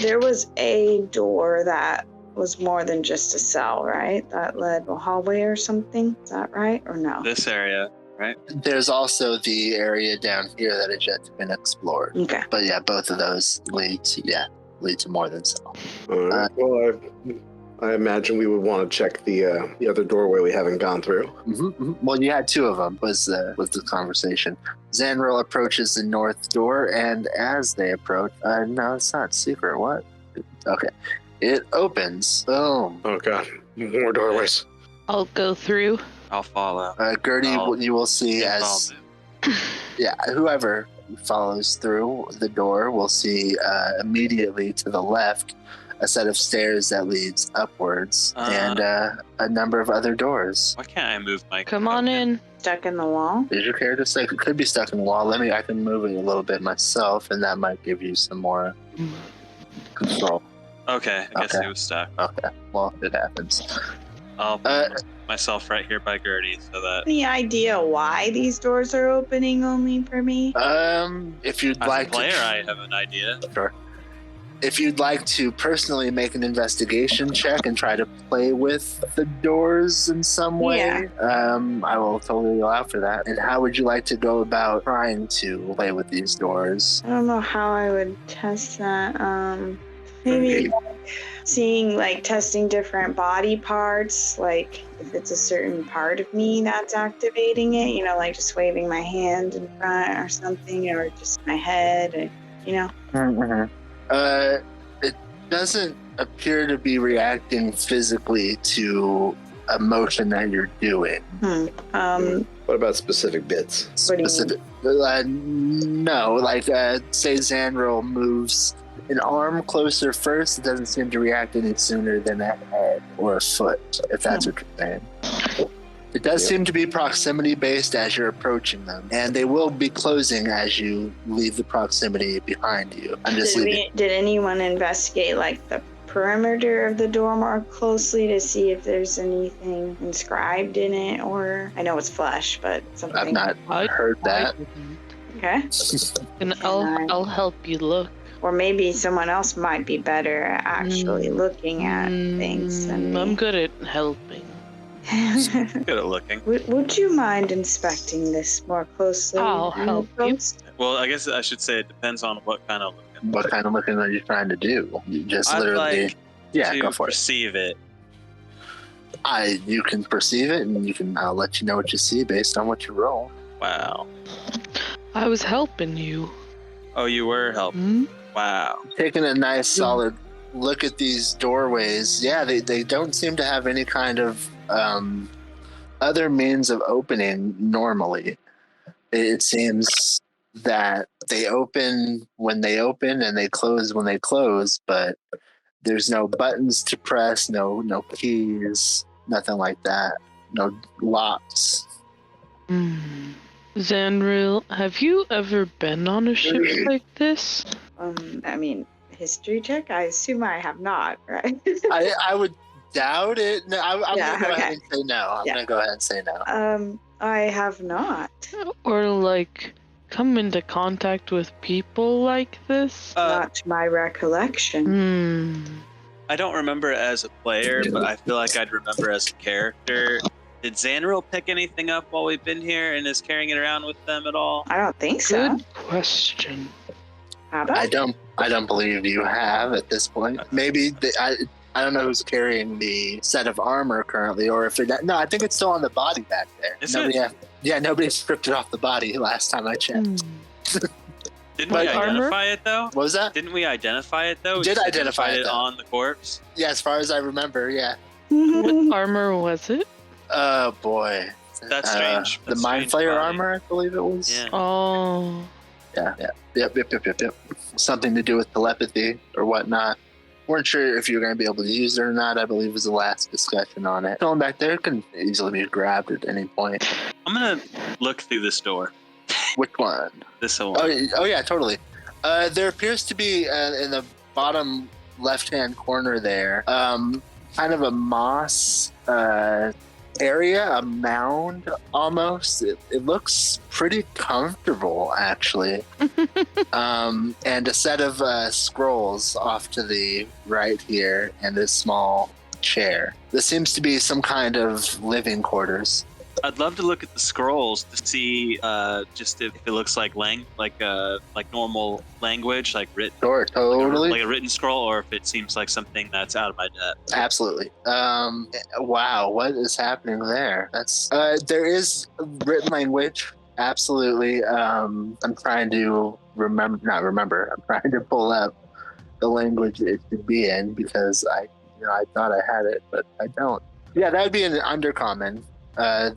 There was a door that was more than just a cell, right? That led to a hallway or something. Is that right, or no? This area. Right. There's also the area down here that has yet to been explored. Okay. But yeah, both of those lead to more than cell. Well, I imagine we would want to check the other doorway we haven't gone through. Well, you had two of them. Was the conversation? Xanril approaches the north door, and as they approach, no, it's not secret. What? Okay, it opens. Boom. Oh god, more doorways. I'll go through. I'll follow. Gertie, you will see as whoever follows through the door will see immediately to the left a set of stairs that leads upwards and a number of other doors. Why can't I move my? Come on in. Stuck in the wall? Is your character stuck? It could be stuck in the wall. I can move it a little bit myself, and that might give you some more control. Okay, I guess he was stuck. Okay, well, it happens. I'll put myself right here by Gertie so that... Any idea why these doors are opening only for me? If you'd As like a player, to... I have an idea. Sure. If you'd like to personally make an investigation check and try to play with the doors in some way, I will totally allow for that. And how would you like to go about trying to play with these doors? I don't know how I would test that. Maybe testing different body parts, like if it's a certain part of me that's activating it, like just waving my hand in front or something, or just my head, Mm-hmm. It doesn't appear to be reacting physically to a motion that you're doing. What about specific bits? What do you mean? No, say Xanril moves an arm closer first, it doesn't seem to react any sooner than a head or a foot, if that's what you're saying. It does seem to be proximity based as you're approaching them, and they will be closing as you leave the proximity behind you. I'm just leaving. Did anyone investigate the perimeter of the door more closely to see if there's anything inscribed in it, or I know it's flesh, but something? I've not heard that. Okay. And I'll help you look. Or maybe someone else might be better at actually looking at things than me. I'm good at helping. Good at looking. Would you mind inspecting this more closely? I'll help you. Well, I guess I should say it depends on what kind of looking. What kind of looking are you trying to do? You just literally... go for it. Perceive it. You can perceive it, and I'll let you know what you see based on what you roll. Wow. I was helping you. Oh, you were helping. Wow. Taking a nice solid look at these doorways. They don't seem to have any kind of other means of opening normally. It seems that they open when they open and they close when they close, but there's no buttons to press, no keys, nothing like that, no locks. Xanril, have you ever been on a ship like this? History check? I assume I have not, right? I would doubt it. No, I'm going to go ahead and say no. I'm going to go ahead and say no. I have not. Or come into contact with people like this? Not to my recollection. I don't remember as a player, but I feel like I'd remember as a character. Did Xanril pick anything up while we've been here and is carrying it around with them at all? I don't think so. Good question. I don't believe you have at this point. Maybe I don't know who's carrying the set of armor currently, or if they're no. I think it's still on the body back there. Nobody stripped it off the body last time I checked. Didn't we identify it though? What was that? Didn't we identify it though? We did identify it on the corpse. Yeah, as far as I remember, yeah. What armor was it? Oh boy, that's strange. The Mind Flayer armor, I believe it was. Yeah. Oh. Yeah. Yep. Something to do with telepathy or whatnot. Weren't sure if you were going to be able to use it or not. I believe was the last discussion on it. Going back there can easily be grabbed at any point. I'm gonna look through this door. Which one? This one. Oh yeah, totally. There appears to be in the bottom left-hand corner there, kind of a moss area, a mound almost. It looks pretty comfortable actually. And a set of scrolls off to the right here and a small chair. This seems to be some kind of living quarters. I'd love to look at the scrolls to see just if it looks like normal language, like written. Sure, totally. Like a written scroll, or if it seems like something that's out of my depth. Absolutely. Wow, what is happening there? That's there is written language. Absolutely. I'm trying to I'm trying to pull up the language it should be in because I thought I had it, but I don't. Yeah, that would be an undercommon.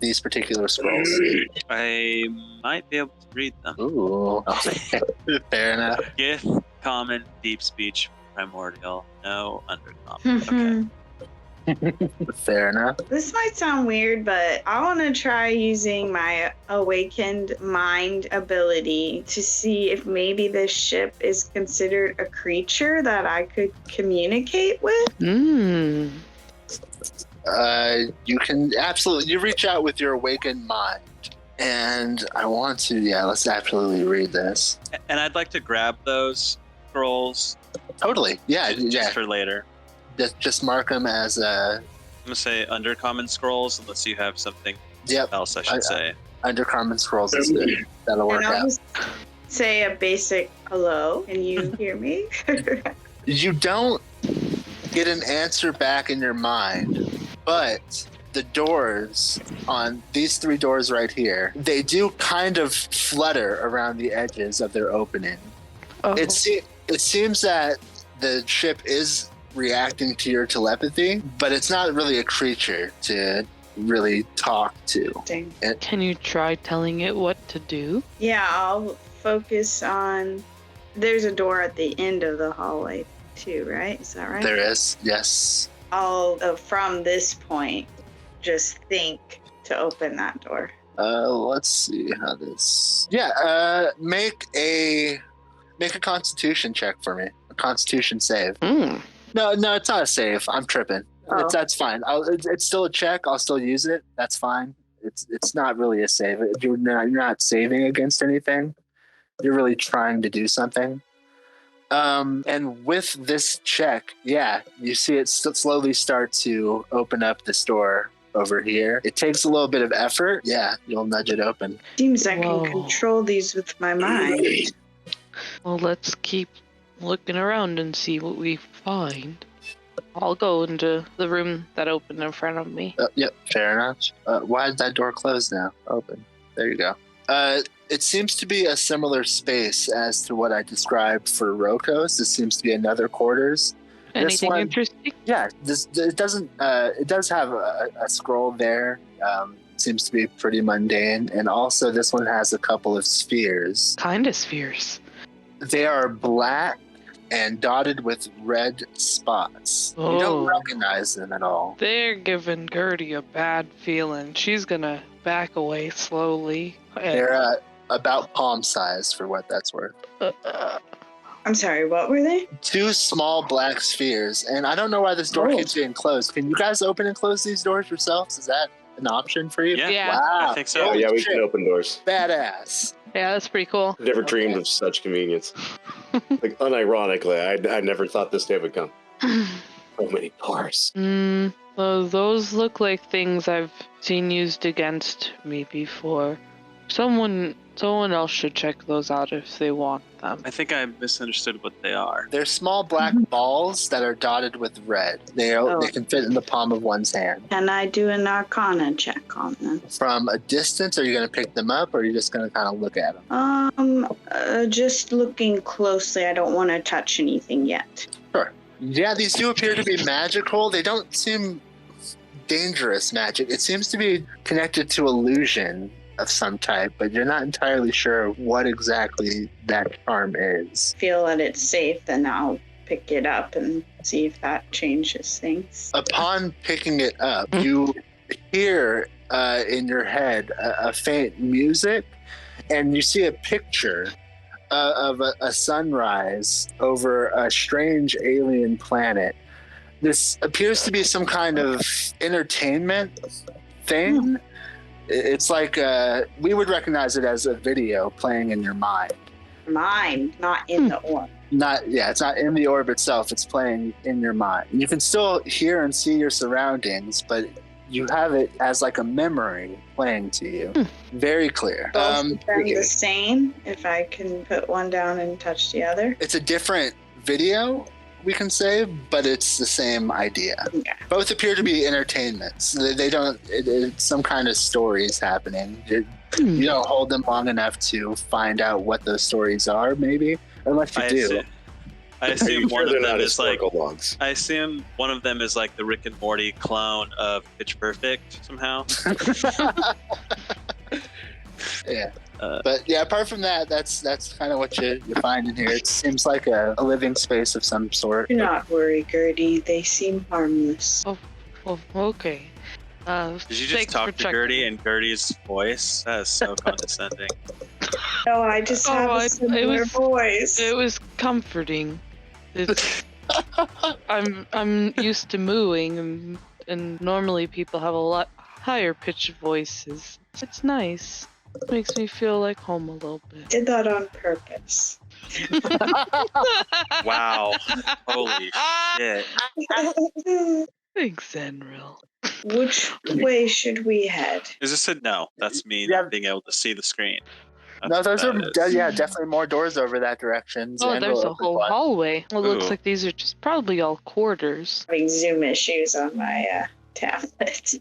These particular scrolls. I might be able to read them. Ooh, okay. Fair enough. Gith, common, deep speech, primordial, no undercommon. Okay. Fair enough. This might sound weird, but I want to try using my awakened mind ability to see if maybe this ship is considered a creature that I could communicate with. You can absolutely, you reach out with your awakened mind. And I want to, let's absolutely read this. And I'd like to grab those scrolls. Totally, just for later. Just mark them as I'm gonna say undercommon scrolls, unless you have something else I should say. Undercommon scrolls is good. That'll work out. Just say a basic hello. Can you hear me? You don't get an answer back in your mind, but the doors on these 3 doors right here, they do kind of flutter around the edges of their opening. Oh. It seems that the ship is reacting to your telepathy, but it's not really a creature to really talk to. Can you try telling it what to do? Yeah, I'll focus on... There's a door at the end of the hallway too, right? Is that right? There is, yes. I'll, from this point, just think to open that door. Let's see how this... make a Constitution check for me. A Constitution save. No, it's not a save. I'm tripping. Oh. That's fine. It's still a check. I'll still use it. That's fine. It's not really a save. You're not saving against anything. You're really trying to do something. And with this check, you see it slowly start to open up this door over here. It takes a little bit of effort. Yeah, you'll nudge it open. Seems I can control these with my mind. Well, let's keep looking around and see what we find. I'll go into the room that opened in front of me. Yep, fair enough. Why is that door closed now? Open. There you go. It seems to be a similar space as to what I described for Rokos. This seems to be another quarters. Anything interesting? Yeah, it does have a scroll there. Seems to be pretty mundane. And also this one has a couple of spheres. Kind of spheres? They are black and dotted with red spots. You don't recognize them at all. They're giving Gertie a bad feeling. She's gonna back away slowly. They're about palm size for what that's worth. I'm sorry, what were they? 2 small black spheres, and I don't know why this door keeps getting closed. Can you guys open and close these doors yourselves? Is that an option for you? Yeah. Wow. I think so. Yeah, we can open doors. Badass. Yeah, that's pretty cool. Never dreamed of such convenience. Like, unironically, I never thought this day would come. So many doors. Well, those look like things I've seen used against me before. Someone else should check those out if they want them. I think I misunderstood what they are. They're small black balls that are dotted with red. They can fit in the palm of one's hand. Can I do an Arcana check on them? From a distance, are you going to pick them up, or are you just going to kind of look at them? Just looking closely. I don't want to touch anything yet. Sure. Yeah, these do appear to be magical. They don't seem dangerous magic. It seems to be connected to illusion of some type, but you're not entirely sure what exactly that charm is. Feel that it's safe, then I'll pick it up and see if that changes things. Upon picking it up, you hear in your head a faint music, and you see a picture of a sunrise over a strange alien planet. This appears to be some kind of entertainment thing. It's like we would recognize it as a video playing in your mind. Mind, not in the orb. It's not in the orb itself. It's playing in your mind. You can still hear and see your surroundings, but you have it as like a memory playing to you. Very clear. Both the same, if I can put one down and touch the other. It's a different video, we can say, but it's the same idea. Okay. Both appear to be entertainments. They don't. It's some kind of stories happening. You don't hold them long enough to find out what those stories are, maybe, unless you do. I assume one of them is like. I assume one of them is like the Rick and Morty clone of Pitch Perfect somehow. Yeah. But yeah, apart from that, that's kind of what you find in here. It seems like a living space of some sort. Do not worry, Gertie. They seem harmless. Oh, okay. Did you just talk to Gertie in Gertie's voice? That is so condescending. No, I just have a similar voice. It was comforting. I'm used to mooing, and normally people have a lot higher pitched voices. It's nice. It makes me feel like home a little bit. Did that on purpose. Wow. Holy shit. Thanks, Xanril. Which way should we head? Is this a no? That's me not being able to see the screen. No, those are definitely more doors over that direction. Oh, there's a whole hallway. Well, it looks like these are just probably all quarters. Having zoom issues on my tablet.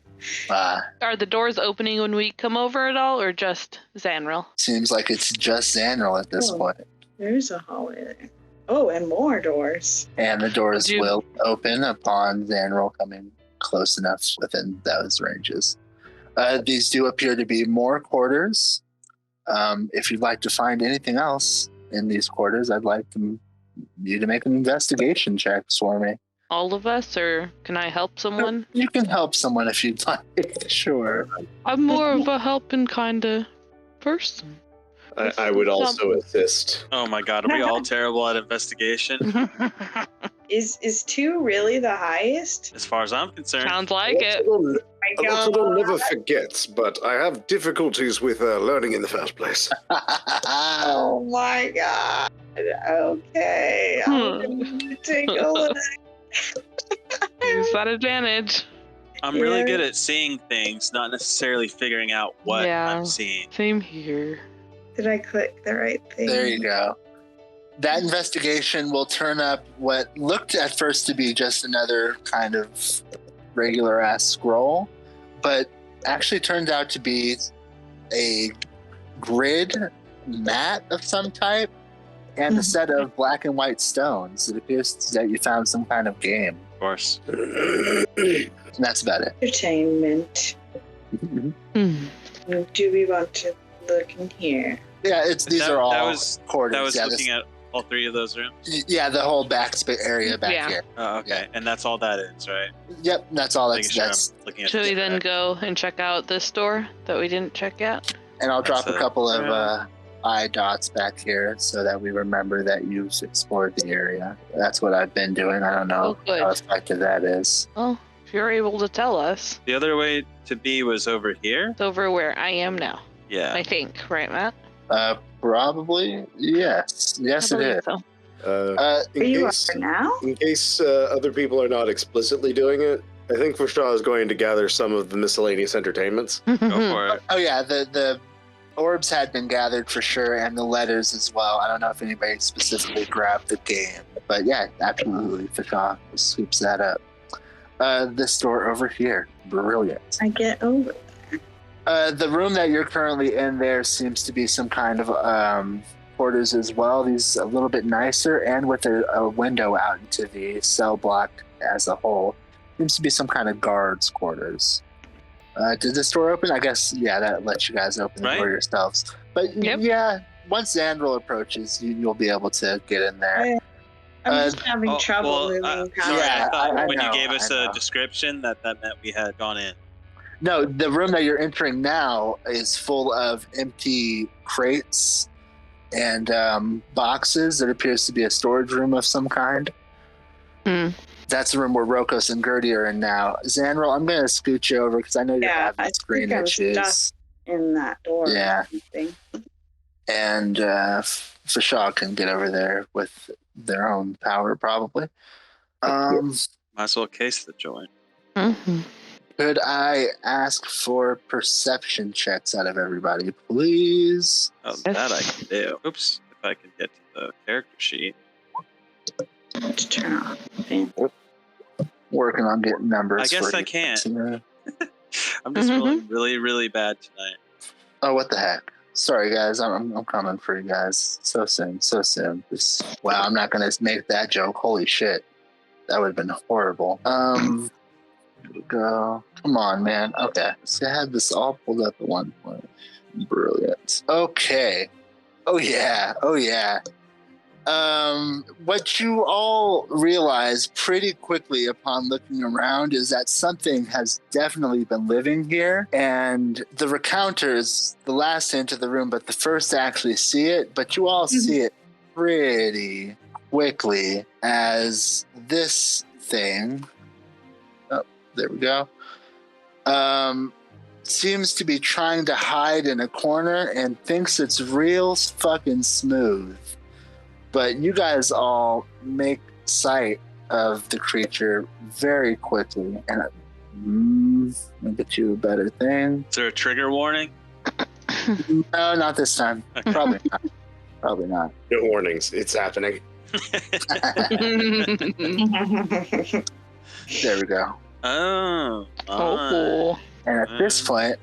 Are the doors opening when we come over at all, or just Xanril? Seems like it's just Xanril at this point. There's a hallway there. Oh, and more doors. And the doors will open upon Xanril coming close enough within those ranges. These do appear to be more quarters. If you'd like to find anything else in these quarters, I'd like you to make an investigation check for me. All of us, or can I help someone? You can help someone if you'd like, sure. I'm more of a helping kind of person. I would also assist. Oh my god, are we all terrible at investigation? Is 2 really the highest? As far as I'm concerned. Sounds like it. Alonso never forgets, but I have difficulties with learning in the first place. Oh my god. Okay. I'm going to take a look. Use that advantage. I'm really good at seeing things, not necessarily figuring out what I'm seeing. Same here. Did I click the right thing? There you go. That investigation will turn up what looked at first to be just another kind of regular ass scroll, but actually turned out to be a grid mat of some type and a set of black and white stones. It appears that you found some kind of game. Of course. And that's about it. Entertainment. Do we want to look in here? Yeah, these are all quarters. That was looking at all 3 of those rooms? Yeah, the whole area back here. Oh, okay. Yeah. And that's all that is, right? Yep, that's all that's looking at. Should we then go and check out this door that we didn't check out? And I'll drop a couple of eye dots back here so that we remember that you've explored the area. That's what I've been doing. I don't know how effective that is. Well, if you're able to tell us. The other way to be was over here? It's over where I am now. Yeah. I think, right, Matt? Probably, yes. Yes, it is. So. In case other people are not explicitly doing it, I think Forshaw is going to gather some of the miscellaneous entertainments. Go for it. Oh yeah, the orbs had been gathered for sure, and the letters as well. I don't know if anybody specifically grabbed the game, but yeah, absolutely, Forshaw sweeps that up. This door over here, brilliant. I get over. The room that you're currently in there seems to be some kind of quarters as well. These a little bit nicer and with a window out into the cell block as a whole. Seems to be some kind of guards quarters. Did this door open? I guess, that lets you guys open the door yourselves. But yeah, once Xanril approaches, you'll be able to get in there. I'm just having trouble moving. I thought when you gave us a description that meant we had gone in. No, the room that you're entering now is full of empty crates and boxes. It appears to be a storage room of some kind. That's the room where Rokos and Gertie are in now. Xanril, I'm going to scoot you over because I know you have screen issues. In that door. Yeah. And Forshaw can get over there with their own power, probably. Might as well case the joint. Could I ask for perception checks out of everybody, please? Oh, that I can do. Oops, if I can get to the character sheet. Let's turn on. Working on getting numbers. I guess I can't. I'm just rolling really, really bad tonight. Oh, what the heck? Sorry, guys. I'm coming for you guys. So soon. Wow, I'm not going to make that joke. Holy shit. That would have been horrible. Here we go. Come on, man. Okay. So I had this all pulled up at one point. Brilliant. Okay. Oh, yeah. What you all realize pretty quickly upon looking around is that something has definitely been living here. And the recounters, the last to enter the room, but the first to actually see it, but you all see it pretty quickly as this thing, oh, there we go, seems to be trying to hide in a corner and thinks it's real fucking smooth. But you guys all make sight of the creature very quickly. And let me get you a better thing. Is there a trigger warning? No, not this time. Probably not. Probably not. No warnings. It's happening. There we go. Oh. Oh. And at this point,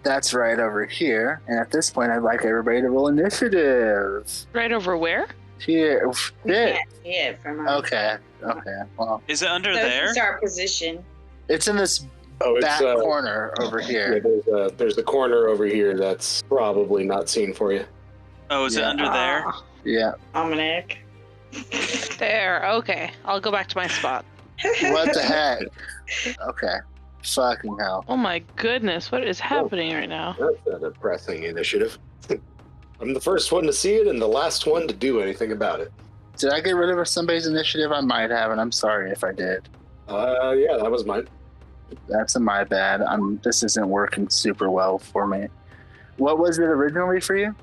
that's right over here. And at this point, I'd like everybody to roll initiative. Right over where? Here. Yeah, from our... Okay. Well, is it under so there? It's our position. It's in this back corner over here. Yeah, there's a corner over here that's probably not seen for you. Oh, is it under there? Yeah. Almanac. There. Okay. I'll go back to my spot. What the heck? Okay. Fucking hell. Oh my goodness. What is happening right now? That's a depressing initiative. I'm the first one to see it and the last one to do anything about it. Did I get rid of somebody's initiative? I might have, and I'm sorry if I did. Yeah, that was mine. That's my bad. This isn't working super well for me. What was it originally for you?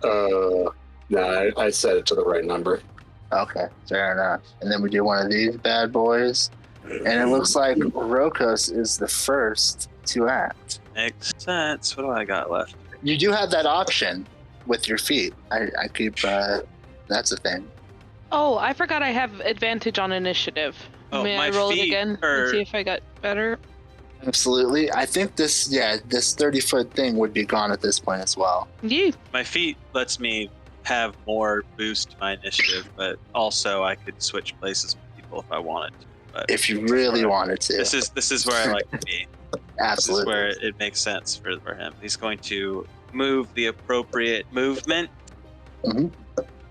No, I set it to the right number. Okay, fair enough. And then we do one of these bad boys. And it looks like Rokos is the first to act. Makes sense. What do I got left? You do have that option with your feet. I keep, that's a thing. Oh, I forgot I have advantage on initiative. Oh, May I roll it again and see if I got better? Absolutely. I think this 30-foot thing would be gone at this point as well. Yeah. My feet lets me have more boost to my initiative, but also I could switch places with people if I wanted to. But if you really wanted to. This is where I like to be. Absolutely. This is where it makes sense for him. He's going to move the appropriate movement. Mm-hmm.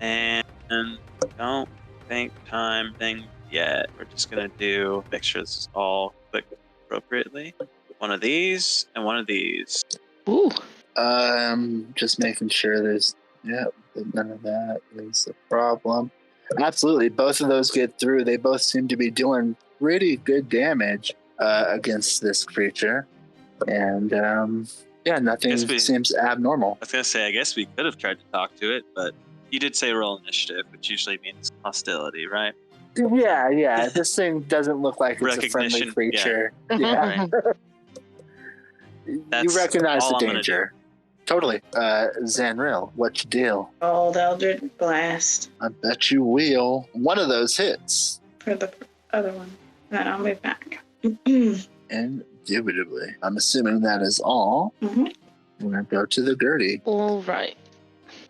And don't think time thing yet. We're just going to make sure this is all clicked appropriately. One of these and one of these. Ooh. Just making sure there's, none of that is a problem. Absolutely. Both of those get through. They both seem to be doing pretty good damage against this creature. And nothing seems abnormal. I was going to say, I guess we could have tried to talk to it, but you did say roll initiative, which usually means hostility, right? Yeah. This thing doesn't look like it's a friendly creature. Yeah. You recognize the danger. Totally. Zanril, what's your deal? Old Eldritch Blast. I bet you will. One of those hits. For the other one. Then I'll move back. Indubitably. I'm assuming that is all. Mm-hmm. We're going to go to the Gertie. All right.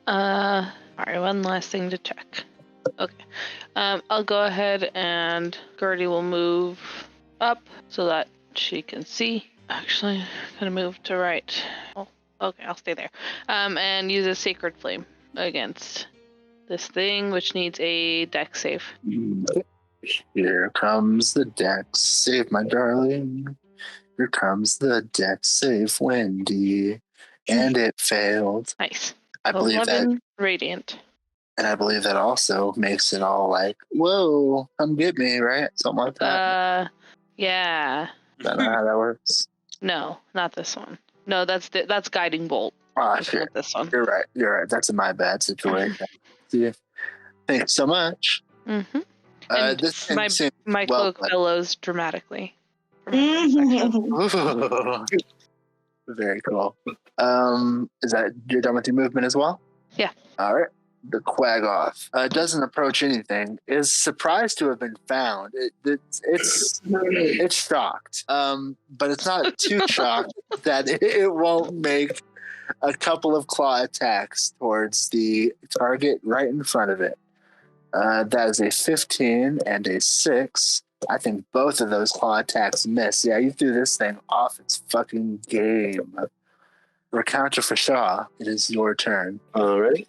Alright, one last thing to check. Okay. I'll go ahead and Gertie will move up so that she can see. Actually, I'm going to move to right. Oh, okay, I'll stay there. And use a Sacred Flame against this thing, which needs a dex save. Here comes the dex save, my darling. Here comes the dex save, Wendy. And it failed. Nice. I believe that. Radiant. And I believe that also makes it all like, whoa, come get me, right? Something like that. Yeah. I don't know how that works. No, not this one. No, that's Guiding Bolt. Oh, shit. Not this one. You're right. That's a my bad situation. See, thanks so much. Mm-hmm. This my cloak billows dramatically. Very cool. Is that you're done with your movement as well? Yeah. All right. The Quaggoth doesn't approach anything. Is surprised to have been found. It's shocked, but it's not too shocked that it won't make a couple of claw attacks towards the target right in front of it. That is a 15 and a 6. I think both of those claw attacks miss. Yeah, you threw this thing off its fucking game. Recounter for Shaw. It is your turn. All right.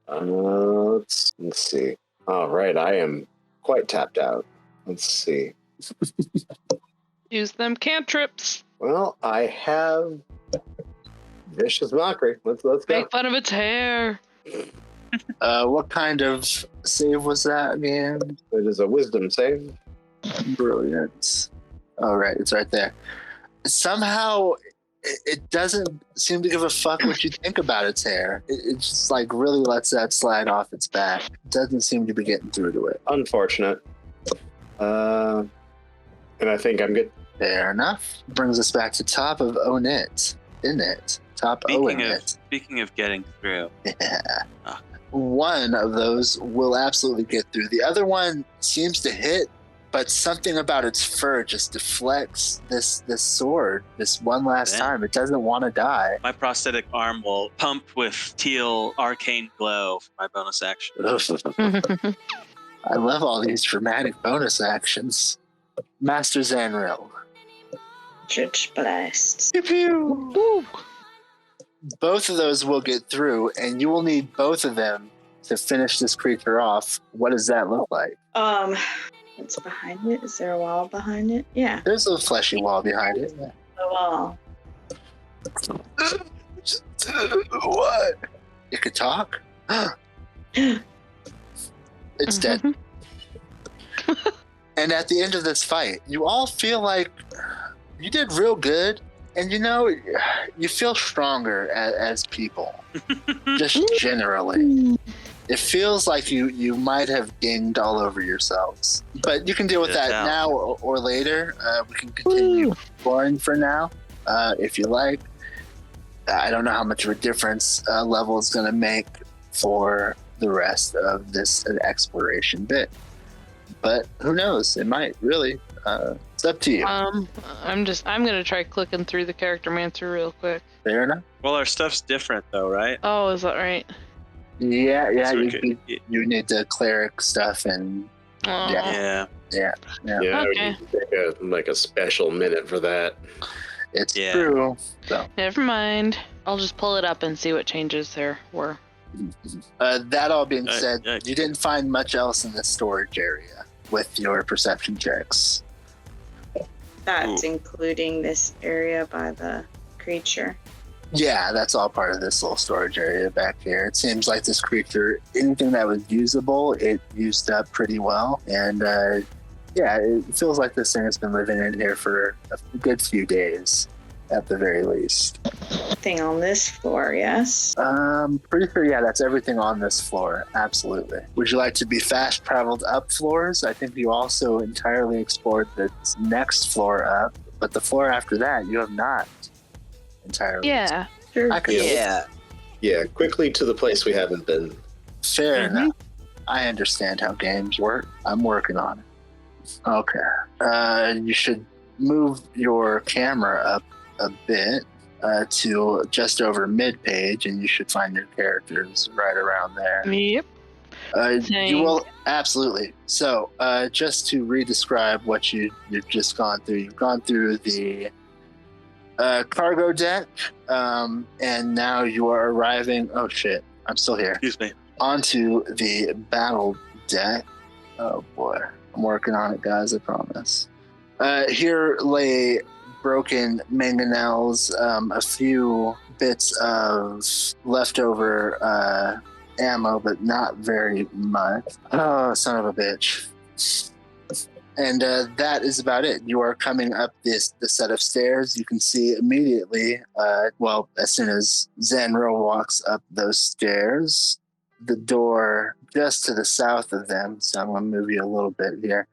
Let's see. All right, I am quite tapped out. Let's see. Use them cantrips. Well, I have Vicious Mockery. Let's go. Make fun of its hair. What kind of save was that again? It is a wisdom save. Brilliant. All right, it's right there. Somehow, it doesn't seem to give a fuck what you think about its hair. It just like really lets that slide off its back. It doesn't seem to be getting through to it. Unfortunate. And I think I'm good. Fair enough. Brings us back to top of oned&d, isn't it? Top oned&d. Speaking of getting through. Yeah. Oh. One of those will absolutely get through. The other one seems to hit, but something about its fur just deflects this sword this one last time. It doesn't want to die. My prosthetic arm will pump with teal arcane glow for my bonus action. I love all these dramatic bonus actions. Master Xaryxis. Judge Blast. Pew pew. Both of those will get through, and you will need both of them to finish this creature off. What does that look like? What's behind it? Is there a wall behind it? Yeah. There's a fleshy wall behind it. Yeah. A wall. What? It could talk? It's dead. And at the end of this fight, you all feel like you did real good. And you feel stronger as people. Just generally. It feels like you might have dinged all over yourselves. But you can deal with that now or later. We can continue exploring for now, if you like. I don't know how much of a difference level is going to make for the rest of this exploration bit. But who knows? It might, really. It's up to you. I'm gonna try clicking through the character mancer real quick. Fair enough. Well, our stuff's different though, right? Oh, is that right? Yeah. So you need the cleric stuff and Yeah. Okay. We need to take a special minute for that. It's true. So. Never mind. I'll just pull it up and see what changes there were. That all being said, you didn't find much else in the storage area with your perception checks. That's including this area by the creature. Yeah, that's all part of this little storage area back here. It seems like this creature, anything that was usable, it used up pretty well. And it feels like this thing has been living in here for a good few days, at the very least. Thing on this floor, yes? Pretty sure, that's everything on this floor. Absolutely. Would you like to be fast traveled up floors? I think you also entirely explored the next floor up, but the floor after that, you have not entirely. Yeah. Sure. Yeah, quickly to the place we haven't been. Fair enough. I understand how games work. I'm working on it. Okay. You should move your camera up a bit to just over mid-page, and you should find your characters right around there. Yep. You will, absolutely. So, just to re-describe what you've just gone through, you've gone through the cargo deck, and now you are arriving, oh shit, I'm still here. Excuse me. Onto the battle deck. Oh boy, I'm working on it, guys, I promise. Here lay broken mangonels, a few bits of leftover ammo, but not very much. Oh, son of a bitch. And that is about it. You are coming up this set of stairs. You can see immediately, as soon as Xaryxis walks up those stairs, the door just to the south of them, so I'm going to move you a little bit here.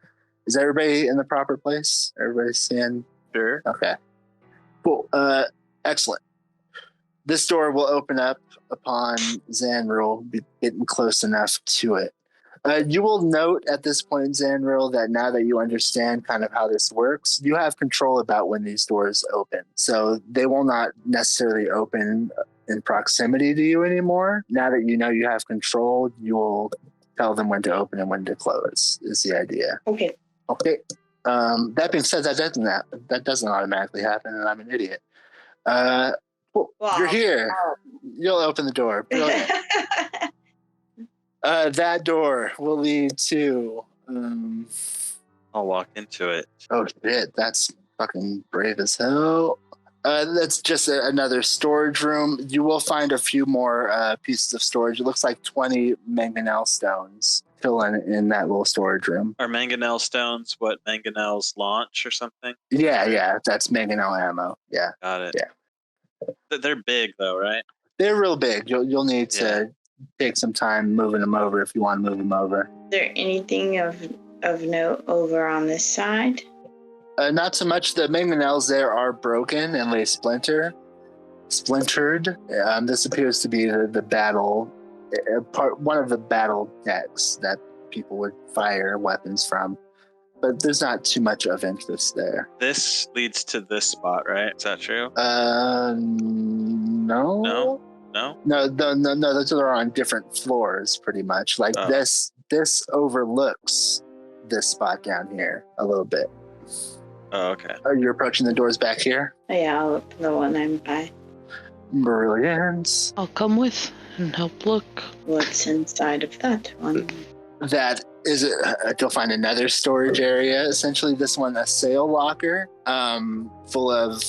Is everybody in the proper place? Everybody seeing? Sure. Okay. Cool. Excellent. This door will open up upon Xaryxis getting close enough to it. You will note at this point, Xaryxis, that now that you understand kind of how this works, you have control about when these doors open. So they will not necessarily open in proximity to you anymore. Now that you know you have control, you will tell them when to open and when to close, is the idea. Okay. That being said, that doesn't automatically happen, and I'm an idiot. Cool. You're here. You'll open the door. Brilliant. That door will lead to... I'll walk into it. Oh shit, that's fucking brave as hell. That's just another storage room. You will find a few more pieces of storage. It looks like 20 mangonel stones fill in that little storage room. Are mangonel stones what mangonels launch or something? Yeah. That's mangonel ammo. Yeah. Got it. Yeah. They're big though, right? They're real big. You'll need to take some time moving them over if you want to move them over. Is there anything of note over on this side? Not so much. The mangonels there are broken and lay splintered. This appears to be the battle one of the battle decks that people would fire weapons from, but there's not too much of interest there. This leads to this spot, right? Is that true? No. Those are on different floors, pretty much. Like this overlooks this spot down here a little bit. Oh, okay. Are you approaching the doors back here? Yeah, I'll open the one I'm by. Brilliant. I'll come with and help look. What's inside of that one? That is you'll find another storage area. Essentially, this one a sail locker, full of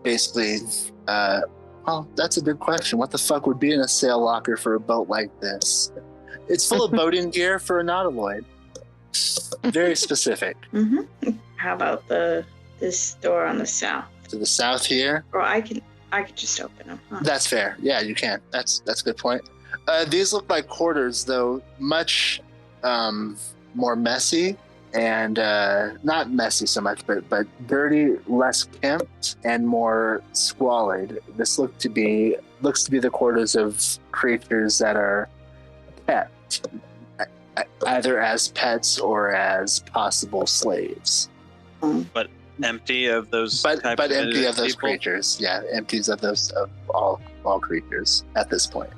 basically. Well, that's a good question. What the fuck would be in a sail locker for a boat like this? It's full of boating gear for a nautiloid. Very specific. Mm-hmm. How about this door on the south? To the south here? Or I could just open them. Huh? That's fair. Yeah, you can. That's a good point. These look like quarters, though, much more messy and not messy so much, but dirty, less kempt, and more squalid. This looks to be the quarters of creatures that are kept, either as pets or as possible slaves. But empty of those. But empty of those creatures. Yeah, empties of all creatures at this point.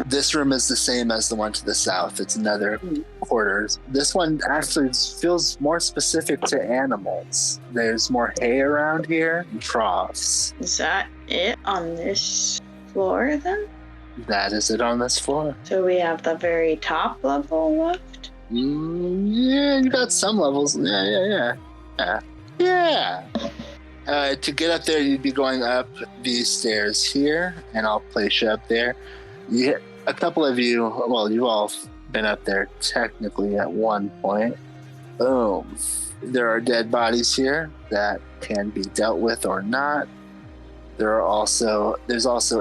This room is the same as the one to the south. It's another quarters. This one actually feels more specific to animals. There's more hay around here and troughs. Is that it on this floor then? That is it on this floor. So we have the very top level left? Yeah, you got some levels. Yeah. To get up there, you'd be going up these stairs here, and I'll place you up there. A couple of you, well, you've all been up there technically at one point. Boom. There are dead bodies here that can be dealt with or not. There's also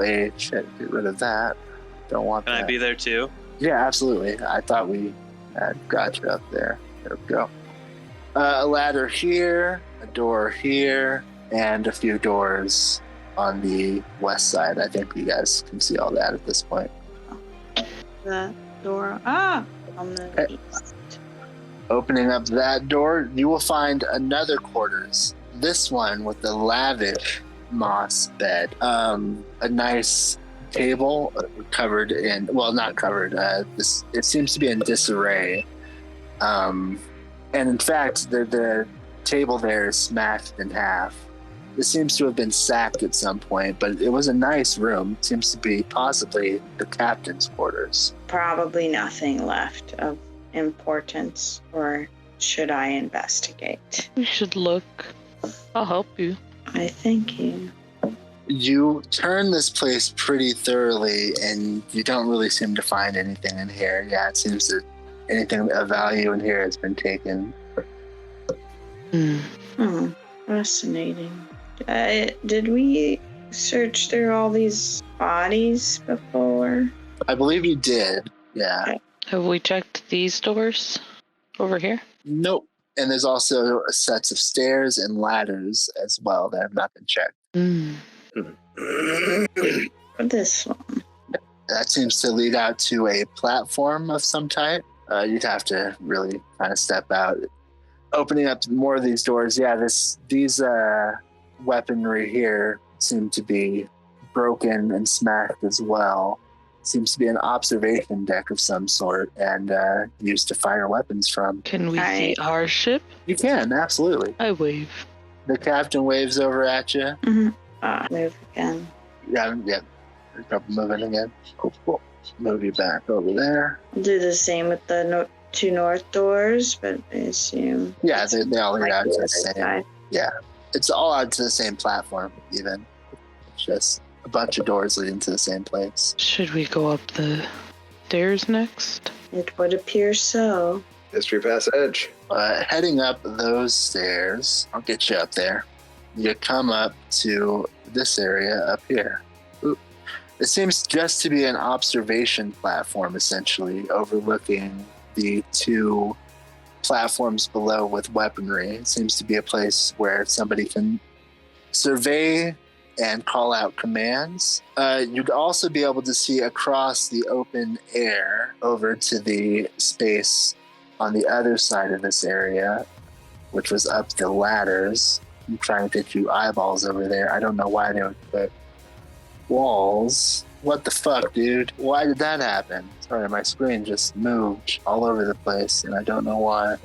a shit, get rid of that. Don't want that. Can I be there too? Yeah, absolutely. I thought we had got you up there. There we go. A ladder here, a door here, and a few doors on the west side. I think you guys can see all that at this point. That door. On the east. Opening up that door, you will find another quarters. This one with the lavish moss bed. A nice table covered in, well, not covered. It seems to be in disarray. And in fact, the table there is smashed in half. This seems to have been sacked at some point, but it was a nice room. It seems to be possibly the captain's quarters. Probably nothing left of importance, or should I investigate? You should look. I'll help you. I thank you. You turn this place pretty thoroughly, and you don't really seem to find anything in here. Yeah, it seems that anything of value in here has been taken. Fascinating. Did we search through all these bodies before? I believe you did, yeah. Okay. Have we checked these doors over here? Nope. And there's also sets of stairs and ladders as well that have not been checked. This one. That seems to lead out to a platform of some type. You'd have to really kind of step out. Opening up more of these doors, these weaponry here seem to be broken and smashed as well. Seems to be an observation deck of some sort and used to fire weapons from. Can we see our ship? You can, absolutely. I wave. The captain waves over at you. Move again. Yeah. Moving again. Cool. Move you back over there. I'll do the same with the two north doors, but I assume... Yeah, they all lead out to the same. Side. Yeah. It's all onto the same platform, even. It's just a bunch of doors leading to the same place. Should we go up the stairs next? It would appear so. History pass edge. Heading up those stairs, I'll get you up there. You come up to this area up here. Ooh. It seems just to be an observation platform, essentially, overlooking the two platforms below with weaponry. It seems to be a place where somebody can survey and call out commands. You'd also be able to see across the open air over to the space on the other side of this area, which was up the ladders. I'm trying to get you eyeballs over there. I don't know why they would put walls. What the fuck, dude? Why did that happen? Sorry, my screen just moved all over the place, and I don't know why.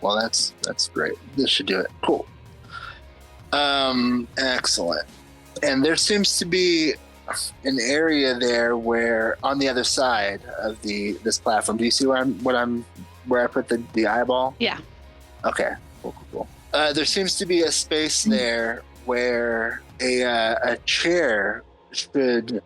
Well, that's great. This should do it. Cool. Excellent. And there seems to be an area there where, on the other side of this platform, do you see where I put the eyeball? Yeah. Okay. Cool. There seems to be a space there where a chair should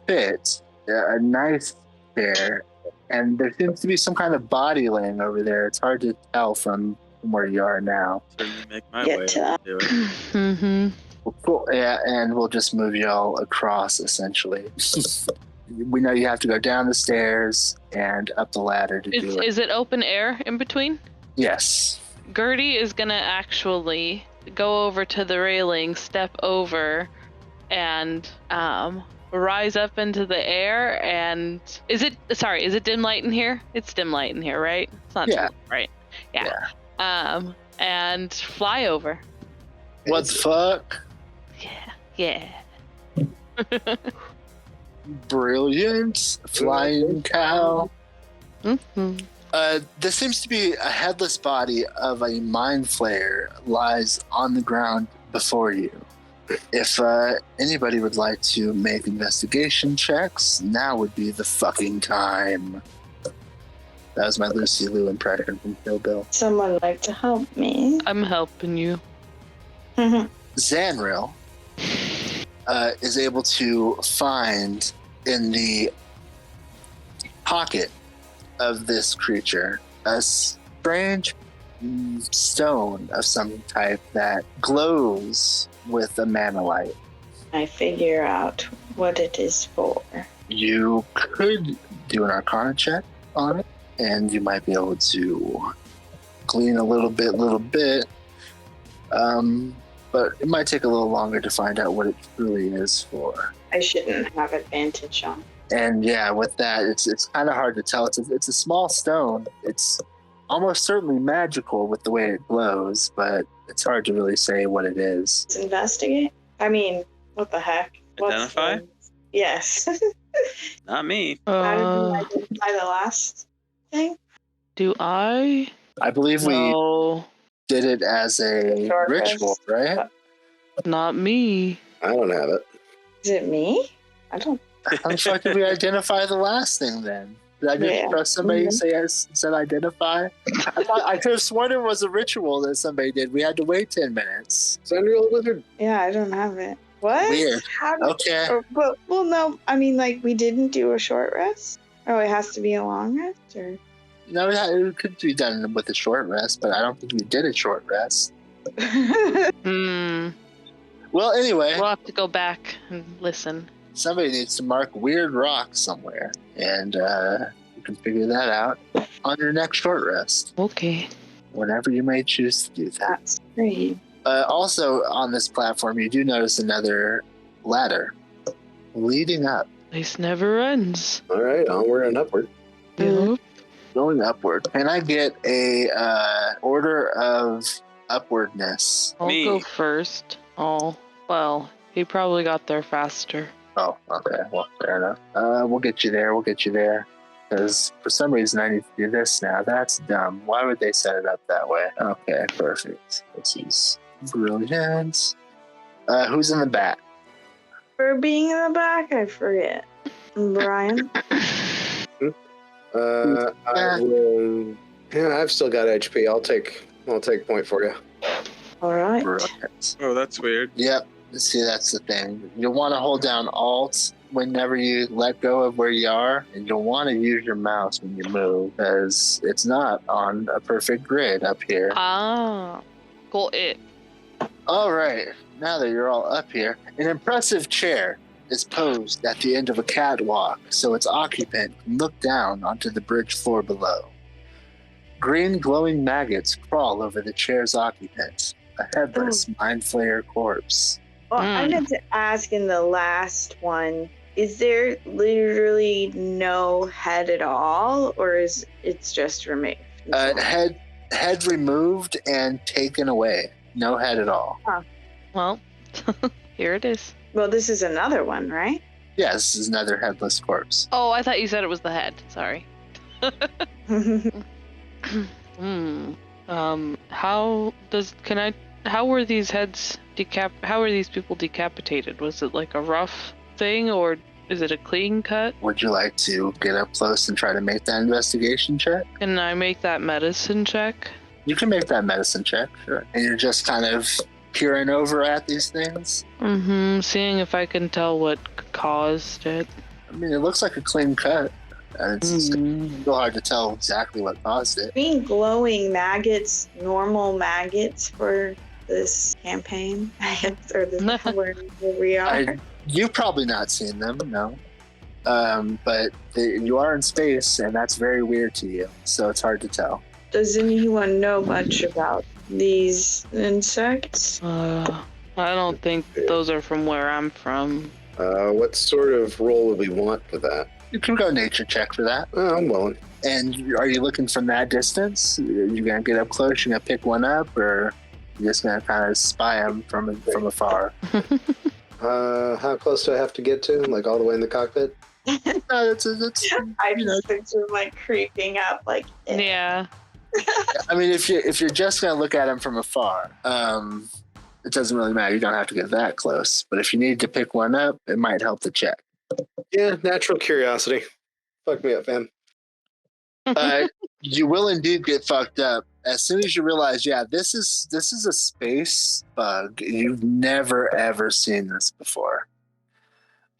fit, a nice chair, and there seems to be some kind of body laying over there. It's hard to tell from where you are now. Make my way to do it. Mm-hmm. Cool. Yeah, and we'll just move y'all across, essentially. We know you have to go down the stairs and up the ladder to do it. Is it open air in between? Yes. Gertie is going to actually go over to the railing, step over, and rise up into the air. And is it dim light in here? It's dim light in here, right? It's not Yeah. dim, right? Yeah. And fly over. What the fuck? Yeah. Brilliant. Flying cow. Mm-hmm. There seems to be a headless body of a mind flayer lies on the ground before you. If anybody would like to make investigation checks, now would be the fucking time. That was my Lucy Liu impression from Kill Bill. Someone would like to help me. I'm helping you. Xanril is able to find in the pocket of this creature a strange stone of some type that glows with a mana light. I figure out what it is for. You could do an Arcana check on it, and you might be able to glean a little bit. But it might take a little longer to find out what it truly is for. I shouldn't have advantage on. And yeah, with that, it's kind of hard to tell. It's a small stone. It's almost certainly magical with the way it glows, but it's hard to really say what it is. Let's investigate. I mean, what the heck? Identify? Yes. Not me. How did you identify the last thing? Do I? I believe we did it as a ritual, right? Not me. I don't have it. Is it me? I don't. How the fuck did we identify the last thing then? Did I just trust somebody who said identify? I could have sworn it was a ritual that somebody did. We had to wait 10 minutes. Xanril Wizard? Yeah, I don't have it. What? Weird. Okay. Well, no. I mean, like, we didn't do a short rest? Oh, it has to be a long rest? Or? No, it could be done with a short rest, but I don't think we did a short rest. Well, anyway. We'll have to go back and listen. Somebody needs to mark weird rocks somewhere, and you can figure that out on your next short rest. Okay. Whenever you may choose to do that. That's great. Also, on this platform, you do notice another ladder leading up. This never ends. All right, onward and upward. Yep. Going upward. Can I get a order of upwardness? I'll go first. Oh, well, he probably got there faster. Oh, okay. Well, fair enough. We'll get you there. Because for some reason I need to do this now. That's dumb. Why would they set it up that way? Okay, perfect. This is brilliant. Who's in the back? For being in the back, I forget. Brian? I will. Yeah, I've still got HP. I'll take point for you. All right. Oh, that's weird. Yep. See, that's the thing. You'll want to hold down Alt whenever you let go of where you are, and you'll want to use your mouse when you move, because it's not on a perfect grid up here. Ah, cool. All right. Now that you're all up here, an impressive chair is posed at the end of a catwalk, so its occupant can look down onto the bridge floor below. Green glowing maggots crawl over the chair's occupant, a headless mind flayer corpse. Well, I meant to ask in the last one, is there literally no head at all, or is it's just removed? Head removed and taken away. No head at all. Huh. Well, here it is. Well, this is another one, right? Yeah, this is another headless corpse. Oh, I thought you said it was the head. Sorry. How were these heads how are these people decapitated? Was it like a rough thing, or is it a clean cut? Would you like to get up close and try to make that investigation check? Can I make that medicine check? You can make that medicine check, sure. And you're just kind of peering over at these things? Seeing if I can tell what caused it. I mean, it looks like a clean cut. It's real hard to tell exactly what caused it. Green glowing maggots, normal maggots for this campaign, or this where we are. You've probably not seen them, no. But you are in space, and that's very weird to you, so it's hard to tell. Does anyone know much about these insects? I don't think those are from where I'm from. What sort of roll would we want for that? You can go nature check for that. Oh, I'm willing. And are you looking from that distance? Are you going to get up close, you're going to pick one up, or you're just going to kind of spy them from afar? How close do I have to get to? Like all the way in the cockpit? No, that's I just picture like creeping up, like yeah. I mean, if you're just going to look at them from afar, it doesn't really matter. You don't have to get that close. But if you need to pick one up, it might help the check. Yeah, natural curiosity. Fuck me up, fam. You will indeed get fucked up as soon as you realize, yeah, this is a space bug. You've never ever seen this before.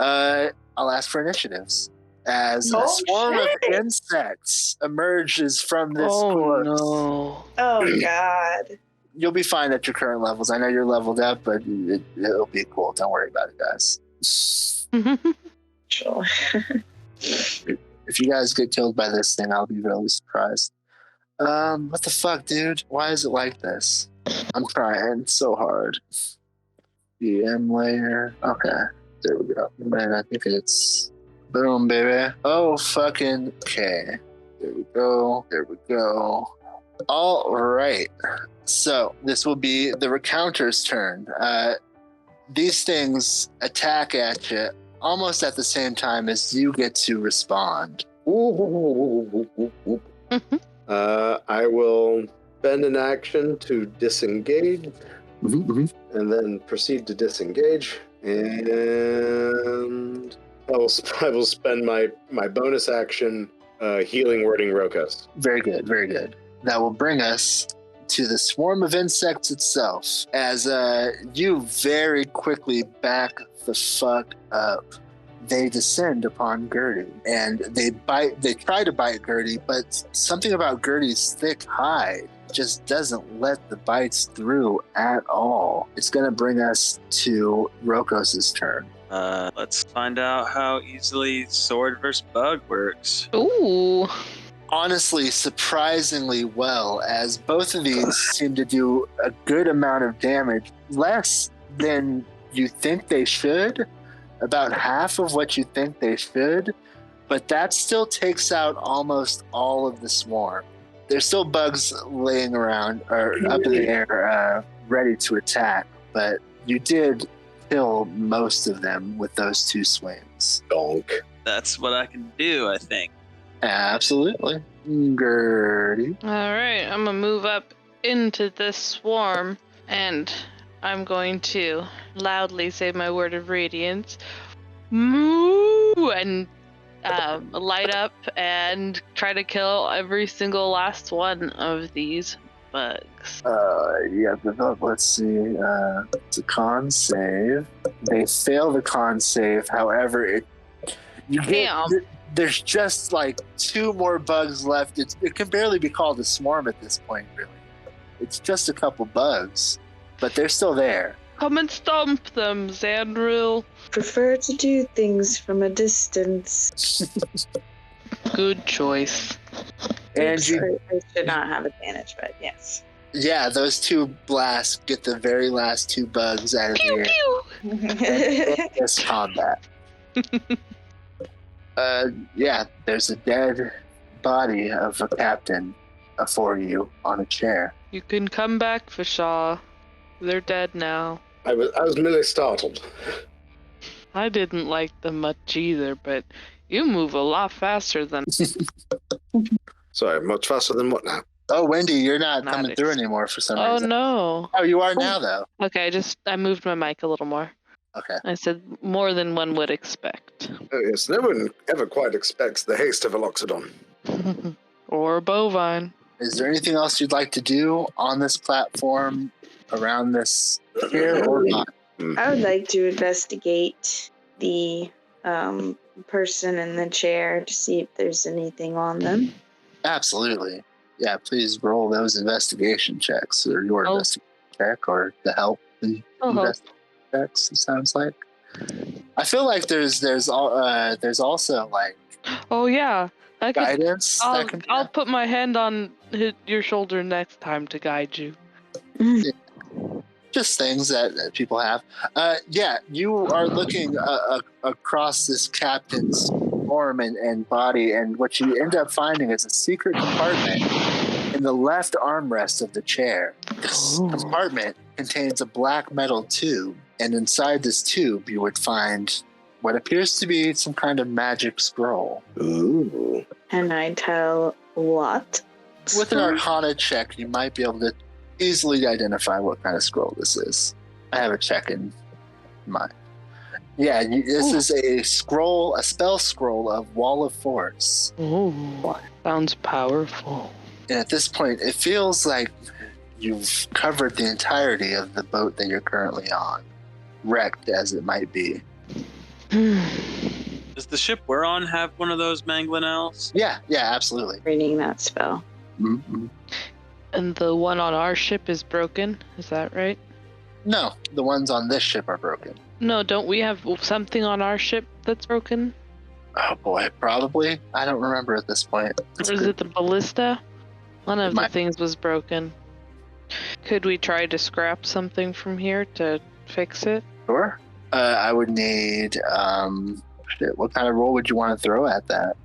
I'll ask for initiatives as a swarm of insects emerges from this corpse. No. Oh God. You'll be fine at your current levels. I know you're leveled up, but it'll be cool. Don't worry about it, guys. Sure. If you guys get killed by this thing, I'll be really surprised. What the fuck, dude? Why is it like this? I'm trying so hard. DM layer. Okay. There we go. Man, I think it's... Boom, baby. Oh, fucking... Okay. There we go. There we go. All right. So, this will be the Recounter's turn. These things attack at you almost at the same time as you get to respond. I will spend an action to disengage, and then proceed to disengage, and I will spend my bonus action healing wording Rokos. Very good, very good. That will bring us to the swarm of insects itself, as you very quickly back the fuck up. They descend upon Gertie, and they try to bite Gertie, but something about Gertie's thick hide just doesn't let the bites through at all. It's going to bring us to Rokos' turn. Let's find out how easily sword versus bug works. Ooh. Honestly, surprisingly well, as both of these seem to do a good amount of damage, less than you think they should, about half of what you think they should, but that still takes out almost all of the swarm. There's still bugs laying around or up in the air, ready to attack, but you did kill most of them with those two swings. Donk. That's what I can do, I think. Absolutely. Gertie. All right, I'm gonna move up into this swarm, and I'm going to loudly say my word of radiance. Moo! And light up and try to kill every single last one of these bugs. Yeah, let's see. It's a con save. They fail the con save. However, there's just like 2 more bugs left. It can barely be called a swarm at this point, really. It's just a couple bugs, but they're still there. Come and stomp them, Xanril. Prefer to do things from a distance. Good choice. And I should not have advantage, but yes. Yeah, those 2 blasts get the very last 2 bugs out of the air. This combat. Yeah, there's a dead body of a captain for you on a chair. You can come back, Fashaw. They're dead now. I was merely startled. I didn't like them much either, but you move a lot faster than... Sorry, much faster than what now? Oh, Wendy, you're not coming through anymore for some reason. Oh, no. Oh, you are now, though. Okay, I moved my mic a little more. Okay. I said more than one would expect. Oh, yes, no one ever quite expects the haste of a loxodon. Or a bovine. Is there anything else you'd like to do on this platform, around this here, or not? I would like to investigate the person in the chair to see if there's anything on them. Absolutely. Yeah, please roll those investigation checks, or your investigation check, or the help investigation checks, it sounds like. I feel like there's also like... Oh, yeah. Guidance. I'll put my hand on your shoulder next time to guide you. Yeah. Just things that people have. Yeah, you are looking across this captain's form and body, and what you end up finding is a secret compartment in the left armrest of the chair. This compartment contains a black metal tube, and inside this tube you would find what appears to be some kind of magic scroll. Ooh. Can I tell what? With an Arcana check, you might be able to easily identify what kind of scroll this is. I have a check in mind. Yeah, this is a spell scroll of Wall of Force. Ooh, sounds powerful. And at this point, it feels like you've covered the entirety of the boat that you're currently on, wrecked as it might be. Does the ship we're on have one of those Manglinels? Yeah, absolutely. Reading that spell. Mm-hmm. And the one on our ship is broken, is that right? No, the ones on this ship are broken. No, don't we have something on our ship that's broken? Oh boy, probably. I don't remember at this point. Or is it the ballista? One of the things was broken. Could we try to scrap something from here to fix it? Sure. I would need, what kind of roll would you want to throw at that?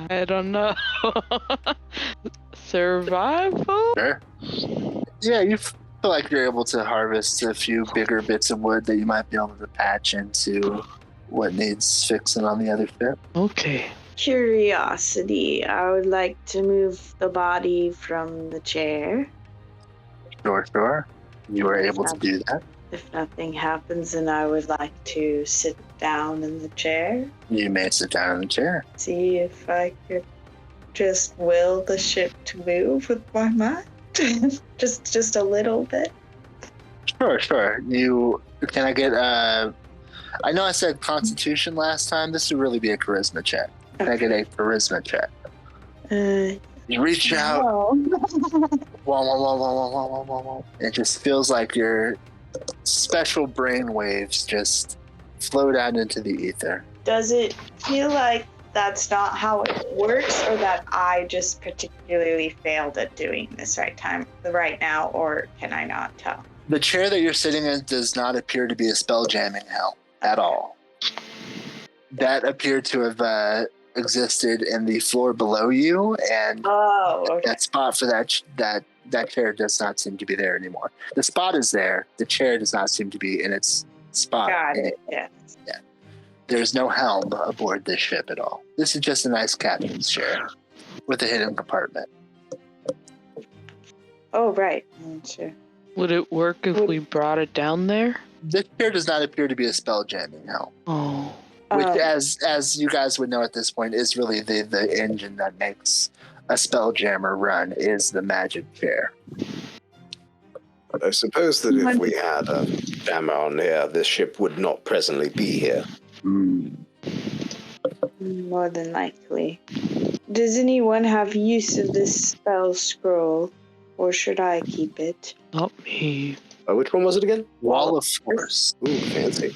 I don't know. Survival? Sure. Yeah, you feel like you're able to harvest a few bigger bits of wood that you might be able to patch into what needs fixing on the other ship. Okay. Curiosity. I would like to move the body from the chair. Sure. You were able to do that. If nothing happens, then I would like to sit down in the chair. You may sit down in the chair. See if I could just will the ship to move with my mind. just a little bit. Sure. Can I get I know I said Constitution last time. This would really be a Charisma check. Can I get a Charisma check? You reach out. Whoa. It just feels like your special brain waves just float out into the ether. Does it feel like that's not how it works, or that I just particularly failed at doing this right now, or can I not tell? The chair that you're sitting in does not appear to be a spell jamming hell at all. That appeared to have existed in the floor below you, and that spot for that chair does not seem to be there anymore. The spot is there. The chair does not seem to be in its spot. Got it. Yes. Yeah. There's no helm aboard this ship at all. This is just a nice captain's chair with a hidden compartment. Oh, right. Sure. Would it work if we brought it down there? This chair does not appear to be a spell jamming helm. Oh. Which, as you guys would know at this point, is really the engine that makes a Spelljammer run is the magic chair. But I suppose that if we had a jammer on here, this ship would not presently be here. More than likely. Does anyone have use of this spell scroll, or should I keep it? Not me. Which one was it again? Wall of Force. Ooh, fancy.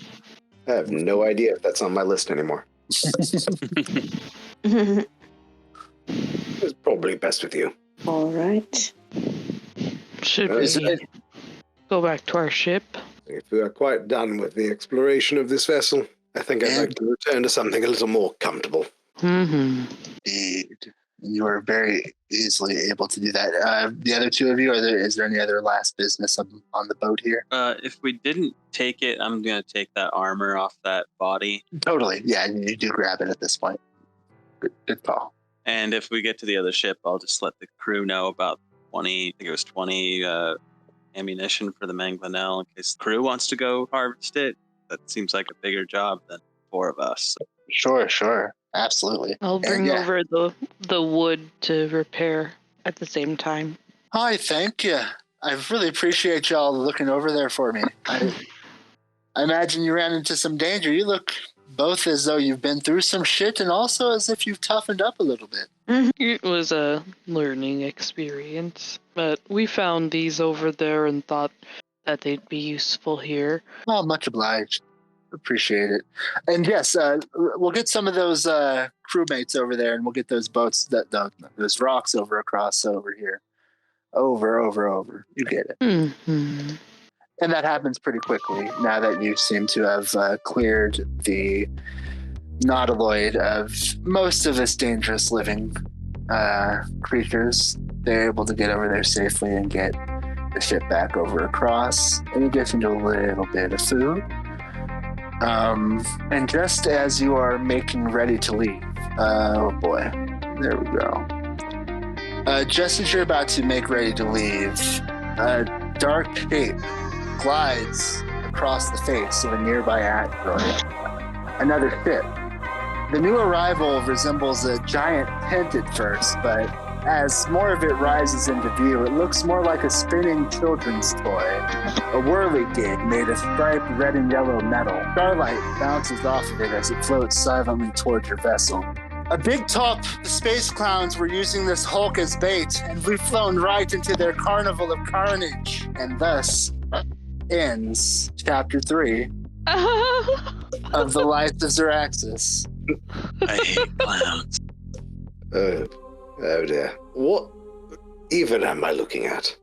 I have no idea if that's on my list anymore. It's probably best with you. All right. Should we go back to our ship? If we are quite done with the exploration of this vessel, I think I'd like to return to something a little more comfortable. Indeed. You are very easily able to do that. The other two of you, is there any other last business on the boat here? If we didn't take it, I'm going to take that armor off that body. Totally. Yeah, you do grab it at this point. Good call. And if we get to the other ship, I'll just let the crew know about 20 ammunition for the Manglanel in case the crew wants to go harvest it. That seems like a bigger job than 4 of us. Sure. Absolutely. I'll bring over the wood to repair at the same time. Hi, thank you. I really appreciate y'all looking over there for me. I imagine you ran into some danger. You look both as though you've been through some shit and also as if you've toughened up a little bit. It was a learning experience, but we found these over there and thought that they'd be useful here. Oh, much obliged. Appreciate it. And yes, we'll get some of those crewmates over there, and we'll get those boats, those rocks across over here. Over. You get it. Mm-hmm. And that happens pretty quickly now that you seem to have cleared the nautiloid of most of this dangerous living creatures. They're able to get over there safely and get the ship back over across, in addition to a little bit of food. And just as you are making ready to leave, oh boy, there we go. Just as you're about to make ready to leave, a dark shape glides across the face of a nearby asteroid. Another ship. The new arrival resembles a giant tent at first, but as more of it rises into view, it looks more like a spinning children's toy. A whirligig made of striped red and yellow metal. Starlight bounces off of it as it floats silently towards your vessel. A big top, the space clowns were using this hulk as bait, and we've flown right into their carnival of carnage. And thus ends Chapter 3 of The Life of Xaryxis. I hate clowns. Oh dear. What even am I looking at?